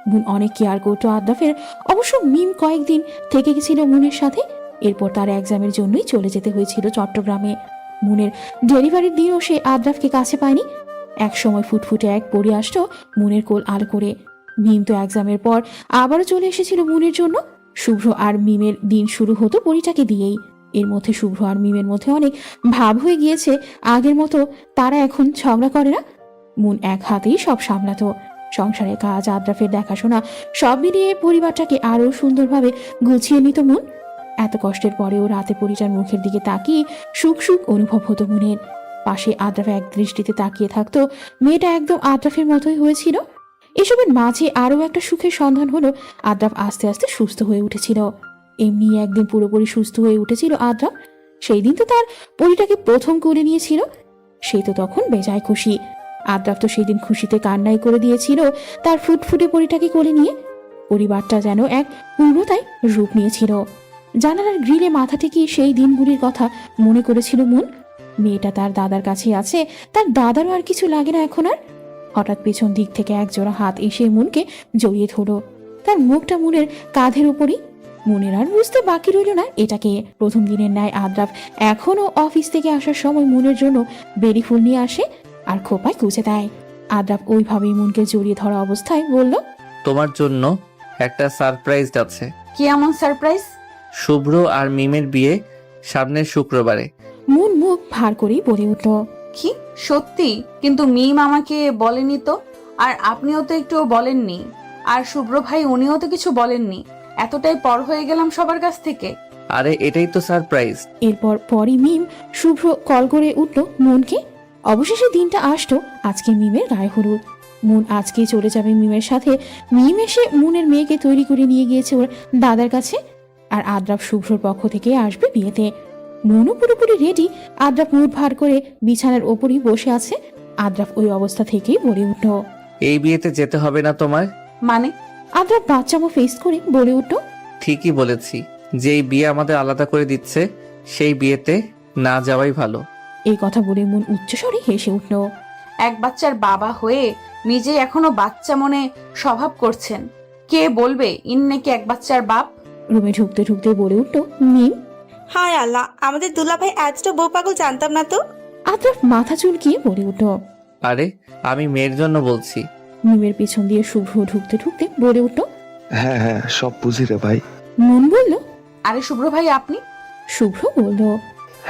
মুন অনেক কেয়ার করতো আদ্রাফের। অবশ্য মিম কয়েকদিন থেকে গেছিল মুনের সাথে। এরপর তার এক্সামের জন্যই চলে যেতে হয়েছিল চট্টগ্রামে। মুনের ডেলিভারির দিনও সে আদ্রাফকে কাছে পায়নি। এক সময় ফুটফুটে এক পড়ে আসতো মুনের কোল আলো করে। মিম তো এক্সামের পর আবারও চলে এসেছিল মুনের জন্য। শুভ্র আর মিমের দিন শুরু হতো পরিটাকে দিয়েই। এর মধ্যে শুভ্র আর মিমের মধ্যে অনেক ভাব হয়ে গিয়েছে। আগের মতো তারা এখন ঝগড়া করে না। মুন এক হাতেই সব সামলাতো। সংসারের কাজ, আদ্রাফের দেখাশোনা, সব মিলিয়ে পরিবারটাকে আরো সুন্দরভাবে গুছিয়ে নিত মুন। এত কষ্টের পরেও রাতে পরিটার মুখের দিকে তাকিয়ে সুখ সুখ অনুভব হতো মুনের। পাশে আদ্রাফ এক দৃষ্টিতে তাকিয়ে থাকতো। মেয়েটা একদম আদ্রাফের মতোই হয়েছিল। এসবের মাঝে আরো একটা সুখের সন্ধান হলো, আদ্রাফ আস্তে আস্তে সুস্থ হয়ে উঠেছিল। এমনি একদিন পুরোপুরি সুস্থ হয়ে উঠেছিল আদ্রাফ। সেই দিন তো তার পরিটাকে প্রথম কোলে নিয়েছিল। সে তো তখন বেজায় খুশি। আদ্রাফ তো সেদিন খুশিতে কান্নাই করে দিয়েছিল তার ফুটফুটে পরিটাকে কোলে নিয়ে। পরিবারটা যেন এক পূর্ণতায় রূপ নিয়েছিল। জানালার গ্রিলে মাথা ঠেকিয়ে সেই দিনগুলির কথা মনে করেছিল মন। মেয়েটা তার দাদার কাছে আছে, তার দাদারও আর কিছু লাগে না এখন আর। হঠাৎ পেছন দিক থেকে একজোড়া হাত এসে মনকে জড়িয়ে ধরল, তার মুখটা মনের কাঁধের উপরই। মনের আর বুঝতে বাকি রইল না এটাকে। প্রথম দিনের ন্যায় আদ্রাফ এখনও অফিস থেকে আসার সময় মনের জন্য বেরি ফুল নিয়ে আসে আর খোপায় গুছে দেয়। আদ্রাফ ওইভাবেই মনকে জড়িয়ে ধরা অবস্থায় বলল, তোমার জন্য একটা সারপ্রাইজ আছে। কি এমন সারপ্রাইজ? শুভ্র আর মিমের বিয়ে সামনের শুক্রবারে। মন মুখ ভার করেই বলে উঠল, কি সত্যি? কিন্তু মিম আমাকে বলেনি তো, আর আপনিও তো একটুও বলেননি, আর শুভ্র ভাই উনিও তো কিছু বলেননি। এতটাই পর হয়ে গেলাম সবার কাছ থেকে। আরে এটাই তো সারপ্রাইজ। এরপর পরই মিম শুভ্র কল করে উঠল মনকে। অবশেষে দিনটা আসতো, আজকে মিমের গায়ে হলুদ। মন আজকে চলে যাবে মিমের সাথে। মিম এসে মনের মেয়েকে তৈরি করে নিয়ে গিয়েছে ওর দাদার কাছে, আর আদ্রাফ শুভ্রর পক্ষ থেকে আসবে বিয়েতে। মনও পুরোপুরি রেডি। আদ্রাফ মুখ ভার করে বিছানার ওপরই বসে আছে। আদ্রাফ ওই অবস্থা থেকেই বলে উঠল, এই বিয়েতে যেতে হবে না তোমার? মানে? আদ্রাফ বাচ্চামো ফেস করে বলে উঠল, ঠিকই বলেছি, যেই বিয়ে আমাদের আলাদা করে দিচ্ছে সেই বিয়েতে না যাওয়াই ভালো। এই কথা বলে মন উচ্চস্বরে হেসে উঠল। এক বাচ্চার বাবা হয়ে নিজে এখনো বাচ্চা মনে স্বভাব করছেন। কে বলবে ইন নাকি এক বাচ্চার বাপ? রুমে ঢুকতে ঢুকতে বলে উঠল মিম। হায় আল্লাহ, আমাদের দুলাভাই এতটা বউ পাগল জানতাম না তো। আদ্রাফ মাথা চুলকিয়ে বলে উঠল, আরে আমি মেয়ের জন্য বলছি। মিমের পিছন দিয়ে শুভ্র ঢুকতে ঢুকতে বলে উঠল, হ্যাঁ হ্যাঁ, সব বুঝি রে ভাই। মন বলল, আরে শুভ্র ভাই আপনি? শুভ্র বলল,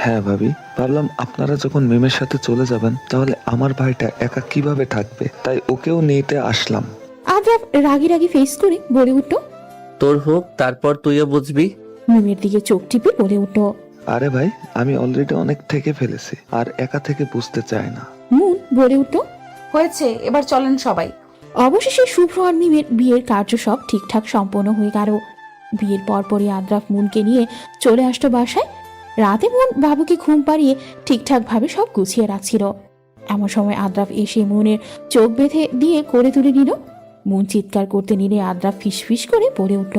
হ্যাঁ ভাবি, ভাবলাম আপনারা যখন মিমের সাথে চলে যাবেন তাহলে আমার ভাইটা একা কিভাবে থাকবে, তাই ওকেও নিতে আসলাম। আদ্রাফ রাগি রাগি ফেস করে বলে উঠল, তোর হোক, তারপর তুইও বুঝবি। মিমের দিকে চোখ টিপে বলে উঠল, আরে ভাই, আমি অলরেডি অনেক থেকে ফেলেছি, আর একা থেকে বুঝতে চাই না। মন বলে উঠল, হয়েছে, এবার চলেন সবাই। অবশেষে শুভ্র আর মিমের বিয়ের কার্য সব ঠিকঠাক সম্পন্ন হয়ে গেল। বিয়ের পরপরই আদ্রাফ মনকে নিয়ে চলে আসতো বাসায়। রাতে মন বাবুকে ঘুম পাড়িয়ে ঠিকঠাকভাবে সব গুছিয়ে রাখছিল। এমন সময় আদ্রাফ এসে মনের চোখ বেঁধে দিয়ে করে তুলে নিল। মন চিৎকার করতে নিলে আদ্রাফ ফিসফিস করে বলে উঠল,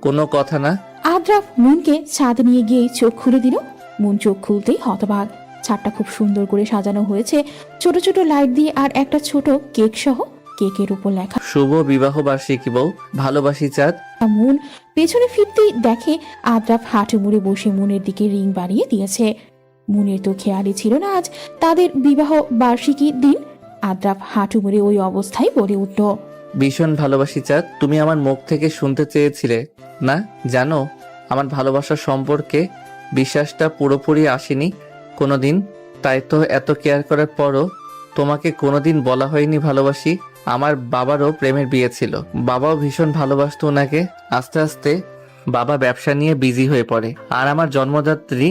কোনো কথা না। আদ্রাফ মনকে ছাদ নিয়ে গিয়ে চোখ খুলে দিল। মন চোখ খুলতেই হতবাক। ছাদটা খুব সুন্দর করে সাজানো হয়েছে, ছোট ছোট লাইট দিয়ে, আর একটা ছোট কেক সহ। কেকের উপর লেখা শুভ বিবাহ বার্ষিকী বউ, ভালোবাসি চাঁদ। মন পেছনে ফিরতেই দেখে আদ্রাফ হাঁটু মুড়ে বসে মনের দিকে রিং বাড়িয়ে দিয়েছে। মনের তো খেয়ালই ছিল না আজ তাদের বিবাহ বার্ষিকী দিন। আদ্রাফ হাঁটু মুড়ে ওই অবস্থায় বলে উঠল, ভীষণ ভালোবাসি চাঁদ। তুমি আমার মুখ থেকে শুনতে চেয়েছিলে না? জানো, আমার ভালোবাসার সম্পর্কে বিশ্বাসটা পুরোপুরি আসেনি কোনোদিন, তাই তো এত কেয়ার করার পরও তোমাকে কোনোদিন বলা হয়নি ভালোবাসি। আমার বাবারও প্রেমের বিয়ে ছিল, বাবাও ভীষণ ভালোবাসতো ওনাকে। আস্তে আস্তে বাবা ব্যবসা নিয়ে বিজি হয়ে পড়ে, আর আমার জন্মদাত্রী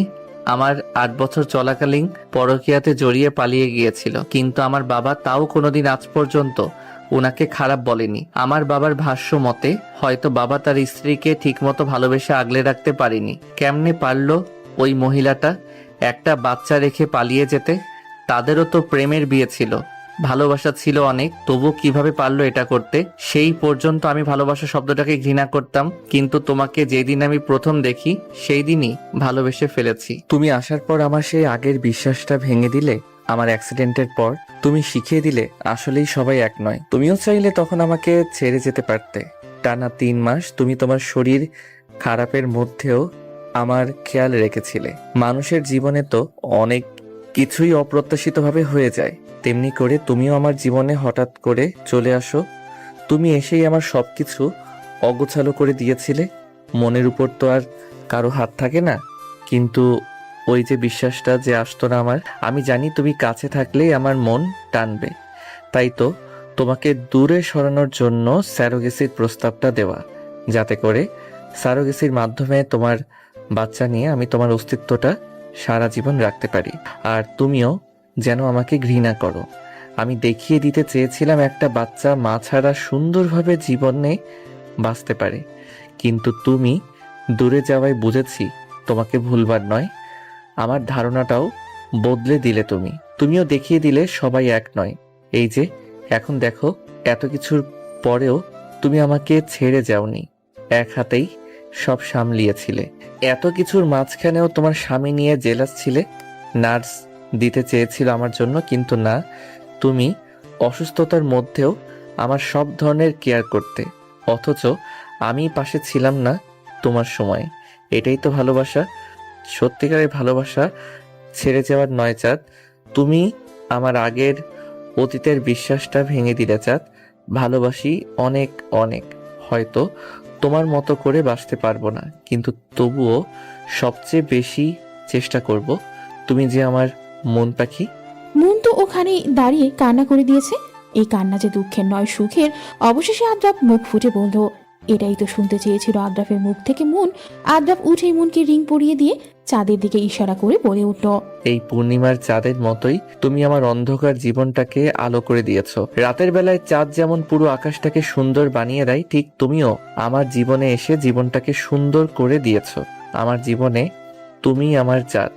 আমার 8 বছর চলাকালীন পরকীয়াতে জড়িয়ে পালিয়ে গিয়েছিল। কিন্তু আমার বাবা তাও কোনোদিন আজ পর্যন্ত ওনাকে খারাপ বলেনি। আমার বাবার ভাষ্য মতে হয়তো বাবা তার স্ত্রীকে ঠিকমতো ভালোবেসে আগলে রাখতে পারেনি। কেমনে পারলো ওই মহিলাটা একটা বাচ্চা রেখে পালিয়ে যেতে? তাদেরও তো প্রেমের বিয়ে ছিল, ভালোবাসা ছিল অনেক, তবু কিভাবে পারলো এটা করতে? সেই পর্যন্ত আমি ভালোবাসা শব্দটাকে ঘৃণা করতাম, কিন্তু তোমাকে যেদিন আমি প্রথম দেখি সেই দিনই ভালোবেসে ফেলেছি। তুমি আসার পর আমার সেই আগের বিশ্বাসটা ভেঙে দিলে। আমার অ্যাক্সিডেন্টের পর তুমি শিখিয়ে দিলে আসলেই সবাই এক নয়। তুমিও চাইলে তখন আমাকে ছেড়ে যেতে পারতে। টানা 3 মাস তুমি তোমার শরীর খারাপের মধ্যেও আমার খেয়াল রেখেছিলে। মানুষের জীবনে তো অনেক কিছুই অপ্রত্যাশিতভাবে হয়ে যায়, তেমনি করে তুমিও আমার জীবনে হঠাৎ করে চলে আসো। তুমি এসেই আমার সবকিছু অগোছালো করে দিয়েছিলে। মনের উপর তো আর কারো হাত থাকে না, কিন্তু ওই যে বিশ্বাসটা যে আসতো না আমার, আমি জানি তুমি কাছে থাকলেই আমার মন টানবে। তাই তো তোমাকে দূরে সরানোর জন্য স্যারোগেসির প্রস্তাবটা দেওয়া, যাতে করে স্যারোগেসির মাধ্যমে তোমার বাচ্চা নিয়ে আমি তোমার অস্তিত্বটা সারা জীবন রাখতে পারি, আর তুমিও যেন আমাকে ঘৃণা করো। আমি দেখিয়ে দিতে চেয়েছিলাম একটা বাচ্চা মা ছাড়া সুন্দরভাবে জীবনে বাঁচতে পারে, কিন্তু তুমি দূরে যাওয়ায় বুঝেছি তোমাকে ভুলবার নয়। আমার ধারণাটাও বদলে দিলে তুমিও দেখিয়ে দিলে সবাই এক নয়। এই যে এখন দেখো, এত কিছুর পরেও তুমি আমাকে ছেড়ে যাওনি, এক হাতেই সব সামলিয়েছিলে। এত কিছুর মাঝখানেও তোমার স্বামী নিয়ে জেলাস ছিলে, নার্স দিতে চেয়েছিল আমার জন্য, কিন্তু না, তুমি অসুস্থতার মধ্যেও আমার সব ধরনের কেয়ার করতে, অথচ আমি পাশে ছিলাম না তোমার সময়। এটাই তো ভালোবাসা, সত্যিকারের ভালোবাসা, ছেড়ে যাওয়ার নয় চাঁদ। তুমি আমার আগের অতীতের বিশ্বাসটা ভেঙে দিলে চাঁদ। ভালোবাসি অনেক অনেক, হয়তো তোমার মতো করে বাঁচতে পারবো না, কিন্তু তবুও সবচেয়ে বেশি চেষ্টা করব। তুমি যে আমার মন পাখি। মুন তো ওখানে দাঁড়িয়ে কান্না করে দিয়েছে। এই কান্না যে দুঃখের নয় সুখের। অবশেষে আদ্রাফ মুখ ফুটে বলল, এটাই তো শুনতে চেয়েছিল আদ্রাফের মুখ থেকে মুন। আদ্রাফ উঠেই মুনকে রিং পরিয়ে দিয়ে চাঁদের দিকে ইশারা করে বলে উঠল, এই পূর্ণিমার চাঁদের মতোই তুমি আমার অন্ধকার জীবনটাকে আলো করে দিয়েছো। রাতের বেলায় চাঁদ যেমন পুরো আকাশটাকে সুন্দর বানিয়ে দেয়, ঠিক তুমিও আমার জীবনে এসে জীবনটাকে সুন্দর করে দিয়েছো। আমার জীবনে তুমি আমার চাঁদ,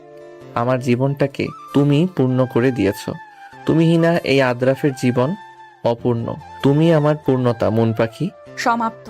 আমার জীবনটাকে তুমি পূর্ণ করে দিয়েছো। তুমিহীনা এই আদ্রাফের জীবন অপূর্ণ, তুমি আমার পূর্ণতা মন পাখি। সমাপ্ত।